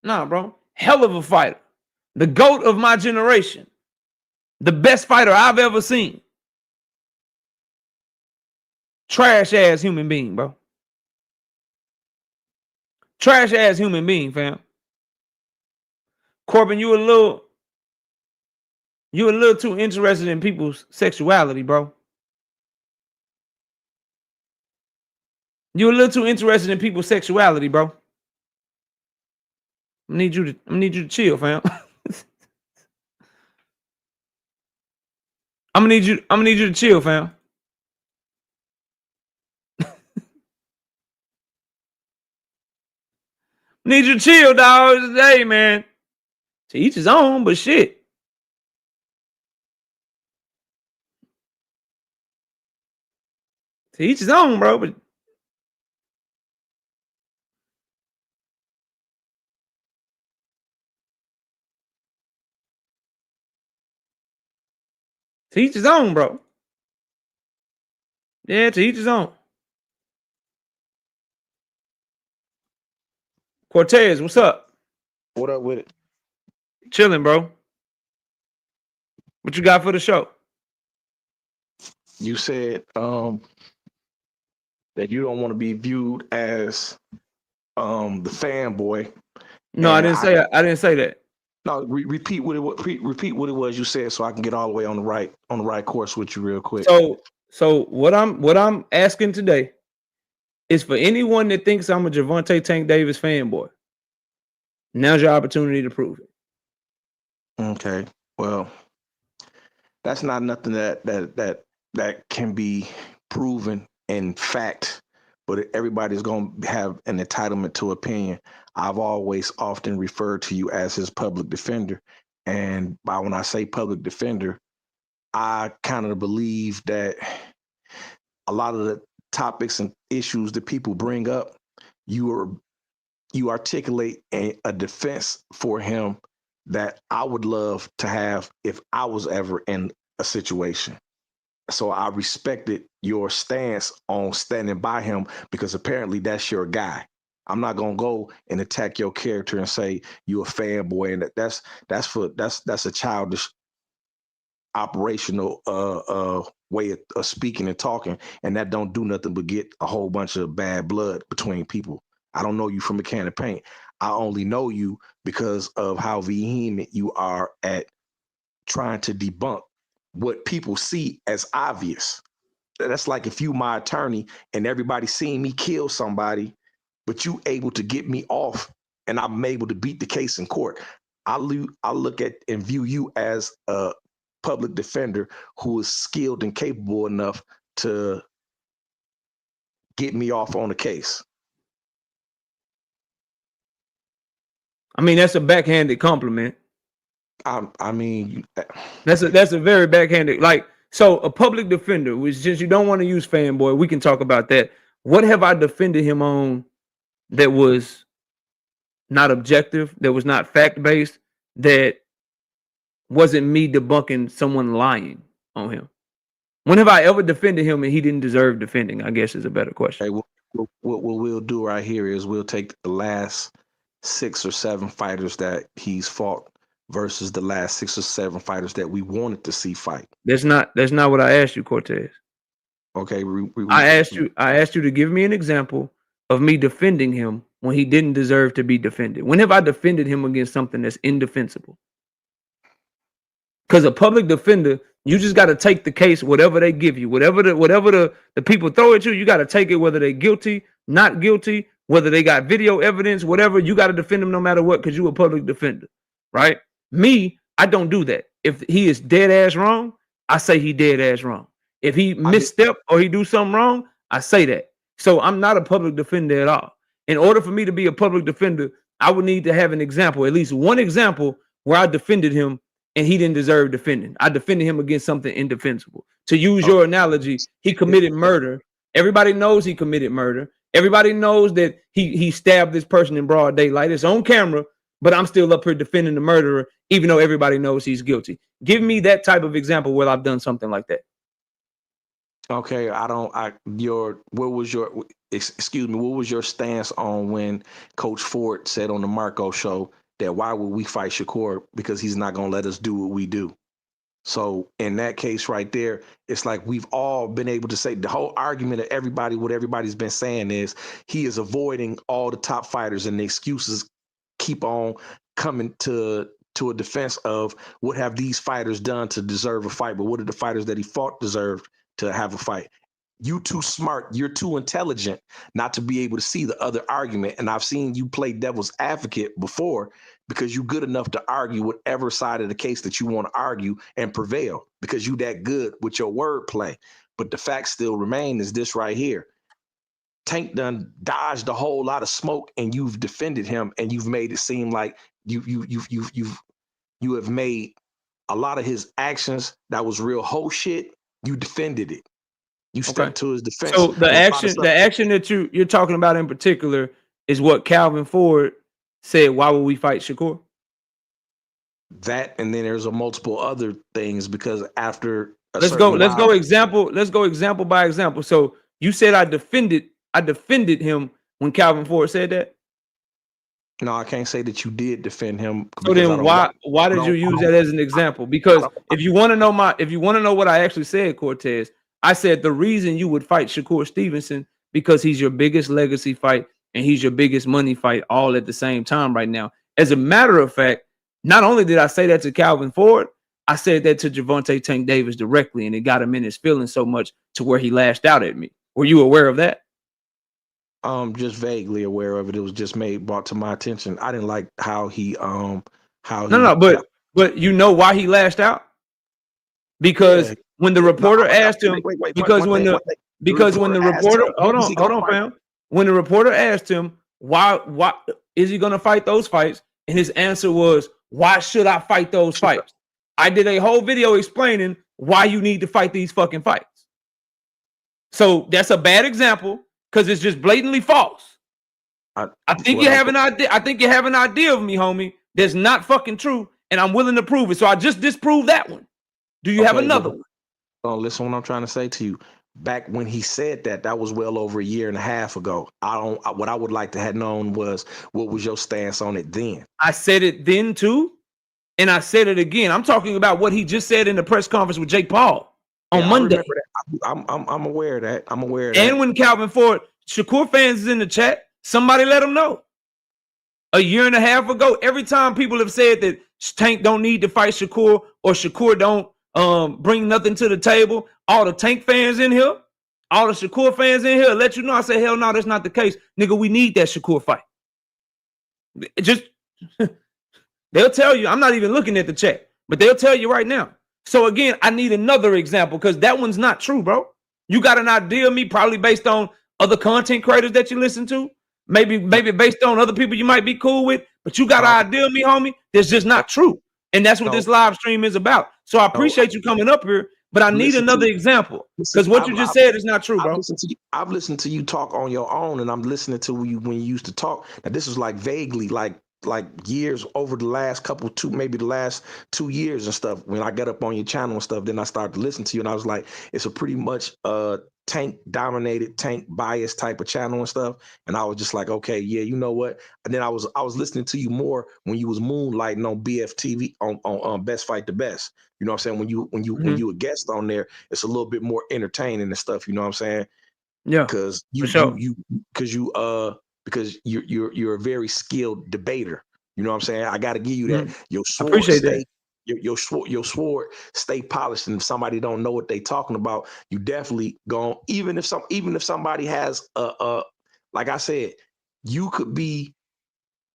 Nah, bro. Hell of a fighter. The GOAT of my generation. The best fighter I've ever seen. Trash ass human being, bro. Trash ass human being, fam. Corbin, you a little too interested in people's sexuality, bro. You're a little too interested in people's sexuality, bro. I need you to chill, fam. I'm gonna need you to chill, fam. Need you to chill, dog. Today, man. To each his own, but shit. To each his own, bro. But to each his own, bro. Yeah, to each his own. Cortez, what's up? What up with it? Chilling, bro. What you got for the show? You said that you don't want to be viewed as the fanboy. No, I didn't say that. No, repeat what it was. Repeat what it was you said, so I can get all the way on the right course with you real quick. So what I'm asking today is for anyone that thinks I'm a Gervonta Tank Davis fanboy. Now's your opportunity to prove it. Okay. Well, that's not nothing that can be proven in fact, but everybody's going to have an entitlement to opinion. I've always often referred to you as his public defender. And when I say public defender, I kind of believe that a lot of the topics and issues that people bring up, you articulate a defense for him that I would love to have if I was ever in a situation. So I respected your stance on standing by him because apparently that's your guy. I'm not gonna go and attack your character and say you a fanboy, and that's a childish operational way of speaking and talking, and that don't do nothing but get a whole bunch of bad blood between people. I don't know you from a can of paint. I only know you because of how vehement you are at trying to debunk what people see as obvious. That's like if you my attorney and everybody seeing me kill somebody, but you able to get me off and I'm able to beat the case in court. I look at and view you as a public defender who is skilled and capable enough to get me off on a case. I mean, that's a backhanded compliment. I mean, that's a very backhanded. Like, so a public defender, which since you don't want to use fanboy, we can talk about that. What have I defended him on that was not objective, that was not fact-based, that wasn't me debunking someone lying on him? When have I ever defended him and he didn't deserve defending? I guess is a better question. Okay, what we'll do right here is we'll take the last 6 or 7 fighters that he's fought versus the last 6 or 7 fighters that we wanted to see fight. That's not what I asked you, Cortez. Okay, I asked you to give me an example of me defending him when he didn't deserve to be defended. When have I defended him against something that's indefensible? Because a public defender, you just got to take the case, whatever they give you, whatever the people throw at you, you got to take it, whether they're guilty, not guilty, whether they got video evidence, whatever, you got to defend them no matter what, because you're a public defender, right? Me, I don't do that. If he is dead ass wrong, I say he dead ass wrong. If he misstep or he do something wrong, I say that. So I'm not a public defender at all. In order for me to be a public defender, I would need to have an example, at least one example where I defended him and he didn't deserve defending. I defended him against something indefensible. To use your analogy, he committed murder. Everybody knows he committed murder. Everybody knows that he stabbed this person in broad daylight. It's on camera, but I'm still up here defending the murderer, even though everybody knows he's guilty. Give me that type of example where I've done something like that. Okay, what was your stance on when Coach Ford said on the Marco show that why would we fight Shakur because he's not going to let us do what we do? So in that case right there, it's like we've all been able to say the whole argument of what everybody's been saying is he is avoiding all the top fighters, and the excuses keep on coming to a defense of what have these fighters done to deserve a fight, but what did the fighters that he fought deserve to have a fight? You too smart, you're too intelligent not to be able to see the other argument. And I've seen you play devil's advocate before because you're good enough to argue whatever side of the case that you want to argue and prevail because you that good with your wordplay. But the fact still remain is this right here. Tank done dodged a whole lot of smoke and you've defended him and you've made it seem like you have made a lot of his actions that was real whole shit. You defended it. You stuck to his defense. So the action that you're talking about in particular is what Calvin Ford said. Why would we fight Shakur? That, and then there's a multiple other things because after let's go example by example. So you said I defended him when Calvin Ford said that. No, I can't say that you did defend him. So then why did you use that as an example? Because if you want to know what I actually said, Cortez, I said the reason you would fight Shakur Stevenson because he's your biggest legacy fight and he's your biggest money fight all at the same time right now. As a matter of fact, not only did I say that to Calvin Ford, I said that to Gervonta Tank Davis directly, and it got him in his feelings so much to where he lashed out at me. Were you aware of that? Just vaguely aware of it. It was just brought to my attention. I didn't like how he but you know why he lashed out? Because when the reporter asked him, when the reporter asked him why is he gonna fight those fights, and his answer was, why should I fight those fights? I did a whole video explaining why you need to fight these fucking fights. So that's a bad example because it's just blatantly false. I think you have an idea. I think you have an idea of me, homie, that's not fucking true, and I'm willing to prove it. So I just disproved that one. Do you have another one? Listen, what I'm trying to say to you. back when he said that was well over a year and a half ago. What I would like to have known was what was your stance on it then? I said it then too, and I said it again. I'm talking about what he just said in the press conference with Jake Paul on Monday. I remember that. I'm aware of that. I'm aware of and that. when Calvin Ford, Shakur fans is in the chat, somebody let him know. A year and a half ago, every time people have said that Tank don't need to fight Shakur or Shakur don't bring nothing to the table, all the Tank fans in here, all the Shakur fans in here, let you know. I said, hell no, that's not the case. Nigga, we need that Shakur fight. Just, they'll tell you, I'm not even looking at the chat, but they'll tell you right now. So again, I need another example because that one's not true, bro. You got an idea of me probably based on other content creators that you listen to. Maybe based on other people you might be cool with, but you got an idea of me, homie, that's just not true. And that's what this live stream is about. So I appreciate you coming up here, but I need another example because what you just said is not true, bro. I've listened to you talk on your own, and I'm listening to you when you used to talk. Now this was like vaguely, like years over the last maybe the last 2 years and stuff. When I got up on your channel and stuff, then I started to listen to you, and I was like, it's a pretty much Tank dominated, Tank biased type of channel and stuff. And I was just like, okay, yeah, you know what? And then I was listening to you more when you was moonlighting on BFTV on Best Fight the Best. You know what I'm saying? When you a guest on there, it's a little bit more entertaining and stuff. You know what I'm saying? Yeah. Because you're a very skilled debater. You know what I'm saying? I got to give you that. Your sword appreciate that. Your sword stay polished, and if somebody don't know what they talking about, you definitely go. Even if somebody has like I said, you could be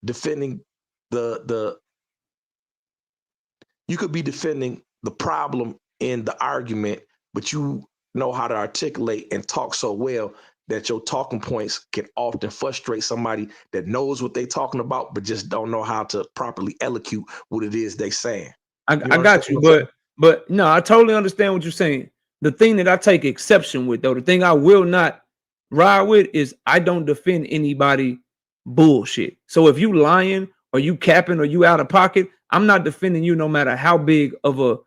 defending the problem in the argument, but you know how to articulate and talk so well that your talking points can often frustrate somebody that knows what they talking about, but just don't know how to properly eloquate what it is they saying. I got you, but no, I totally understand what you're saying. The thing that I take exception with, though, the thing I will not ride with is I don't defend anybody bullshit. So if you lying or you capping or you out of pocket, I'm not defending you no matter how big of a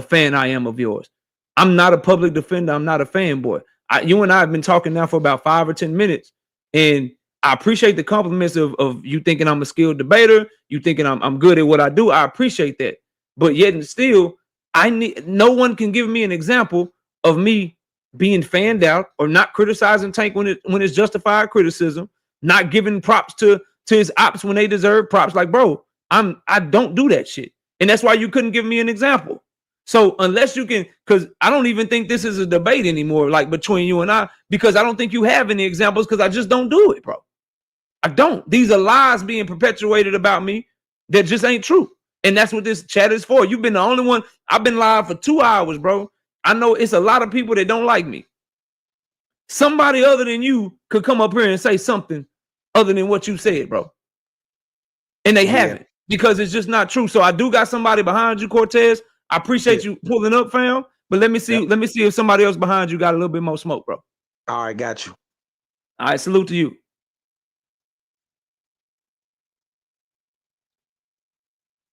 fan I am of yours. I'm not a public defender. I'm not a fanboy. You and I have been talking now for about 5 or 10 minutes, and I appreciate the compliments of you thinking I'm a skilled debater. You thinking I'm good at what I do. I appreciate that. But yet and still, no one can give me an example of me being fanned out or not criticizing Tank when it's justified criticism, not giving props to his ops when they deserve props. Like, bro, I don't do that shit. And that's why you couldn't give me an example. So unless you can, because I don't even think this is a debate anymore, like between you and I, because I don't think you have any examples because I just don't do it, bro. I don't. These are lies being perpetuated about me that just ain't true. And that's what this chat is for. You've been the only one. I've been live for 2 hours, bro. I know it's a lot of people that don't like me. Somebody other than you could come up here and say something other than what you said, bro. And they haven't, because it's just not true. So I do got somebody behind you, Cortez. I appreciate you pulling up, fam. But let me see if somebody else behind you got a little bit more smoke, bro. All right, got you. All right, salute to you.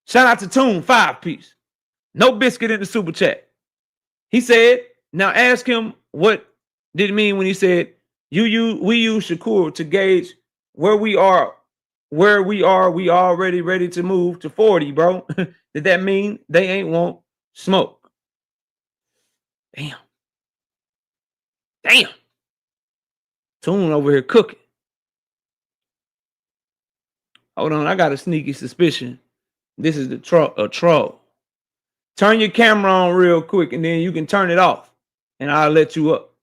Shout out to Toon 5-piece. No biscuit in the super chat. He said, now ask him what did it mean when he said we use Shakur to gauge where we are. We already ready to move to 40, bro. Did that mean they ain't want smoke? Damn. Toon over here cooking. Hold on, I got a sneaky suspicion. This is a troll. Turn your camera on real quick, and then you can turn it off, and I'll let you up.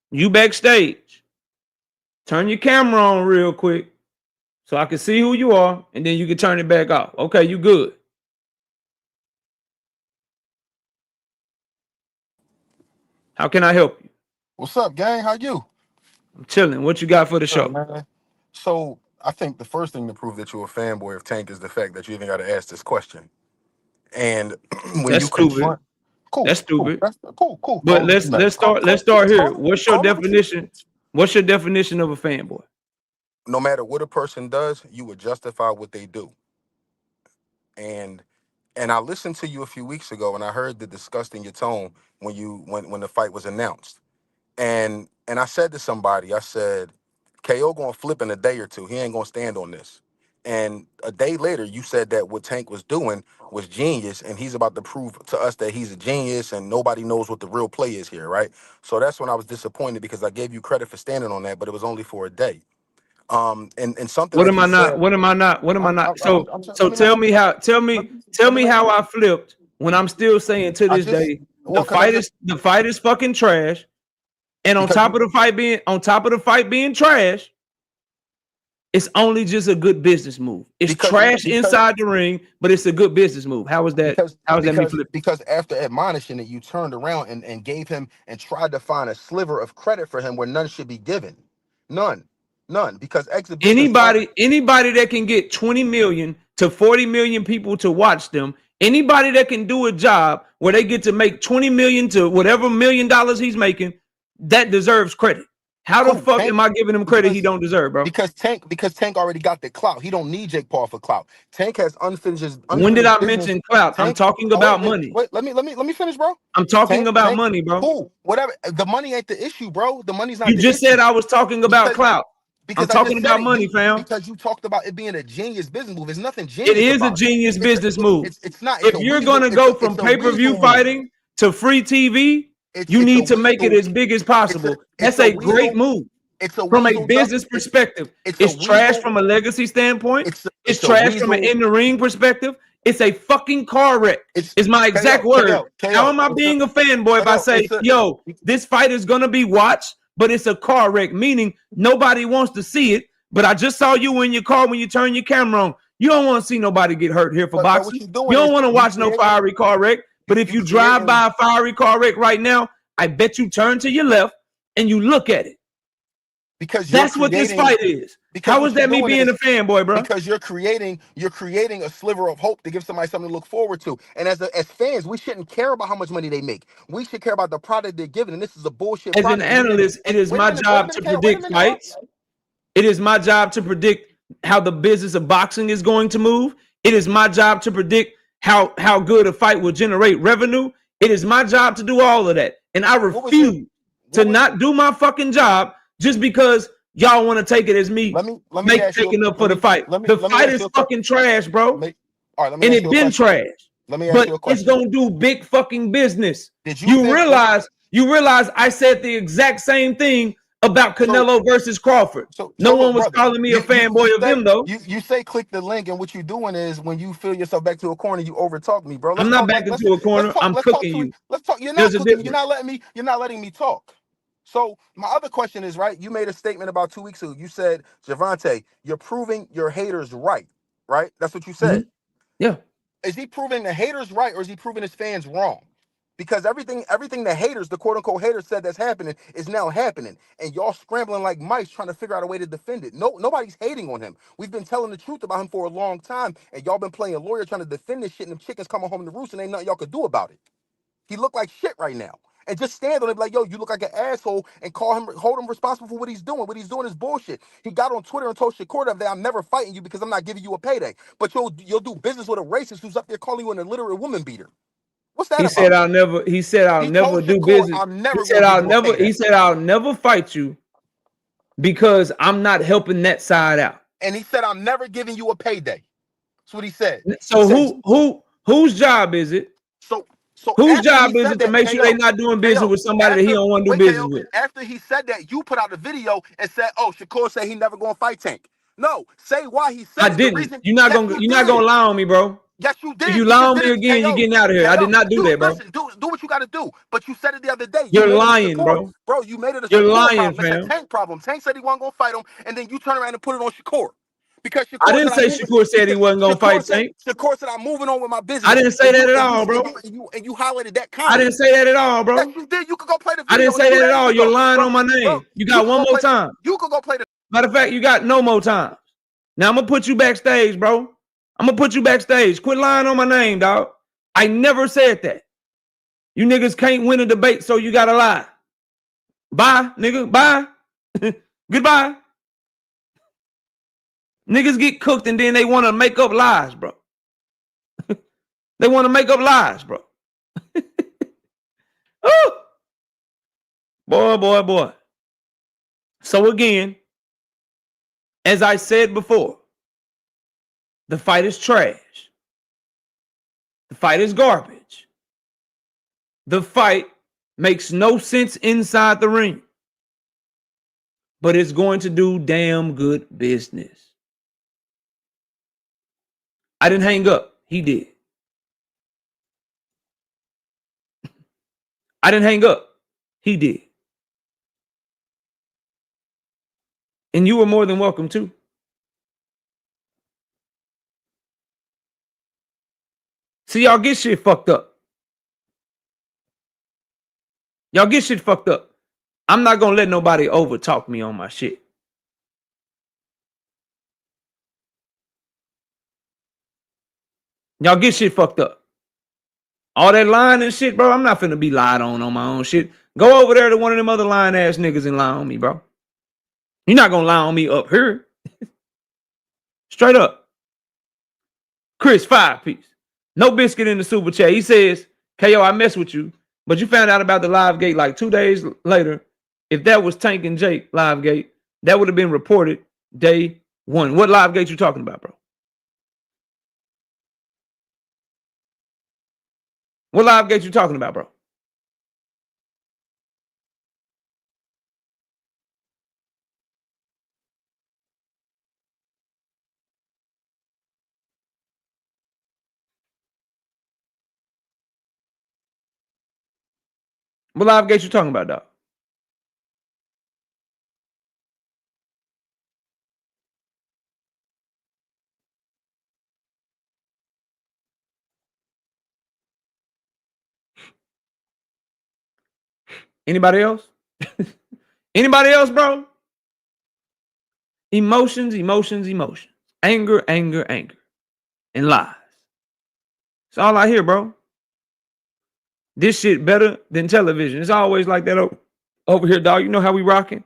You backstage. Turn your camera on real quick so I can see who you are, and then you can turn it back off. Okay, you good. How can I help you? What's up, gang? How you? I'm chilling. What you got for the show? Man. So I think the first thing to prove that you're a fanboy of Tank is the fact that you even got to ask this question. And when That's you stupid. confront, cool, that's stupid. Cool. But let's start here. What's your definition? What's your definition of a fanboy? No matter what a person does, you would justify what they do. And And I listened to you a few weeks ago, and I heard the disgust in your tone when the fight was announced. And I said to somebody, I said, KO gonna flip in a day or two. He ain't gonna stand on this. And a day later, you said that what Tank was doing was genius, and he's about to prove to us that he's a genius, and nobody knows what the real play is here, right? So that's when I was disappointed because I gave you credit for standing on that, but it was only for a day. And something What that am you I not? said, What am I not? What am I not? So let so me let tell you me how tell let me me let how you. I flipped when I'm still saying to I this just day well, because I just the fight is fucking trash. And because you on top of the fight being trash, it's only just a good business move. It's because trash because inside the ring, but it's a good business move. How is that? because How is that me because flipping? because after admonishing it, you turned around and gave him and tried to find a sliver of credit for him where none should be given. None. None. Because exhibitions aren't. Anybody that can get 20 million to 40 million people to watch them, anybody that can do a job where they get to make 20 million to whatever $1,000,000 he's making, that deserves credit. How the Who? fuck Tank? am I giving him credit he don't deserve, bro? Because Tank already got the clout. He don't need Jake Paul for clout. Tank has When did unfinished I business. mention clout? I'm Tank. talking Oh about wait. money. Let me finish, bro. I'm talking about Tank. money, bro. Cool. Whatever. The money ain't the issue, bro. The money's not You the just said issue. I was talking about Because clout. I'm because I talking just said about it. money, fam. Because you talked about it being a genius business move. There's nothing It genius is a about it. genius It's a, business move. it's not. It's If a you're weasel. gonna It's go a from it's a pay-per-view weasel move. fighting to free TV, you It's a need to make it weasel. as big as possible. It's That's a a great weasel. move. It's a From a weasel duck. business perspective, It's a it's trash weasel. from a legacy standpoint. It's It's a trash from an weasel. in-the-ring perspective. It's a fucking car wreck. It's Is my exact KO word. KO How KO. am I It's a being a fanboy if I KO. say, yo, this fight is gonna be watched, but it's a car wreck, meaning nobody wants to see it. But I just saw you in your car when you turn your camera on. You don't want to see nobody get hurt here for But what boxing. you're You doing don't is want to you watch no creating fiery car wreck. But if you you drive creating by a fiery car wreck right now, I bet you turn to your left and you look at it. because you're That's what this creating fight is. because How is what you're that me doing being a is fanboy, bro? because you're creating a sliver of hope to give somebody something to look forward to. And as fans, we shouldn't care about how much money they make. We should care about the product they're giving. And this is a bullshit As an product. analyst, it And is my wait a job minute, to KO. Wait a predict minute, bro. fights. It is my job to predict how the business of boxing is going to move. It is my job to predict how good a fight will generate revenue. It is my job to do all of that. And I What was your refuse to what was not do my fucking job just because y'all want to take it as me let me ask you taking up for let the me fight. let me The let me fight ask is you a question. fucking trash, bro. All right, let me And ask it you a been question. trash. Let me ask But you a it's question. gonna do big fucking business. Did you You think realize I said the exact same thing about so Canelo versus Crawford. No look, one was brother, calling me a you fanboy of say them though. you say click the link, and what you're doing is when you feel yourself back to a corner, you overtalk me, bro. I'm Let's not talk back like into a corner. I'm let's talk cooking to it. you. Let's talk. You're not There's a cooking me. You're difference. not letting me. You're not letting me talk. So my other question is, right? You made a statement about 2 weeks ago. You said, Gervonta, you're proving your haters right. Right? That's what you said. Mhm. Yeah. Is he proving the haters right, or is he proving his fans wrong? Because everything the haters, the quote unquote haters said that's happening is now happening. And y'all scrambling like mice trying to figure out a way to defend it. Nobody's hating on him. We've been telling the truth about him for a long time, and y'all been playing lawyer trying to defend this shit, and them chickens coming home to roost, and ain't nothing y'all could do about it. He look like shit right now. And just stand on it like, yo, you look like an asshole, and hold him responsible for what he's doing. What he's doing is bullshit. He got on Twitter and told Shakur that I'm never fighting you because I'm not giving you a payday. But you'll do business with a racist who's up there calling you an illiterate woman beater. What's that He said about? I'll He never told do Shakur, business. I'm never gonna give you a He payday. said I'll never fight you because I'm not helping that side out. And he said, I'm never giving you a payday. That's what he said. He So said, whose job is it? so Whose after he job is said it to that, make sure they're not doing business KO, with somebody that he don't want to do business KO, with? after he said that, you put out a video and said, oh, Shakur said he never gonna fight Tank. No, say why he I said it. The didn't. reason, You're not yes, gonna you you're not gonna did. lie on me, bro. Yes, you If did. you You lie just on did me it, again, you're KO. getting out of here. I did not do You that, bro. listen, do what you gotta do. But you said it the other day. You You're made it a lying, Shakur. bro. Bro, you made it a You're Shakur lying, problem. It's a fam. Tank problem. Tank said he wasn't gonna fight him, and then you turn around and put it on Shakur. Because I Shakur didn't said I'm say moving. Shakur said he wasn't gonna fight Tank. Shakur said I'm moving on with my I business, didn't say and that you at and you all, and bro. you and you and you highlighted that I comment. didn't say that at all, Yes, bro. you did. You could go play the I didn't video and say do that at that all. shit You're though, lying bro. on my name. You You got could one go more play. time. You could go play the. Matter of fact, you got no more time. Now I'm gonna put you backstage, bro. I'm gonna put you backstage. Quit lying on my name, dog. I never said that. You niggas can't win a debate, so you gotta lie. Bye, nigga. Bye. Goodbye. Niggas get cooked and then they want to make up lies, bro. They want to make up lies, bro. Oh, boy. So again, as I said before, the fight is trash. The fight is garbage. The fight makes no sense inside the ring. But it's going to do damn good business. I didn't hang up. He did. I didn't hang up. He did. And you were more than welcome to. See, y'all get shit fucked up. Y'all get shit fucked up. I'm not going to let nobody over talk me on my shit. Y'all get shit fucked up. All that lying and shit, bro, I'm not finna be lied on my own shit. Go over there to one of them other lying ass niggas and lie on me, bro. You're not gonna lie on me up here. Straight up. Chris, 5-piece. No biscuit in the super chat. He says, KO, I mess with you, but you found out about the live gate like 2 days later. If that was Tank and Jake live gate, that would have been reported day one. What live gate you talking about, bro? What live gate you talking about, bro? What live gate you talking about, dog? Anybody else? Anybody else, bro? Emotions. Anger, and lies. That's all I hear, bro. This shit better than television. It's always like that over here, dog. You know how we rocking?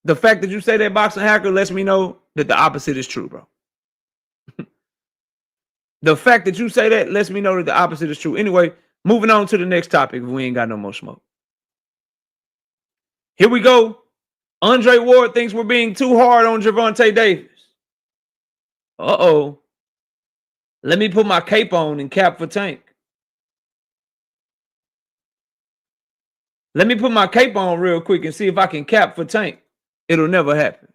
The fact that you say that boxing hacker lets me know that the opposite is true, bro. The fact that you say that lets me know that the opposite is true. Anyway, moving on to the next topic if we ain't got no more smoke. Here we go. Andre Ward thinks we're being too hard on Gervonta Davis. Uh-oh. Let me put my cape on and cap for Tank. Let me put my cape on real quick and see if I can cap for Tank. It'll never happen.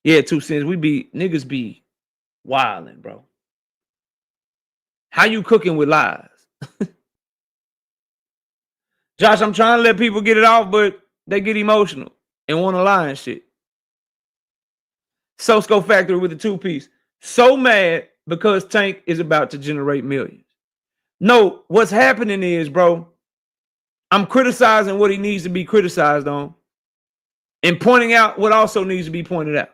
Yeah, 2 cents. Niggas be wilding, bro. How you cooking with lies? Josh, I'm trying to let people get it off, but they get emotional and want to lie and shit. Sosco Factory with the 2-piece. So mad because Tank is about to generate millions. No, what's happening is, bro, I'm criticizing what he needs to be criticized on and pointing out what also needs to be pointed out.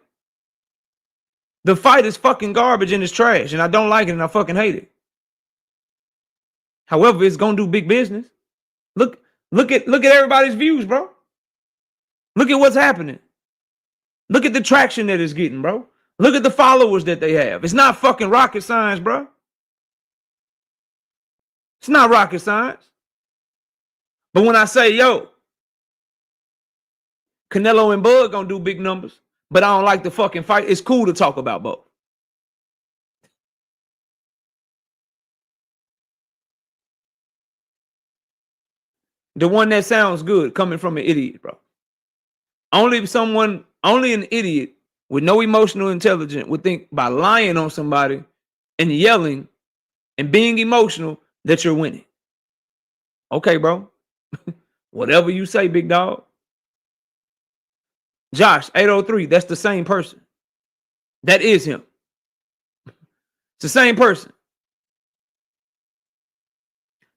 The fight is fucking garbage and it's trash, and I don't like it and I fucking hate it. However, it's gonna do big business. Look at everybody's views, bro. Look at what's happening. Look at the traction that it's getting, bro. Look at the followers that they have. It's not fucking rocket science, bro. It's not rocket science. But when I say, yo, Canelo and Bud gonna do big numbers, but I don't like the fucking fight, it's cool to talk about both. The one that sounds good coming from an idiot, bro. Only an idiot with no emotional intelligence would think by lying on somebody and yelling and being emotional that you're winning. Okay, bro. Whatever you say, big dog. Josh, 803, that's the same person. That is him. It's the same person.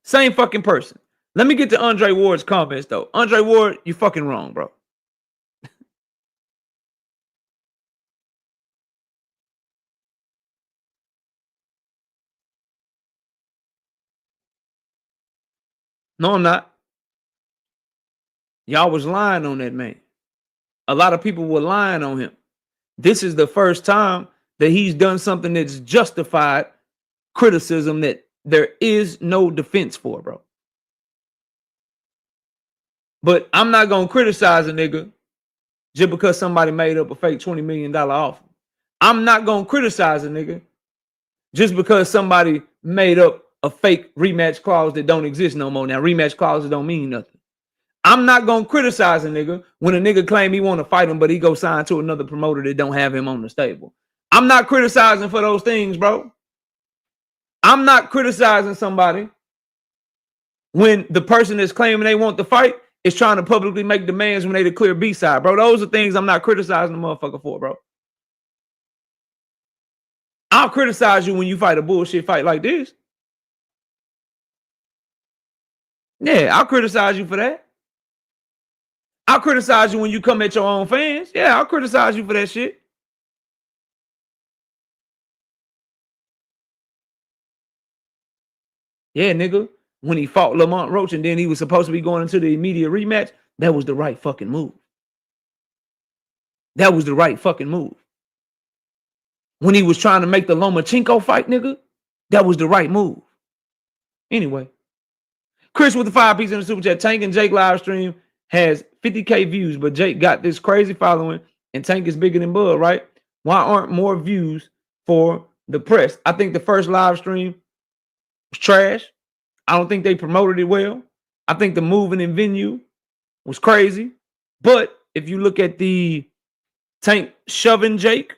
Same fucking person. Let me get to Andre Ward's comments, though. Andre Ward, you fucking wrong, bro. No, I'm not. Y'all was lying on that man. A lot of people were lying on him. this is the first time that he's done something that's justified criticism that there is no defense for, bro. But I'm not going to criticize a nigga just because somebody made up a fake $20 million offer. I'm not going to criticize a nigga just because somebody made up a fake rematch clause that don't exist no more. Now, rematch clauses don't mean nothing. I'm not going to criticize a nigga when a nigga claim he want to fight him, but he go sign to another promoter that don't have him on the stable. I'm not criticizing for those things, bro. I'm not criticizing somebody when the person that's claiming they want to fight is trying to publicly make demands when they the clear B-side, bro. Those are things I'm not criticizing the motherfucker for, bro. I'll criticize you when you fight a bullshit fight like this. Yeah, I'll criticize you for that. I'll criticize you when you come at your own fans. Yeah, I'll criticize you for that shit. Yeah, nigga. When he fought Lamont Roach and then he was supposed to be going into the immediate rematch, that was the right fucking move. That was the right fucking move. When he was trying to make the Lomachenko fight, nigga, that was the right move. Anyway, Chris with the 5 piece in the super chat. Tank and Jake live stream has 50K views, but Jake got this crazy following and Tank is bigger than Bud, right? Why aren't more views for the press? I think the first live stream was trash. I don't think they promoted it well. I think the moving and venue was crazy. But if you look at the Tank shoving Jake,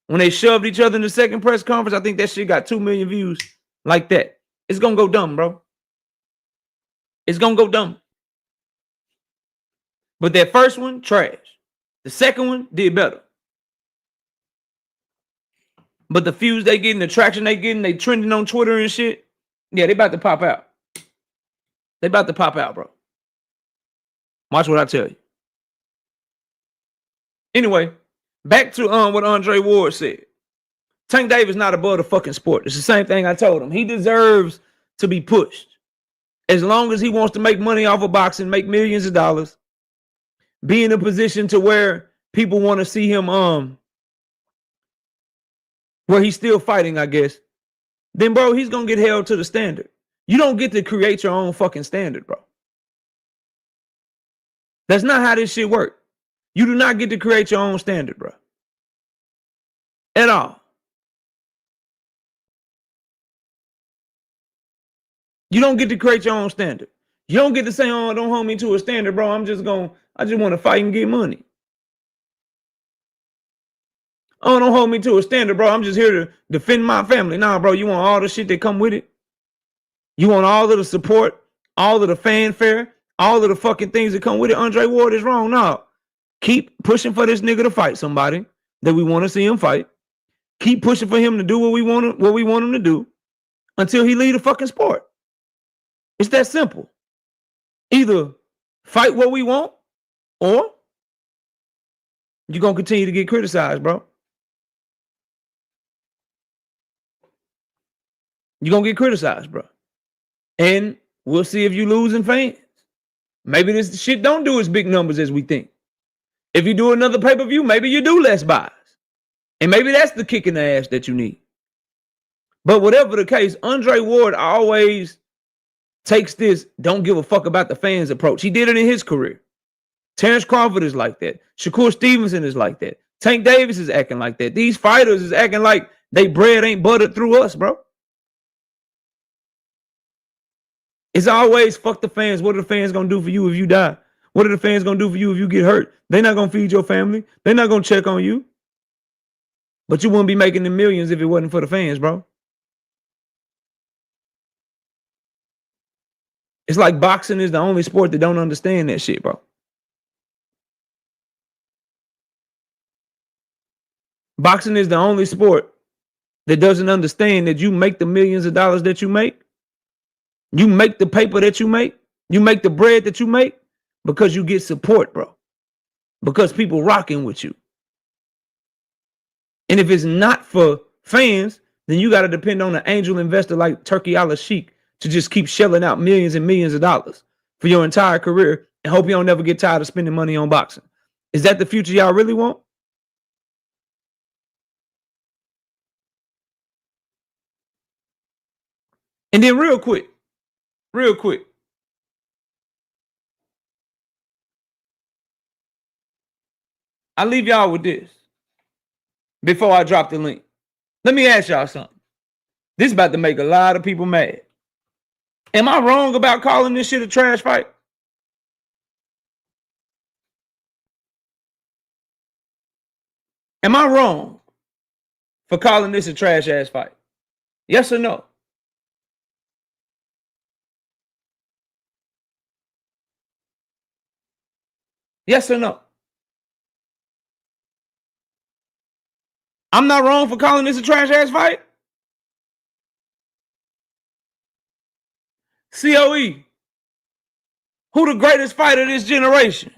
when they shoved each other in the second press conference, I think that shit got 2 million views like that. It's going to go dumb, bro. It's going to go dumb. But that first one, trash. The second one did better. But the views they getting, the traction they getting, they trending on Twitter and shit. Yeah, they about to pop out. They about to pop out, bro. Watch what I tell you. Anyway, back to what Andre Ward said. Tank Davis not above the fucking sport. It's the same thing I told him. He deserves to be pushed. As long as he wants to make money off of boxing, make millions of dollars, be in a position to where people want to see him, where he's still fighting, I guess, then, bro, he's going to get held to the standard. You don't get to create your own fucking standard, bro. That's not how this shit works. You do not get to create your own standard, bro. At all. You don't get to create your own standard. You don't get to say, oh, don't hold me to a standard, bro. I just want to fight and get money. Oh, don't hold me to a standard, bro. I'm just here to defend my family. Nah, bro, you want all the shit that come with it? You want all of the support, all of the fanfare, all of the fucking things that come with it? Andre Ward is wrong. No. Keep pushing for this nigga to fight somebody that we want to see him fight. Keep pushing for him to do what we want him to do until he leave the fucking sport. It's that simple. Either fight what we want or you're going to continue to get criticized, bro. You're going to get criticized, bro. And we'll see if you losing fans. Maybe this shit don't do as big numbers as we think. If you do another pay-per-view, maybe you do less buys. And maybe that's the kick in the ass that you need. But whatever the case, Andre Ward always takes this don't give a fuck about the fans approach. He did it in his career. Terence Crawford is like that. Shakur Stevenson is like that. Tank Davis is acting like that. These fighters is acting like they bread ain't buttered through us, bro. It's always fuck the fans. What are the fans going to do for you if you die? What are the fans going to do for you if you get hurt? They're not going to feed your family. They're not going to check on you. But you wouldn't be making the millions if it wasn't for the fans, bro. It's like boxing is the only sport that don't understand that shit, bro. Boxing is the only sport that doesn't understand that you make the millions of dollars that you make. You make the paper that you make. You make the bread that you make because you get support, bro. Because people rocking with you. And if it's not for fans, then you got to depend on an angel investor like Turkey Al-Sheikh to just keep shelling out millions and millions of dollars for your entire career and hope you don't never get tired of spending money on boxing. Is that the future y'all really want? And then real quick. I'll leave y'all with this before I drop the link. Let me ask y'all something. This is about to make a lot of people mad. Am I wrong about calling this shit a trash fight? Am I wrong for calling this a trash ass fight? Yes or no? Yes or no? I'm not wrong for calling this a trash ass fight? COE. Who the greatest fighter of this generation?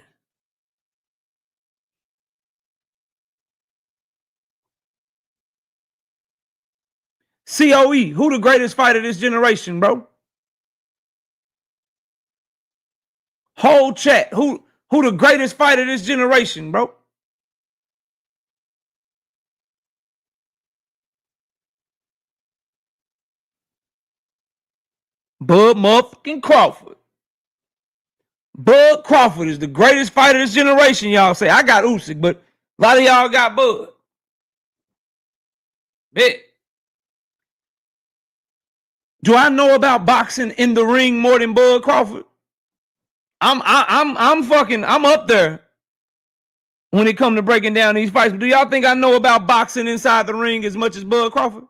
COE. Who the greatest fighter of this generation, bro? Whole chat. Who the greatest fighter of this generation, bro? Bud motherfucking Crawford. Bud Crawford is the greatest fighter of this generation, y'all say. I got Usyk, but a lot of y'all got Bud. Bet. Do I know about boxing in the ring more than Bud Crawford? I'm up there when it comes to breaking down these fights. But do y'all think I know about boxing inside the ring as much as Bud Crawford?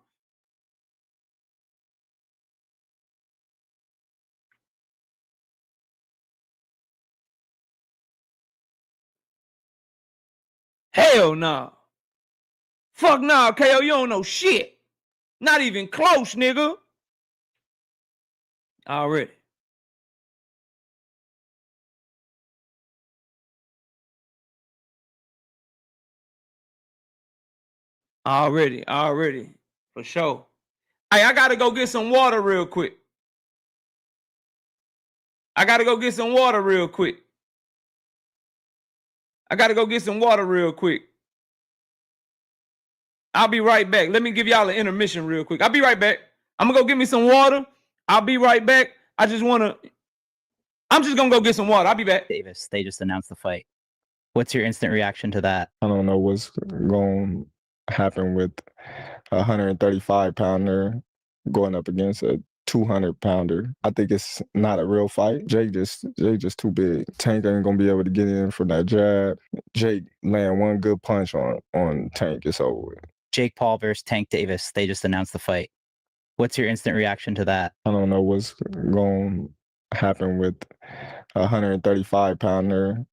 Hell no. Fuck no, KO, you don't know shit. Not even close, nigga. Already. For sure. Hey, I gotta go get some water real quick. I'll be right back. Let me give y'all an intermission real quick. I'll be right back. I'm gonna go get me some water. I'll be right back. I'm just gonna go get some water. I'll be back. Davis, they just announced the fight. What's your instant reaction to that? I don't know what's going to happen with a 135-pounder going up against a 200-pounder. I think it's not a real fight. Jake just too big. Tank ain't gonna be able to get in from that jab. Jake land one good punch on Tank, it's over with. Jake Paul versus Tank Davis, they just announced the fight. What's your instant reaction to that? I don't know what's going to happen with a 135-pounder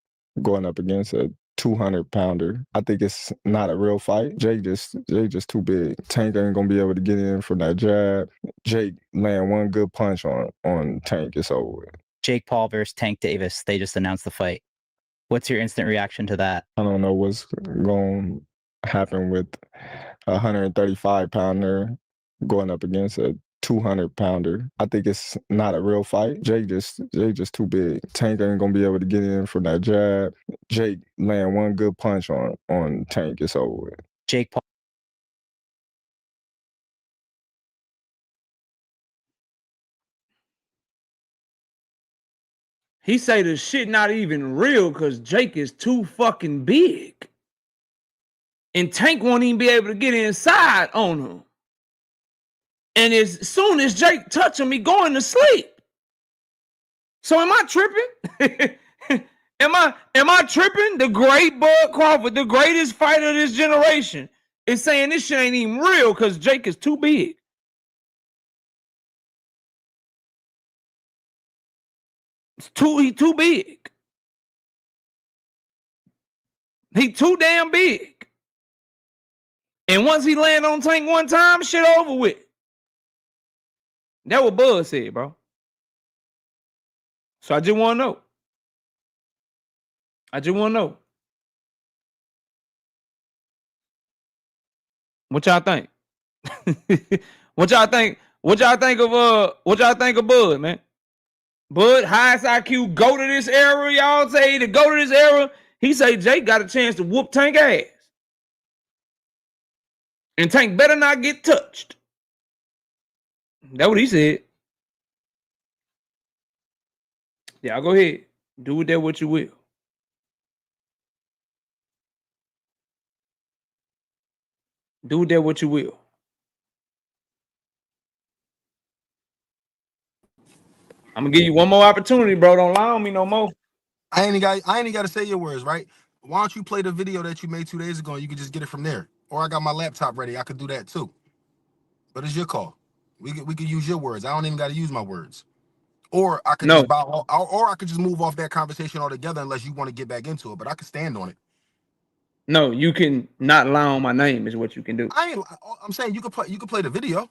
going up against a 200-pounder. I think it's not a real fight. Jake just too big. Tank ain't gonna be able to get in from that jab. Jake land one good punch on Tank, it's over with. Jake Paul versus Tank Davis, they just announced the fight. What's your instant reaction to that? I don't know what's going to happen with a 135-pounder going up against a 200-pounder. I think it's not a real fight. Jake just too big. Tank ain't gonna be able to get in from that jab. Jake land one good punch on Tank, it's over with. Jake Paul. He say the shit not even real because Jake is too fucking big. And Tank won't even be able to get inside on him. And as soon as Jake touch him, he going to sleep. So am I tripping? am I tripping? The great Bud Crawford, the greatest fighter of this generation, is saying this shit ain't even real because Jake is too big. He too big. He too damn big. And once he land on Tank one time, shit over with. That's what Bud said, bro. So I just want to know. What y'all think? What y'all think of Bud, man? Bud, highest IQ, go to this era, y'all say to go to this era. He say Jake got a chance to whoop Tank ass. And Tank better not get touched. That's what he said. Yeah, go ahead. Do with that what you will. Do with that what you will. I'm gonna give you one more opportunity, bro. Don't lie on me no more. I ain't got to say your words, right? Why don't you play the video that you made 2 days ago and you can just get it from there? Or I got my laptop ready. I could do that too. But it's your call. We could use your words. I don't even got to use my words. Or I could just or I could just move off that conversation altogether unless you want to get back into it. But I could stand on it. No, you can not lie on my name is what you can do. I'm saying you could play the video.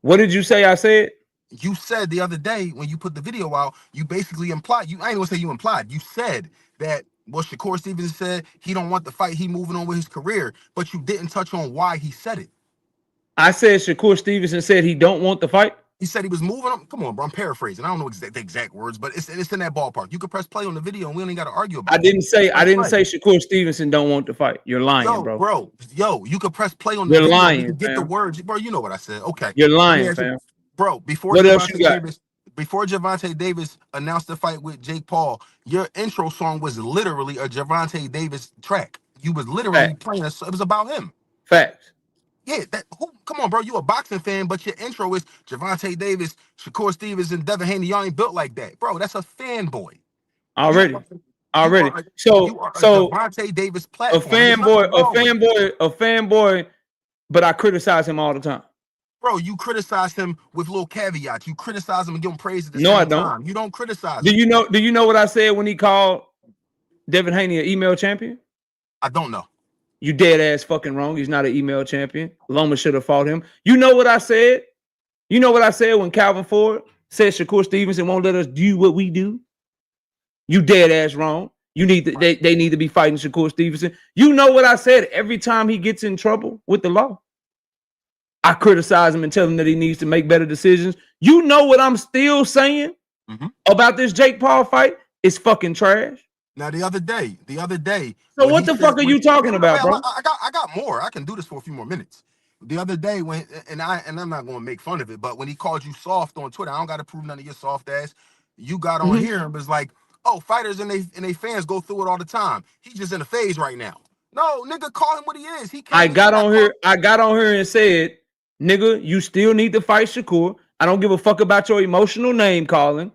What did you say I said? You said the other day when you put the video out, you basically implied, I ain't gonna say you implied, you said that what Shakur Stevenson said, he don't want the fight, he moving on with his career, but you didn't touch on why he said it. I said Shakur Stevenson said he don't want the fight. He said he was moving on. Come on, bro, I'm paraphrasing. I don't know the exact words, but it's in that ballpark. You could press play on the video and we ain't got to argue about it. I didn't say Shakur Stevenson don't want to fight. You're lying, bro. Yo, you could press play on the video. You're lying, you can get the words. Bro, you know what I said. Okay. You're lying, fam. Bro, before Gervonta Davis announced the fight with Jake Paul, your intro song was literally a Gervonta Davis track. You was literally playing it was about him. Facts. Yeah, come on, bro. You a boxing fan, but your intro is Gervonta Davis, Shakur Stevens, and Devin Haney. Y'all ain't built like that, bro. That's a fanboy. Already. So Gervonta Davis platform. A fanboy, but I criticize him all the time. Bro, you criticize him with little caveats. You criticize him and give him praise at the same time. You don't criticize him. Do you know what I said when he called Devin Haney an email champion? I don't know. You dead ass fucking wrong. He's not an email champion. Loma should have fought him. You know what I said? You know what I said when Calvin Ford said Shakur Stevenson won't let us do what we do? You dead ass wrong. You need to, they need to be fighting Shakur Stevenson. You know what I said every time he gets in trouble with the law? I criticize him and tell him that he needs to make better decisions. You know what I'm still saying about this Jake Paul fight? It's fucking trash. Now the other day. So what the fuck are you talking about, bro? I got more. I can do this for a few more minutes. The other day when I'm not going to make fun of it, but when he called you soft on Twitter, I don't got to prove none of your soft ass. You got on here and was like, "Oh, fighters and they fans go through it all the time. He's just in a phase right now." No, nigga, call him what he is. I got on here and said, "Nigga, you still need to fight Shakur. I don't give a fuck about your emotional name calling.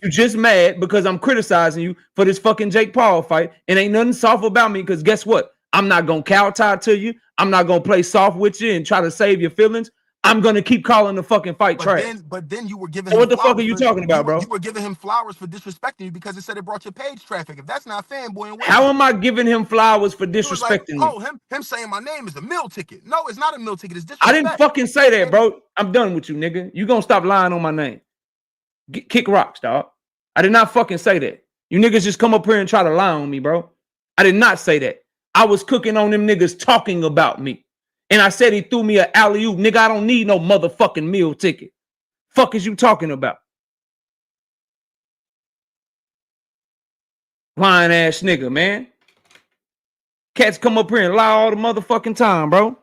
You just mad because I'm criticizing you for this fucking Jake Paul fight, and ain't nothing soft about me because guess what? I'm not going to kowtow to you. I'm not going to play soft with you and try to save your feelings. I'm going to keep calling the fucking fight trash." But then you were giving him what the fuck are you talking about, bro? You were giving him flowers for disrespecting you because it said it brought your page traffic. If that's not fanboy, how am I giving him flowers for disrespecting me? Oh, him saying my name is a meal ticket. No, it's not a meal ticket. It's disrespect. I didn't fucking say that, bro. I'm done with you, nigga. You gonna stop lying on my name. Kick rocks, dog. I did not fucking say that. You niggas just come up here and try to lie on me, bro. I did not say that. I was cooking on them niggas talking about me. And I said he threw me an alley-oop. Nigga, I don't need no motherfucking meal ticket. Fuck is you talking about? Lying ass nigga, man. Cats come up here and lie all the motherfucking time, bro.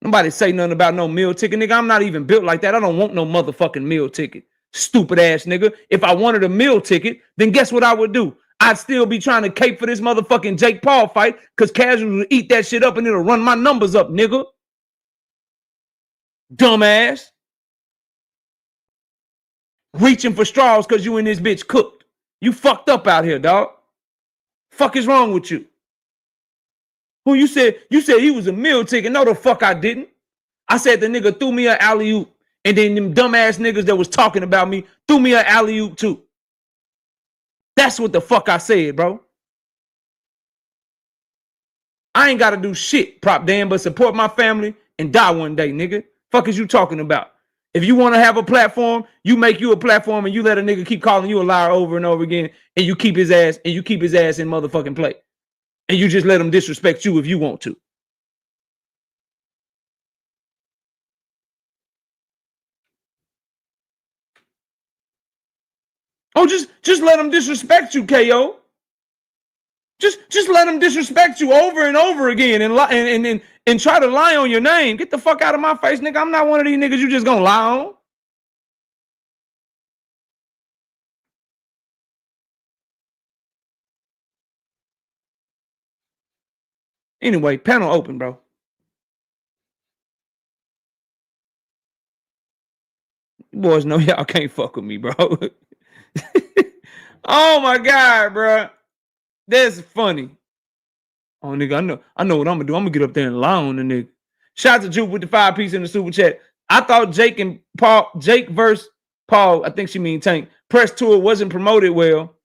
Nobody say nothing about no meal ticket, nigga. I'm not even built like that. I don't want no motherfucking meal ticket. Stupid ass nigga. If I wanted a meal ticket, then guess what I would do? I'd still be trying to cape for this motherfucking Jake Paul fight because casuals will eat that shit up and it'll run my numbers up, nigga. Dumbass. Reaching for straws because you and this bitch cooked. You fucked up out here, dog. Fuck is wrong with you? Who you said he was a meal ticket? No, the fuck I didn't. I said the nigga threw me an alley-oop. And then them dumbass niggas that was talking about me threw me an alley-oop too. That's what the fuck I said, bro. I ain't got to do shit, Prop Dan, but support my family and die one day, nigga. Fuck is you talking about? If you want to have a platform, you make you a platform and you let a nigga keep calling you a liar over and over again and you keep his ass in motherfucking play. And you just let him disrespect you if you want to. Oh, just let him disrespect you, KO. Just let him disrespect you over and over again and try to lie on your name. Get the fuck out of my face, nigga. I'm not one of these niggas you just gonna lie on. Anyway, panel open, bro. You boys know y'all can't fuck with me, bro. Oh my God, bro. That's funny. Oh, nigga, I know what I'm gonna do. I'm gonna get up there and lie on the nigga. Shout out to Juke with the 5-piece in the super chat. I thought Jake versus Paul, I think she mean Tank, press tour wasn't promoted well,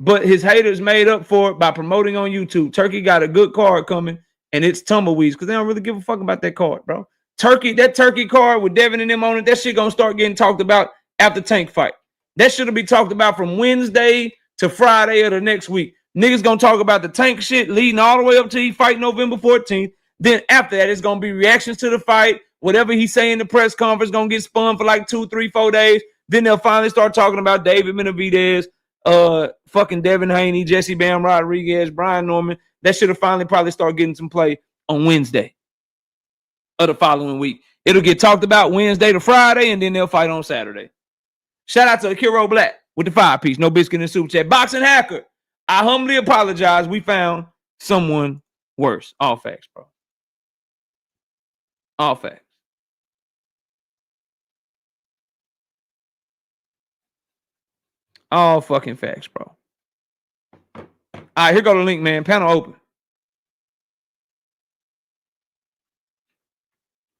but his haters made up for it by promoting on YouTube. Turkey got a good card coming, and it's tumbleweeds because they don't really give a fuck about that card, bro. That Turkey card with Devin and them on it, that shit gonna start getting talked about after Tank fight. That shit'll be talked about from Wednesday to Friday of the next week. Niggas gonna talk about the Tank shit leading all the way up to he fight November 14th. Then after that, it's gonna be reactions to the fight. Whatever he say in the press conference gonna get spun for like 2, 3, 4 days. Then they'll finally start talking about David Benavidez, fucking Devin Haney, Jesse Bam Rodriguez, Brian Norman. That should have finally probably start getting some play on Wednesday of the following week. It'll get talked about Wednesday to Friday, and then they'll fight on Saturday. Shout out to Kiro Black with the 5-piece. No biscuit in the super chat. Boxing Hacker. I humbly apologize. We found someone worse. All facts, bro. All facts. All fucking facts, bro. All right, here go the link, man. Panel open.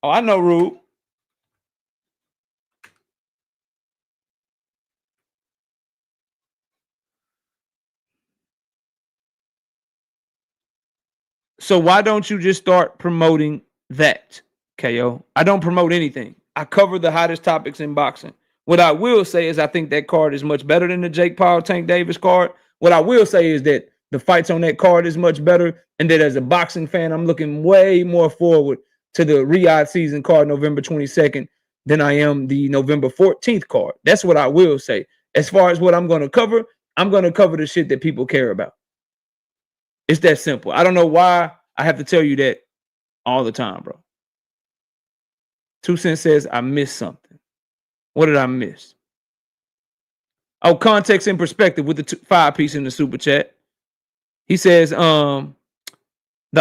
Oh, I know, Rube. So why don't you just start promoting that, KO? I don't promote anything. I cover the hottest topics in boxing. What I will say is I think that card is much better than the Jake Paul Tank Davis card. What I will say is that the fights on that card is much better, and that as a boxing fan, I'm looking way more forward to the Riyadh season card November 22nd than I am the November 14th card. That's what I will say. As far as what I'm going to cover the shit that people care about. It's that simple. I don't know why I have to tell you that all the time, bro. 2 Cents says, I missed something. What did I miss? Oh, context and perspective with the 5-piece in the super chat. He says, the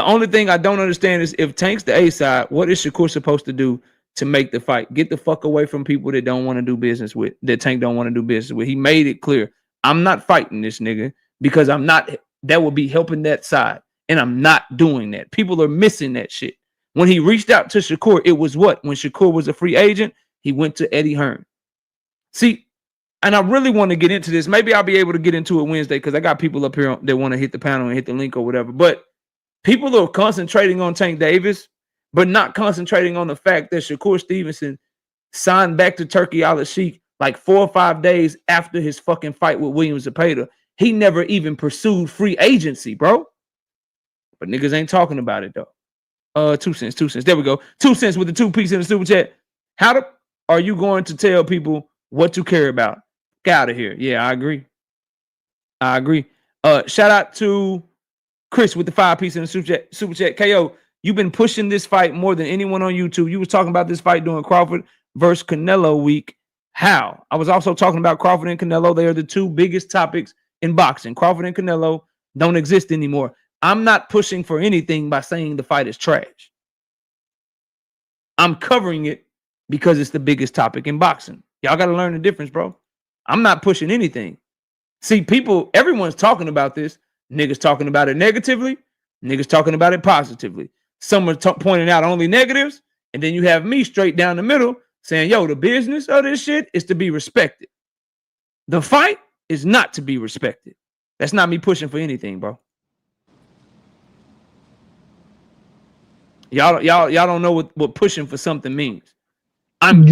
only thing I don't understand is if Tank's the A side, what is Shakur supposed to do to make the fight? Get the fuck away from people that don't want to do business with, that Tank don't want to do business with. He made it clear. I'm not fighting this nigga because I'm not, that would be helping that side. And I'm not doing that. People are missing that shit. When he reached out to Shakur, it was what? When Shakur was a free agent, he went to Eddie Hearn. See, and I really want to get into this. Maybe I'll be able to get into it Wednesday because I got people up here that want to hit the panel and hit the link or whatever. But people are concentrating on Tank Davis, but not concentrating on the fact that Shakur Stevenson signed back to Turkey Al-Sheikh like 4 or 5 days after his fucking fight with William Zepeda. He never even pursued free agency, bro. But niggas ain't talking about it though. 2 cents. There we go. 2 cents with the 2-piece in the super chat. Are you going to tell people what to care about? Get out of here. Yeah, I agree. Shout out to Chris with the 5-piece in the super chat. KO, you've been pushing this fight more than anyone on YouTube. You was talking about this fight during Crawford versus Canelo week. How? I was also talking about Crawford and Canelo. They are the 2 biggest topics in boxing. Crawford and Canelo don't exist anymore. I'm not pushing for anything by saying the fight is trash. I'm covering it because it's the biggest topic in boxing. Y'all got to learn the difference, bro. I'm not pushing anything. See, everyone's talking about this. Niggas talking about it negatively. Niggas talking about it positively. Some are pointing out only negatives. And then you have me straight down the middle saying, yo, the business of this shit is to be respected. The fight is not to be respected. That's not me pushing for anything, bro. Y'all don't know what pushing for something means. I'm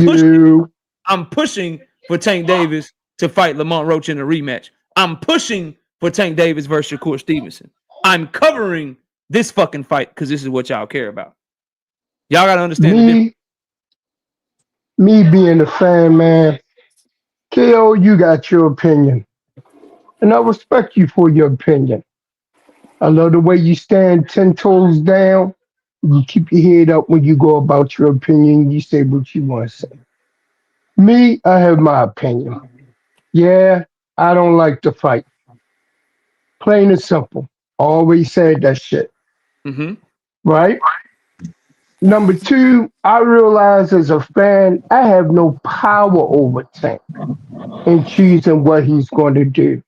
pushing for Tank Davis to fight Lamont Roach in a rematch. I'm pushing for Tank Davis versus Shakur Stevenson. I'm covering this fucking fight because this is what y'all care about. Y'all gotta understand the difference. Me being a fan, man. KO, you got your opinion, and I respect you for your opinion. I love the way you stand 10 toes down. You keep your head up when you go about your opinion. You say what you want to say. Me, I have my opinion. Yeah, I don't like to fight. Plain and simple. Always said that shit. Mm-hmm. right? Number two, I realize as a fan, I have no power over Tank in choosing what he's going to do.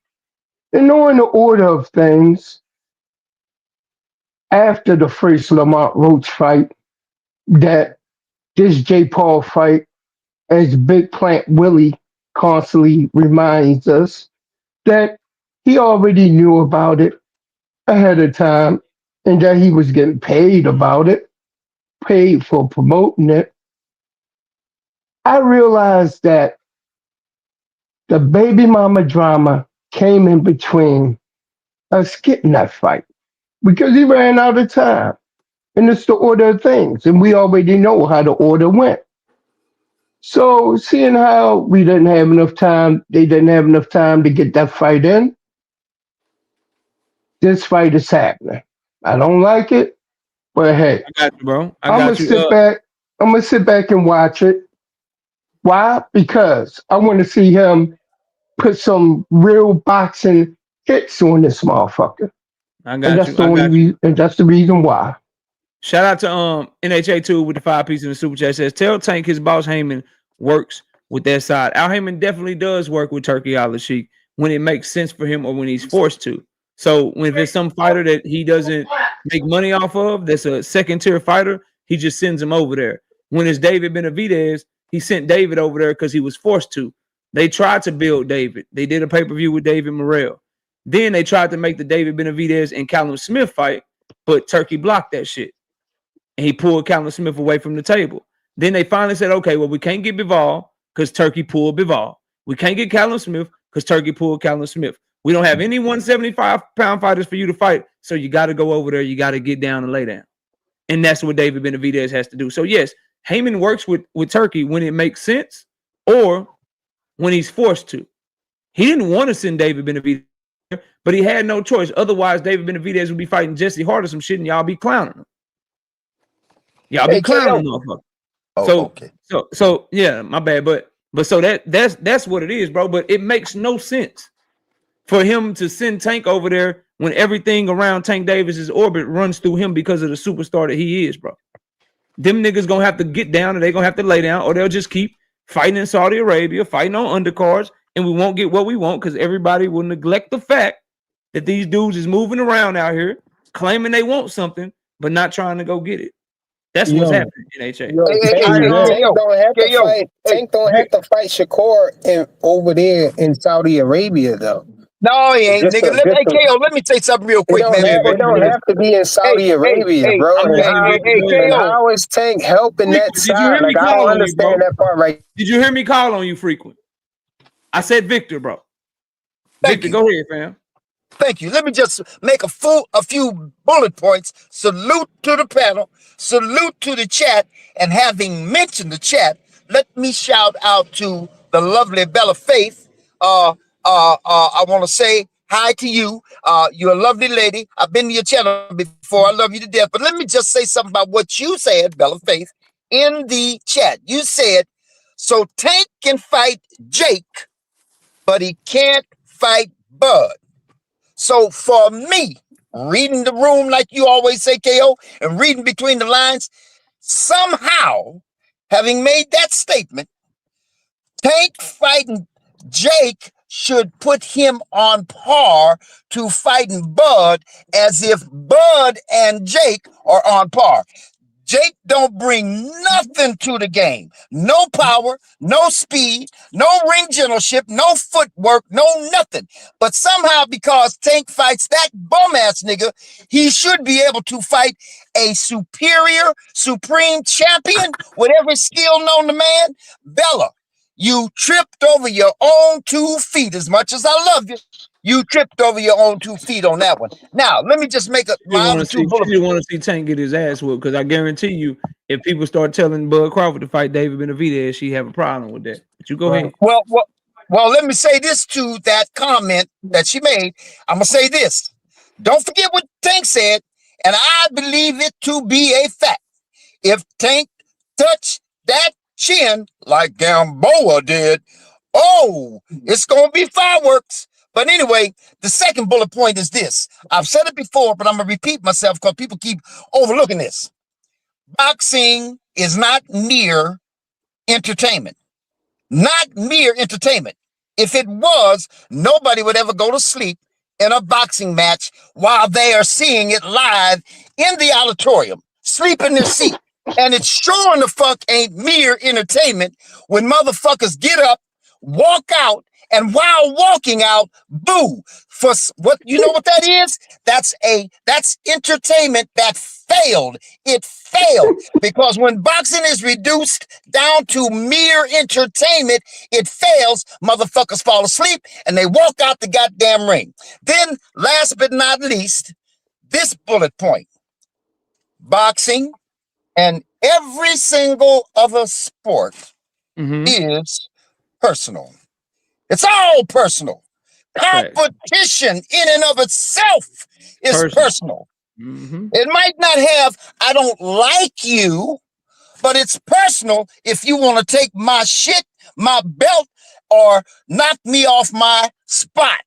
And knowing the order of things, after the first Lamont Roach fight, that this J. Paul fight, as Big Plant Willie constantly reminds us, that he already knew about it ahead of time and that he was getting paid about it, paid for promoting it. I realized that the baby mama drama came in between us getting that fight because he ran out of time. And it's the order of things. And we already know how the order went. So seeing how we didn't have enough time, they didn't have enough time to get that fight in, this fight is happening. I don't like it, but hey, I got you, bro. I I'm gonna got you. sit back. I'm gonna sit back and watch it. Why? Because I want to see him put some real boxing hits on this motherfucker. I And got that's you. the I only got you. reason. And that's the reason why. Shout out to NHA2 with the 5 pieces in the super chat. Says tell Tank his boss Heyman works with that side. Al Heyman definitely does work with Turkey Al Sheik when it makes sense for him or when he's forced to. So when there's some fighter that he doesn't make money off of, that's a second tier fighter, he just sends him over there. When it's David Benavidez, he sent David over there because he was forced to. They tried to build David. They did a pay-per-view with David Morrell. Then they tried to make the David Benavidez and Callum Smith fight, but Turkey blocked that shit. And he pulled Callum Smith away from the table. Then they finally said, okay, well, we can't get Bivol because Turkey pulled Bivol. We can't get Callum Smith because Turkey pulled Callum Smith. We don't have any 175-pound fighters for you to fight, so you got to go over there. You got to get down and lay down. And that's what David Benavidez has to do. So, yes, Heyman works with Turkey when it makes sense or when he's forced to. He didn't want to send David Benavidez, but he had no choice. Otherwise, David Benavidez would be fighting Jesse Hart or some shit, and y'all be clowning him. Y'all be clowning motherfucker. So yeah, my bad. But so that's what it is, bro. But it makes no sense for him to send Tank over there when everything around Tank Davis's orbit runs through him because of the superstar that he is, bro. Them niggas gonna have to get down and they're gonna have to lay down, or they'll just keep fighting in Saudi Arabia, fighting on undercards, and we won't get what we want because everybody will neglect the fact that these dudes is moving around out here claiming they want something, but not trying to go get it. That's what's happening in HA. Tank don't have to fight. Tank don't have to fight Shakur over there in Saudi Arabia, though. No, he ain't, nigga. KO, let me say something real quick, man. It don't have to be in Saudi Arabia, bro. And how is Tank helping that side? Like, I don't understand that part right. Did you hear me call on you frequent? I said Victor, bro. Victor, go ahead, fam. Thank you. Let me just make a few bullet points. Salute to the panel. Salute to the chat. And having mentioned the chat, let me shout out to the lovely Bella Faith. I want to say hi to you. You're a lovely lady. I've been to your channel before. I love you to death. But let me just say something about what you said, Bella Faith, in the chat. You said, so Tank can fight Jake, but he can't fight Bud. So for me, reading the room like you always say, KO, and reading between the lines, somehow, having made that statement, Tank fighting Jake should put him on par to fighting Bud, as if Bud and Jake are on par. Jake don't bring nothing to the game. No power, no speed, no ring generalship, no footwork, no nothing. But somehow, because Tank fights that bum-ass nigga, he should be able to fight a superior, supreme champion with every skill known to man. Bella, you tripped over your own 2 feet. As much as I love you, you tripped over your own 2 feet on that one. Now, let me just make my other 2 bullets. You want to see Tank get his ass whooped, because I guarantee you, if people start telling Bud Crawford to fight David Benavidez, she have a problem with that. But you go ahead. Well, let me say this to that comment that she made. I'm going to say this. Don't forget what Tank said, and I believe it to be a fact. If Tank touched that chin like Gamboa did, oh, it's going to be fireworks. But anyway, the second bullet point is this. I've said it before, but I'm going to repeat myself because people keep overlooking this. Boxing is not mere entertainment. Not mere entertainment. If it was, nobody would ever go to sleep in a boxing match while they are seeing it live in the auditorium, sleep in their seat. And it sure in the fuck ain't mere entertainment when motherfuckers get up, walk out, and while walking out, boo. For what you know what that is? That's entertainment that failed. It failed because when boxing is reduced down to mere entertainment, it fails. Motherfuckers fall asleep and they walk out the goddamn ring. Then, last but not least, this bullet point: boxing and every single other sport is personal. It's all personal. Competition in and of itself is personal. It might not have, I don't like you, but it's personal if you want to take my shit, my belt, or knock me off my spot.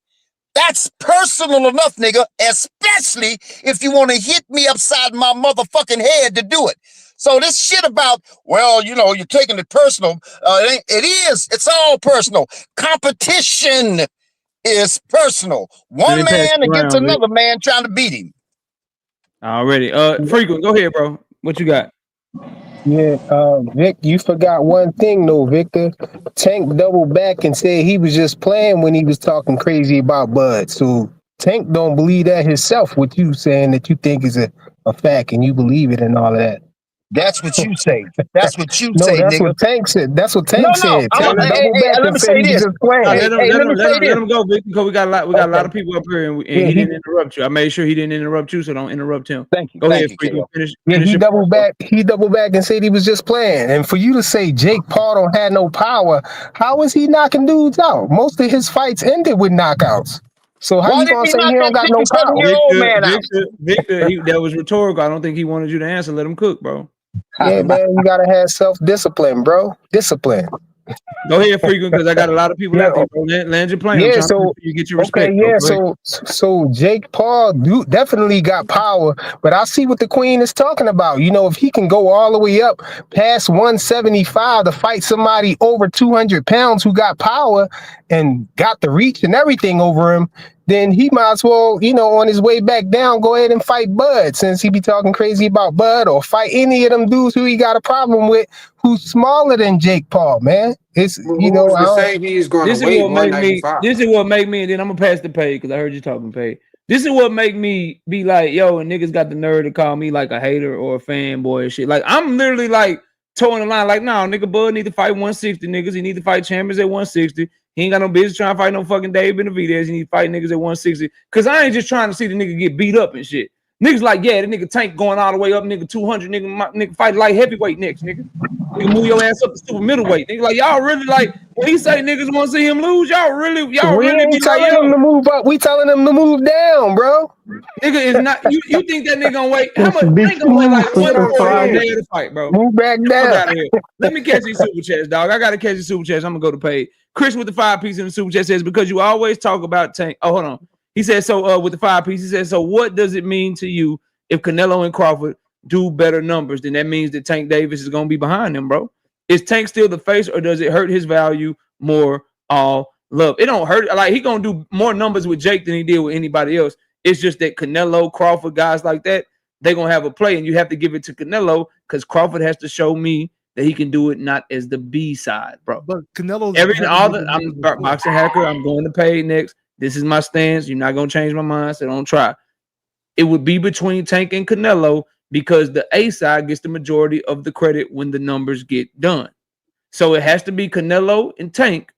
That's personal enough, nigga, especially if you want to hit me upside my motherfucking head to do it. So this shit about, well, you know, you're taking it personal. It's all personal. Competition is personal. One man against another man trying to beat him. Already. Frequent, go ahead, bro. What you got? Yeah, Vic, you forgot one thing though, Victor. Tank doubled back and said he was just playing when he was talking crazy about Bud. So Tank don't believe that himself, what you saying that you think is a fact and you believe it and all of that. That's what you say. That's what you no, say, that's nigga. What Tank said. That's what Tank said. Let me say this. Let him go, Vic, because we got a lot of people up here, and he didn't interrupt you. I made sure he didn't interrupt you, so don't interrupt him. Thank you. Go ahead, Freaky. Finish he doubled back. He doubled back and said he was just playing. And for you to say Jake Paul don't have no power, how is he knocking dudes out? Most of his fights ended with knockouts. So how you gonna say he don't got no power? Victor, that was rhetorical. I don't think he wanted you to answer. Let him cook, bro. Yeah, man, you gotta have self-discipline, bro. Discipline. Go ahead, Frequent, because I got a lot of people out there, bro. Land your plane. Yeah, so you get your respect. Okay, yeah, so Jake Paul definitely got power, but I see what the Queen is talking about. You know, if he can go all the way up past 175 to fight somebody over 200 pounds who got power and got the reach and everything over him, then he might as well, you know, on his way back down, go ahead and fight Bud, since he be talking crazy about Bud, or fight any of them dudes who he got a problem with who's smaller than Jake Paul, man. It's, you know, this is what make me, and then I'm gonna pass the page because I heard you talking, page. This is what make me be like, yo, and niggas got the nerve to call me like a hater or a fanboy and shit. Like, I'm literally like towing the line, like, nah, nigga, Bud need to fight 160 niggas. He need to fight champions at 160. He ain't got no business trying to fight no fucking Dave Benavidez. He need to fight niggas at 160. Cause I ain't just trying to see the nigga get beat up and shit. Niggas like, yeah, the nigga Tank going all the way up, nigga 200, nigga fight light heavyweight next, nigga. Nigga move your ass up to super middleweight. Nigga, like, y'all really, like, when he say niggas want to see him lose, y'all really we ain't be telling like, him to move up. We telling him to move down, bro. Nigga is not. You think that nigga gonna wait? How much? Ain't gonna wait like 140 days to fight, bro. Move back down. Let me catch these super chats, dog. I gotta catch these super chats. I'm gonna go to pay. Chris with the 5 piece in the super chat says, because you always talk about Tank. Oh, hold on. He says, so with the 5 piece, he says, so what does it mean to you if Canelo and Crawford do better numbers? Then that means that Tank Davis is gonna be behind them, bro. Is Tank still the face, or does it hurt his value more? All love. It don't hurt. Like, he gonna do more numbers with Jake than he did with anybody else. It's just that Canelo, Crawford, guys like that, they're gonna have a play, and you have to give it to Canelo because Crawford has to show me that he can do it not as the B side, bro. But Canelo, I'm boxing hacker. I'm going to pay next. This is my stance. You're not gonna change my mind, so don't try. It would be between Tank and Canelo because the A side gets the majority of the credit when the numbers get done. So it has to be Canelo and Tank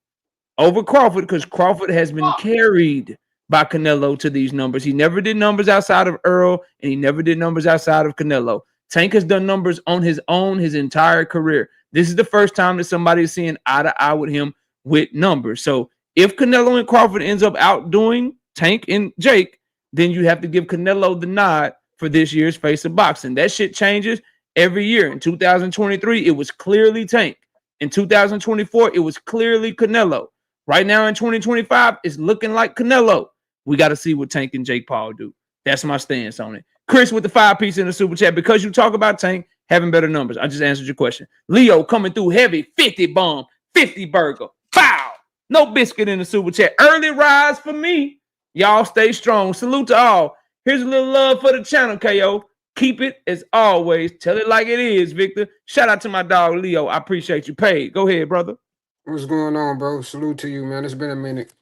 over Crawford because Crawford has been carried by Canelo to these numbers. He never did numbers outside of Earl, and he never did numbers outside of Canelo. Tank has done numbers on his own his entire career. This is the first time that somebody is seeing eye to eye with him with numbers. So if Canelo and Crawford ends up outdoing Tank and Jake, then you have to give Canelo the nod for this year's Face of Boxing. That shit changes every year. In 2023, it was clearly Tank. In 2024, it was clearly Canelo. Right now in 2025, it's looking like Canelo. We got to see what Tank and Jake Paul do. That's my stance on it. Chris with the 5-piece in the super chat. Because you talk about Tank having better numbers. I just answered your question. Leo coming through heavy, 50 bomb, 50 burger. Pow! No biscuit in the super chat. Early rise for me. Y'all stay strong. Salute to all. Here's a little love for the channel, KO. Keep it as always. Tell it like it is, Victor. Shout out to my dog, Leo. I appreciate you. Paid. Go ahead, brother. What's going on, bro? Salute to you, man. It's been a minute.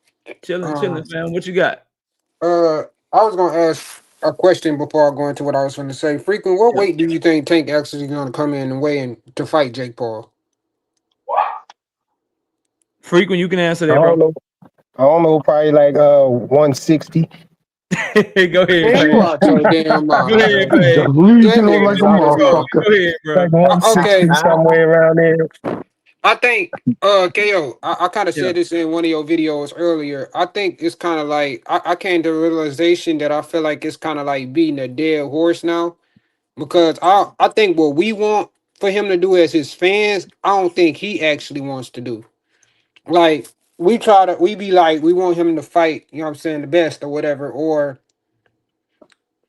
Chilling, fam. What you got? I was gonna ask a question before I go into what I was going to say. Frequent, what weight do you think Tank actually gonna come in and weigh in to fight Jake Paul? Frequent, you can answer that, I bro. don't know, probably like 160. Go ahead. Man, you out your damn mind. Go ahead, man. Delusional like a motherfucker. Go ahead, bro. Like 160 Okay. somewhere around there. I think, KO, I kind of said this in one of your videos earlier. I think it's kind of like, I came to the realization that I feel like it's kind of like beating a dead horse now. Because I think what we want for him to do as his fans, I don't think he actually wants to do. Like, we be like, we want him to fight, you know what I'm saying, the best or whatever, or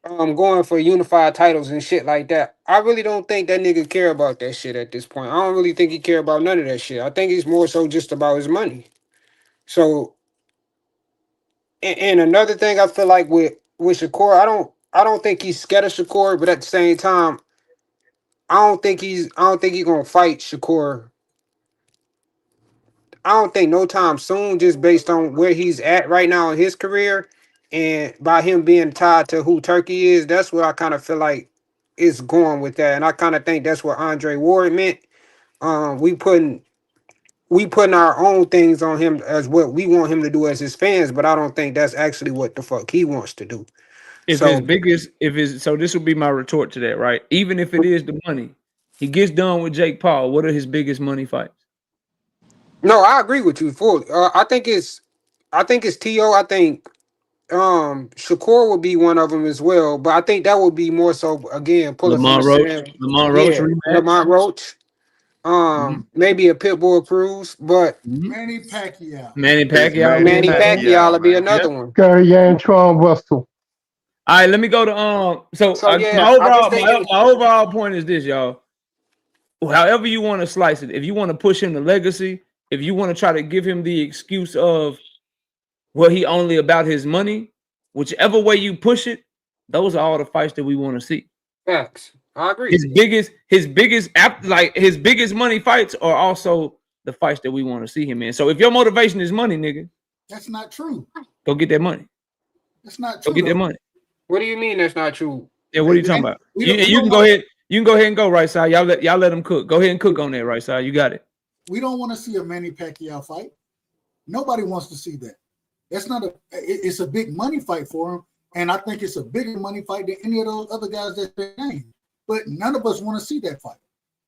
going for unified titles and shit like that. I really don't think that nigga care about that shit at this point. I don't really think he care about none of that shit. I think he's more so just about his money. So, and another thing I feel like with Shakur, I don't think he's scared of Shakur, but at the same time, I don't think he's gonna fight Shakur. I don't think no time soon, just based on where he's at right now in his career, and by him being tied to who Turkey is. That's what I kind of feel like is going with that, and I kind of think that's what Andre Ward meant. We putting our own things on him as what we want him to do as his fans, but I don't think that's actually what the fuck he wants to do. So this would be my retort to that, right? Even if it is the money, he gets done with Jake Paul. What are his biggest money fights? No, I agree with you fully. I think it's T.O. I think Shakur would be one of them as well, but I think that would be more so again pulling Lamont from the Roach. same. Lamont Roach rematch. Lamont Roach. Maybe a Pitbull Cruz, but Manny Pacquiao. Manny Pacquiao will be another one. Gary Antoine Russell. All right, let me go to my overall point is this, y'all. However you want to slice it, if you want to push him to legacy, if you want to try to give him the excuse of he only about his money, whichever way you push it, those are all the fights that we want to see. Facts. I agree. His biggest money fights are also the fights that we want to see him in. So if your motivation is money, nigga, that's not true. Go get that money. That's not true. Go get that money. What do you mean that's not true? Yeah, what are you talking about? You can go ahead. You can go ahead and go right side. Y'all let him cook. Go ahead and cook on that right side. You got it. We don't want to see a Manny Pacquiao fight. Nobody wants to see that. That's not it's a big money fight for him, and I think it's a bigger money fight than any of those other guys that they named. But none of us want to see that fight.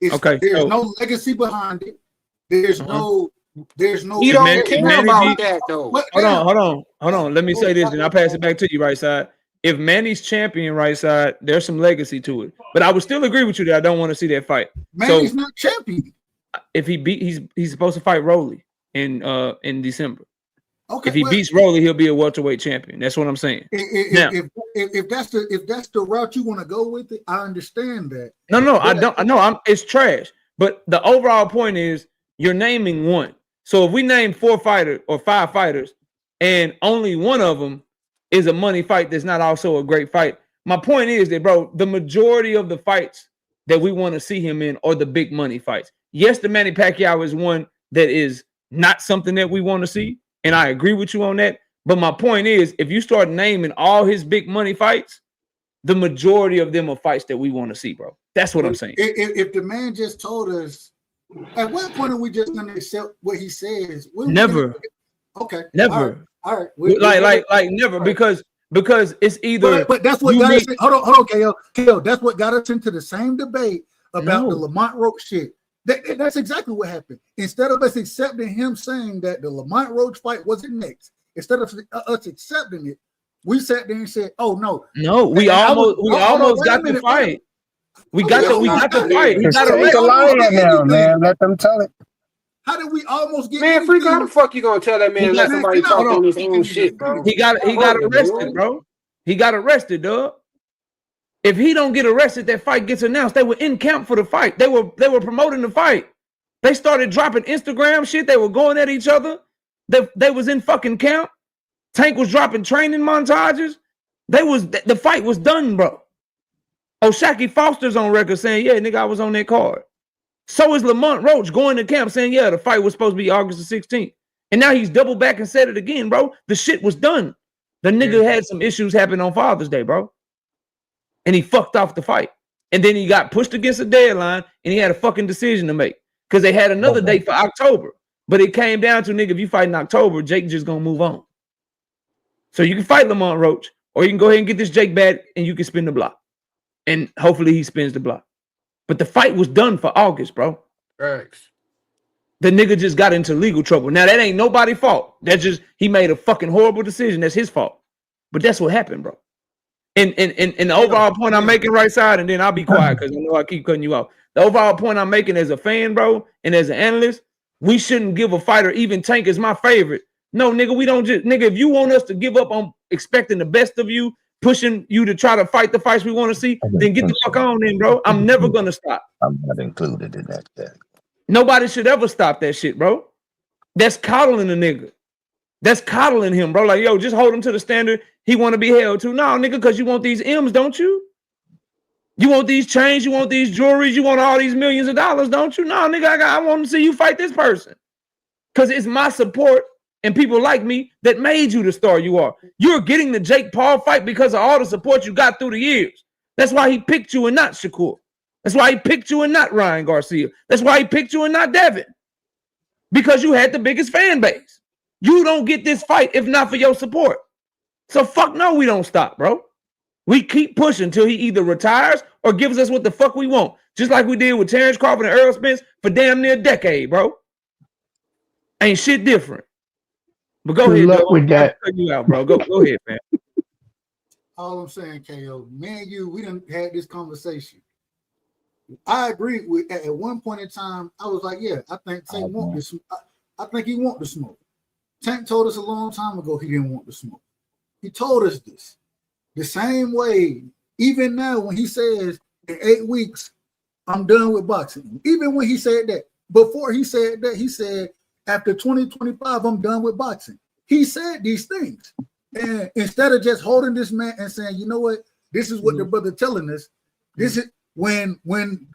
There's no legacy behind it. There's no. You don't care about that though. Hold on. Let me say this, and I'll pass it back to you, right side. If Manny's champion, right side, there's some legacy to it. But I would still agree with you that I don't want to see that fight. Manny's not champion. If he's supposed to fight Rolly in December. Okay, if he beats Rolly, he'll be a welterweight champion. That's what I'm saying. If that's the route you want to go with it, I understand that. No, I don't. I know it's trash. But the overall point is you're naming one. So if we name 4 fighters or 5 fighters, and only one of them is a money fight that's not also a great fight. My point is that, bro, the majority of the fights that we want to see him in are the big money fights. Yes, the Manny Pacquiao is one that is not something that we want to see. And I agree with you on that. But my point is, if you start naming all his big money fights, the majority of them are fights that we want to see, bro. That's what I'm saying. If the man just told us, at what point are we just going to accept what he says? Never. Okay. Never. All right. Like never, because it's either. But that's what got us. Hold on, KO. That's what got us into the same debate about the Lamont Roach shit. That's exactly what happened. Instead of us accepting him saying that the Lamont Roach fight wasn't next, instead of us accepting it, we sat there and said, "Oh no, we almost got the fight. We got the fight. Take a lion now, man. Let them tell it. How did we almost get Man, freak, how the fuck you gonna tell that man let somebody talk on his own shit, bro? He got arrested, bro. He got arrested, dog. If he don't get arrested, that fight gets announced. They were in camp for the fight. They were promoting the fight. They started dropping Instagram shit. They were going at each other. They was in fucking camp. Tank was dropping training montages. The fight was done, bro. O'Shaquie Foster's on record saying, yeah, nigga, I was on that card. So is Lamont Roach going to camp saying, yeah, the fight was supposed to be August the 16th. And now he's double back and said it again, bro. The shit was done. The nigga had some issues happen on Father's Day, bro. And he fucked off the fight. And then he got pushed against a deadline and he had a fucking decision to make. Because they had another date for October. But it came down to, nigga, if you fight in October, Jake just gonna move on. So you can fight Lamont Roach, or you can go ahead and get this Jake back and you can spin the block. And hopefully he spins the block. But the fight was done for August, bro. Thanks. The nigga just got into legal trouble. Now, that ain't nobody's fault. That's just, he made a fucking horrible decision. That's his fault. But that's what happened, bro. And the overall point I'm making, right side, and then I'll be quiet because I know I keep cutting you off. The overall point I'm making as a fan, bro, and as an analyst, we shouldn't give a fighter, even Tank is my favorite. No, nigga, we don't just, nigga, if you want us to give up on expecting the best of you, pushing you to try to fight the fights we want to see, then get the fuck on in, bro. I'm never going to stop. I'm not included in that. Nobody should ever stop that shit, bro. That's coddling a nigga. That's coddling him, bro. Like, yo, just hold him to the standard he want to be held to. No, nigga, because you want these M's, don't you? You want these chains, you want these jewelries, you want all these millions of dollars, don't you? No, nigga, I want to see you fight this person. Because it's my support and people like me that made you the star you are. You're getting the Jake Paul fight because of all the support you got through the years. That's why he picked you and not Shakur. That's why he picked you and not Ryan Garcia. That's why he picked you and not Devin. Because you had the biggest fan base. You don't get this fight if not for your support. So fuck no, we don't stop, bro. We keep pushing until he either retires or gives us what the fuck we want. Just like we did with Terence Crawford and Earl Spence for damn near a decade, bro. Ain't shit different. But go ahead, luck with that. Cut you out, bro. Go ahead, man. All I'm saying, KO, man, we done had this conversation. I agree with at one point in time, I was like, yeah, I think Tank want this. I think he want the smoke. Tank told us a long time ago he didn't want the smoke. He told us this. The same way, even now when he says in 8 weeks, I'm done with boxing. Even when he said that, before he said that, he said after 2025, I'm done with boxing. He said these things. And instead of just holding this man and saying, you know what, this is what the brother telling us. This is when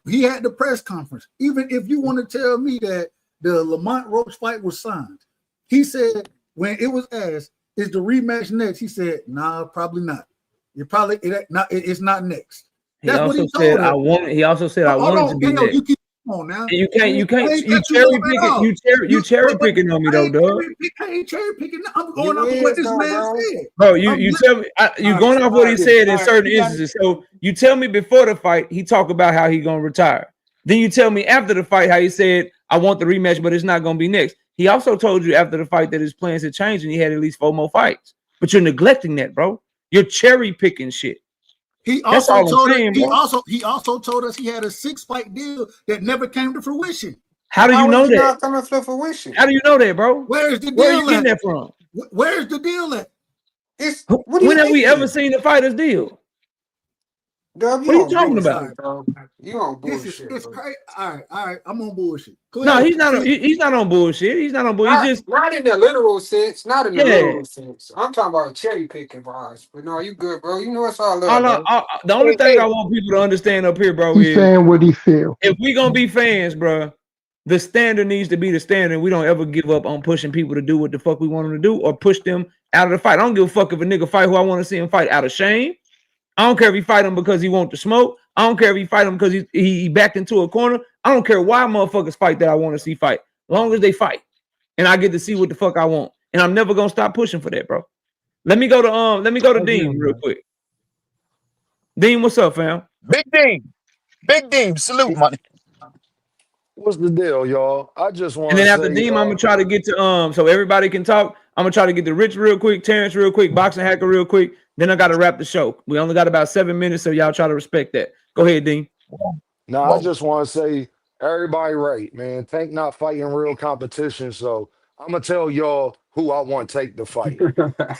he had the press conference. Even if you want to tell me that the Lamont Roach fight was signed, he said when it was asked, is the rematch next? He said, nah, probably not. It's not next. That's what he told us. He also said I wanted to be next. You keep on now. You cherry picking on me though, dog. I ain't cherry picking. I'm going off of what this man said. Bro, you tell me you going off what he said in certain instances. So you tell me before the fight he talked about how he gonna retire. Then you tell me after the fight how he said I want the rematch, but it's not gonna be next. He also told you after the fight that his plans had changed and he had at least 4 more fights. But you're neglecting that, bro. You're cherry picking shit. He also told us he had a 6-fight deal that never came to fruition. How do you know that? Not coming to fruition. How do you know that, bro? Where's the deal? Where are you getting that from? Where's the deal at? When have we ever seen the fighters deal? Dub, what are you talking about? You on bullshit? It's crazy. All right. I'm on bullshit. No, he's not on bullshit. He's not on bullshit. Not in the literal sense. Not in the literal sense. I'm talking about cherry picking vibes. But no, you good, bro. You know it's all love. The only thing I want people to understand up here, bro, He's saying what he feel. If we gonna be fans, bro, the standard needs to be the standard. We don't ever give up on pushing people to do what the fuck we want them to do or push them out of the fight. I don't give a fuck if a nigga fight who I want to see him fight out of shame. I don't care if he fight him because he want to smoke. I don't care if he fight him because he backed into a corner. I don't care why motherfuckers fight that I want to see fight. As long as they fight. And I get to see what the fuck I want. And I'm never gonna stop pushing for that, bro. Let me go to Dean real quick. Dean, what's up, fam? Big Dean, salute, money. What's the deal, y'all? I just want and then after Dean, I'm gonna try to get to so everybody can talk. I'm gonna try to get to Rich real quick, Terrence real quick, Boxing Hacker real quick. Then I gotta wrap the show. We only got about 7 minutes, so y'all try to respect that. Go ahead, Dean. I just want to say Everybody right, man. Tank not fighting real competition, so I'm gonna tell y'all who I want Tank to fight.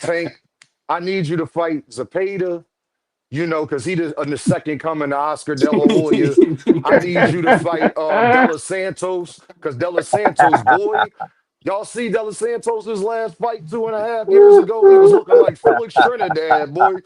Tank, I need you to fight Zepeda. You know, because the second coming to Oscar De La Hoya. I need you to fight Della Santos, because Della Santos, boy, y'all see Della Santos's last fight 2.5 years ago? He was looking like Felix Trinidad, boy.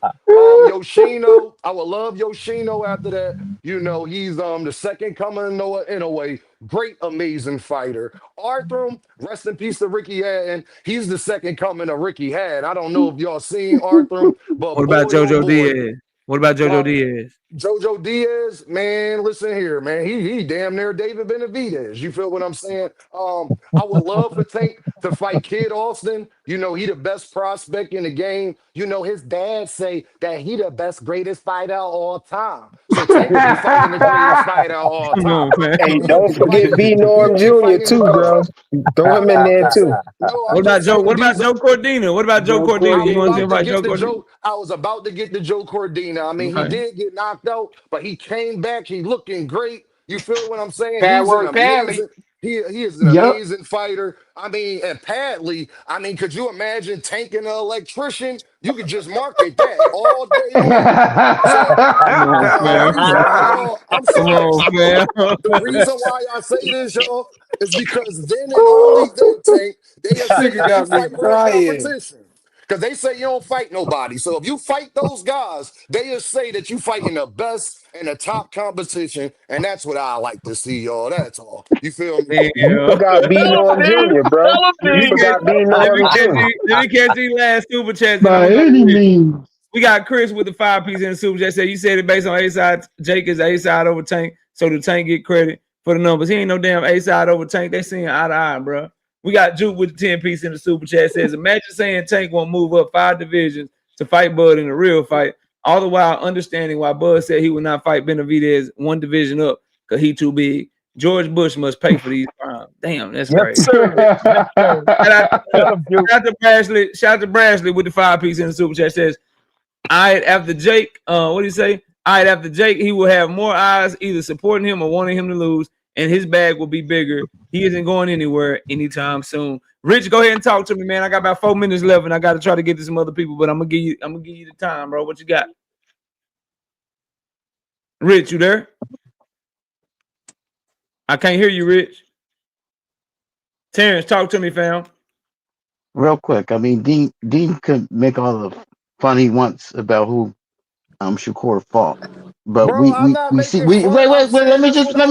Yoshino, I would love Yoshino after that. You know, he's the second coming of Noah Inoue. Great, amazing fighter. Arthur, rest in peace to Ricky Hatton. He's the second coming of Ricky Hatton. I don't know if y'all seen Arthur, but What about boy, oh JoJo boy. Diaz? What about JoJo Diaz? JoJo Diaz, man, listen here, man. He damn near David Benavidez. You feel what I'm saying? I would love for Tank to fight Kid Austin. You know, he the best prospect in the game. You know, his dad say that he the best, greatest fighter of all time. So Tank could be fighting the greatest fighter of all Come on, time. man. Hey, He'll don't be forget fighting. B He'll Norm be Jr. fighting the too, best. bro. Throw him in there too. No, What I'm about just Joe? saying What about these are. Joe Cordina? What about Joe Joe Cordina? I was You want Cordina. to about to invite get Joe the Cordina? Joe. I was about to get the Joe Cordina. I mean, he Okay. did get knocked out, but he came back. He looking great. You feel what I'm saying? Pad He's an work Padley. amazing. He is an Yup. amazing fighter. I mean, and Padley. I mean, could you imagine tanking an electrician? You could just market that all day long. So, Come on, the fam. reason why y'all, I'm Come sorry, on, fam. the reason why I say this, y'all, is because then and only then, Tank, they'll say Nigga that you got me fight real crying. competition. Because they say you don't fight nobody. So if you fight those guys, they'll say that you fighting the best and the top competition. And that's what I like to see, y'all. That's all. You feel me? You Damn. forgot B Tell him, Norm D. Jr., bro. Tell him, Let You me D. catch, forgot B let me Norm catch Jr. let me catch these last super chats, then I'm By gonna go to any Rich. means. We got Chris with the 5 piece in the super chat. Said you said it based on A side. Jake is A side over Tank, so the Tank get credit for the numbers. He ain't no damn A side over Tank. They seeing eye to eye, bro. We got Juke with the 10 piece in the super chat. Says imagine saying Tank won't move up 5 divisions to fight Bud in a real fight, all the while understanding why Bud said he would not fight Benavidez 1 division up because he too big. George Bush must pay for these crimes. Damn, that's Yes, crazy. sir. Yes, sir. Tell him, Duke. Shout out to Brashley with the 5 piece in the super chat. Says all right, after Jake, what do you say? All right, after Jake, he will have more eyes either supporting him or wanting him to lose, and his bag will be bigger. He isn't going anywhere anytime soon. Rich, go ahead and talk to me, man. I got about 4 minutes left, and I got to try to get to some other people, but I'm gonna give you the time, bro. What you got? Rich, you there? I can't hear you, Rich. Terrence, talk to me, fam. Real quick, I mean, Dean could make all the fun he wants about who Shakur fought, but Bro, I'm not we see making we fun. I'm wait. saying that's what I want.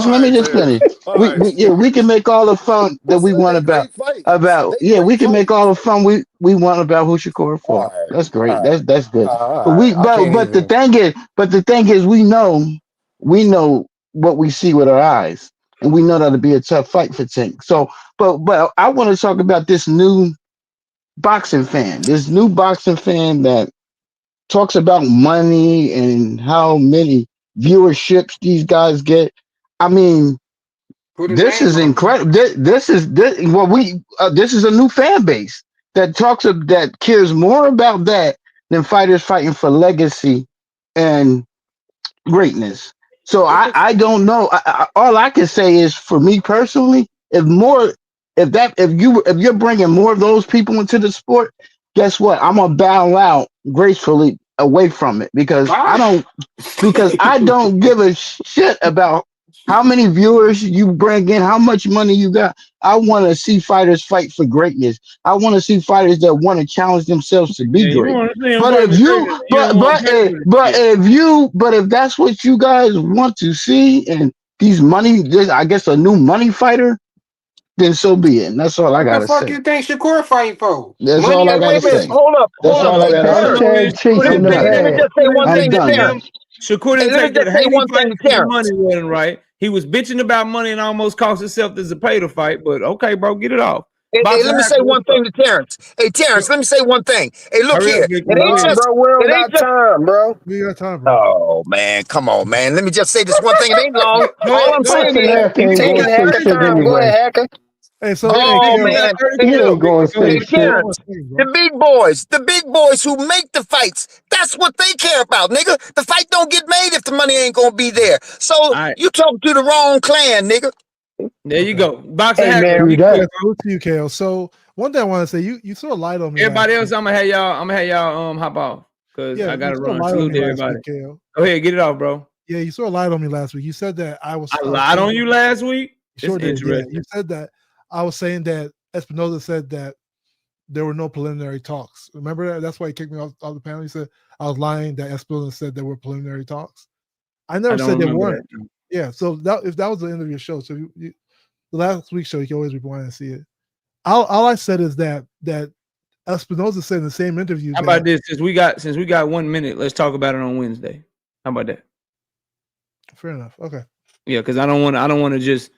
Let All me right, just Terrence. finish. All right, We can make all the fun I that we said want they great fights. about They we great can make fights. all the fun we want about who Shakur All fought. right, That's great. all right, That's good. But all right. I can't but even. the thing is we know what we see with our eyes, and we know that'll be a tough fight for Tank. So, but I want to talk about this new boxing fan that talks about money and how many viewerships these guys get. I mean, Put his this name is on him. incredible. This is a new fan base that cares more about that than fighters fighting for legacy and greatness. So I don't know. All I can say is for me personally, if you're bringing more of those people into the sport, guess what? I'm gonna bow out gracefully away from it because Bye. I don't give a shit about how many viewers you bring in, how much money you got. I want to see fighters fight for greatness. I want to see fighters that want to challenge themselves to be Yeah, you great. want to see him But fight if for you, greatness. You don't want to pay for if that's what you guys want to see, and I guess a new money fighter, then so be it. And that's all I What the gotta fuck say. you think Shakur fighting for? That's Money all I or gotta Wait a minute. say. legacy? Hold up. That's Hold up. all I Hey, gotta That Terrence. say. man Shakur I'm chasing didn't the say Hey, done. let me that. bag. just say Shakur one didn't I'm thing say to that, done. fam. Terrence. Shakur Hey, didn't let say me that. just say Haney one thing fight to because the Terrence. money wasn't right. He was bitching about money and almost cost himself the Zepeda fight. But okay, bro, get it off. Hey, Boxer let me say Hacker, what's one up? thing to Terrence. Hey, Terrence, let me say one thing. Hey, look Hurry here. up, Victor. It Go ain't Nah, ahead. just. bro, we It don't ain't got just. time, bro. We got time, bro. Oh man, come on, man. Let me just say this one thing. It ain't long. Go All ahead. I'm Go ahead, saying Boxing is, Victor. Hacker You ain't you take gonna it. got say 30 shit Go seconds. ahead, anyway. hacker. Hey, so Oh man, He ain't going to say hey, shit. Terrence, the big boys who make the fights, that's what they care about, nigga. The fight don't get made if the money ain't gonna be there. So you talk to the wrong clan, nigga. There you go. Boxer Hey, Hacker, man. be Yeah, quick, bro. salute to you, KO. So one thing I want to say, you sort of lied on me. Everybody last else, I'm gonna have y'all hop off because Yeah, I you gotta sort of run. lied on Salute me to last everybody. week, KO. Go ahead, get it off, bro. Yeah, you sort of lied on me last week. You said that I was lied on you last week. You sure It's did. Yeah, interesting. you said that. I was saying that Espinoza said that there were no preliminary talks. Remember that? That's why he kicked me off the panel. He said I was lying that Espinoza said there were preliminary talks. I never don't said there remember weren't. that. Yeah, so if that was the end of your show, so the last week's show, you can always rewind and see it. All I said is that Espinoza said in the same interview. How about this? Since we got 1 minute, let's talk about it on Wednesday. How about that? Fair enough. Okay. Yeah, because I don't want to just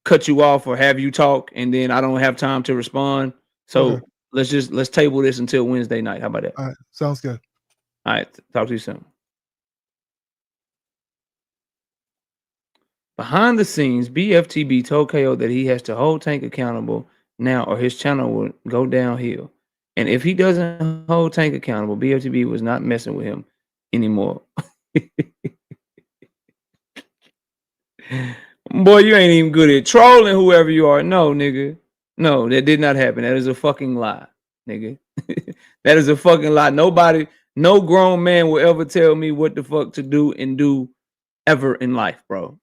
cut you off or have you talk and then I don't have time to respond. So Okay. let's table this until Wednesday night. How about that? All right, sounds good. All right, talk to you soon. Behind the scenes, BFTB told KO that he has to hold Tank accountable now or his channel will go downhill. And if he doesn't hold Tank accountable, BFTB was not messing with him anymore. Boy, you ain't even good at trolling whoever you are. No, nigga. No, that did not happen. That is a fucking lie, nigga. That is a fucking lie. Nobody, no grown man will ever tell me what the fuck to do and do ever in life, bro.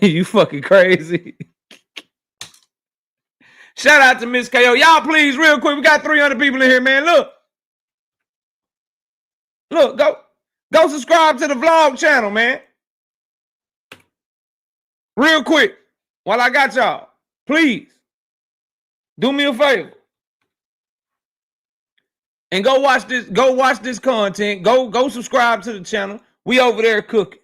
You fucking crazy. Shout out to Miss KO. Y'all, please, real quick. We got 300 people in here, man. Look, go subscribe to the vlog channel, man. Real quick, while I got y'all, please do me a favor and go watch this. Go watch this content. Go subscribe to the channel. We over there cooking.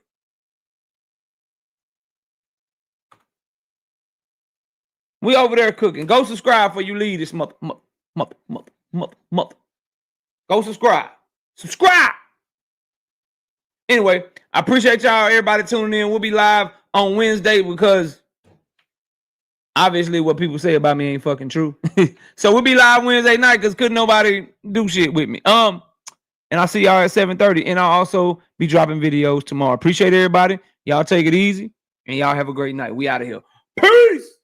We over there cooking. Go subscribe before you leave this mother. Go subscribe. Subscribe. Anyway, I appreciate y'all, everybody tuning in. We'll be live on Wednesday because obviously what people say about me ain't fucking true. So we'll be live Wednesday night because couldn't nobody do shit with me. And I'll see y'all at 7:30. And I'll also be dropping videos tomorrow. Appreciate everybody. Y'all take it easy and y'all have a great night. We out of here. Peace.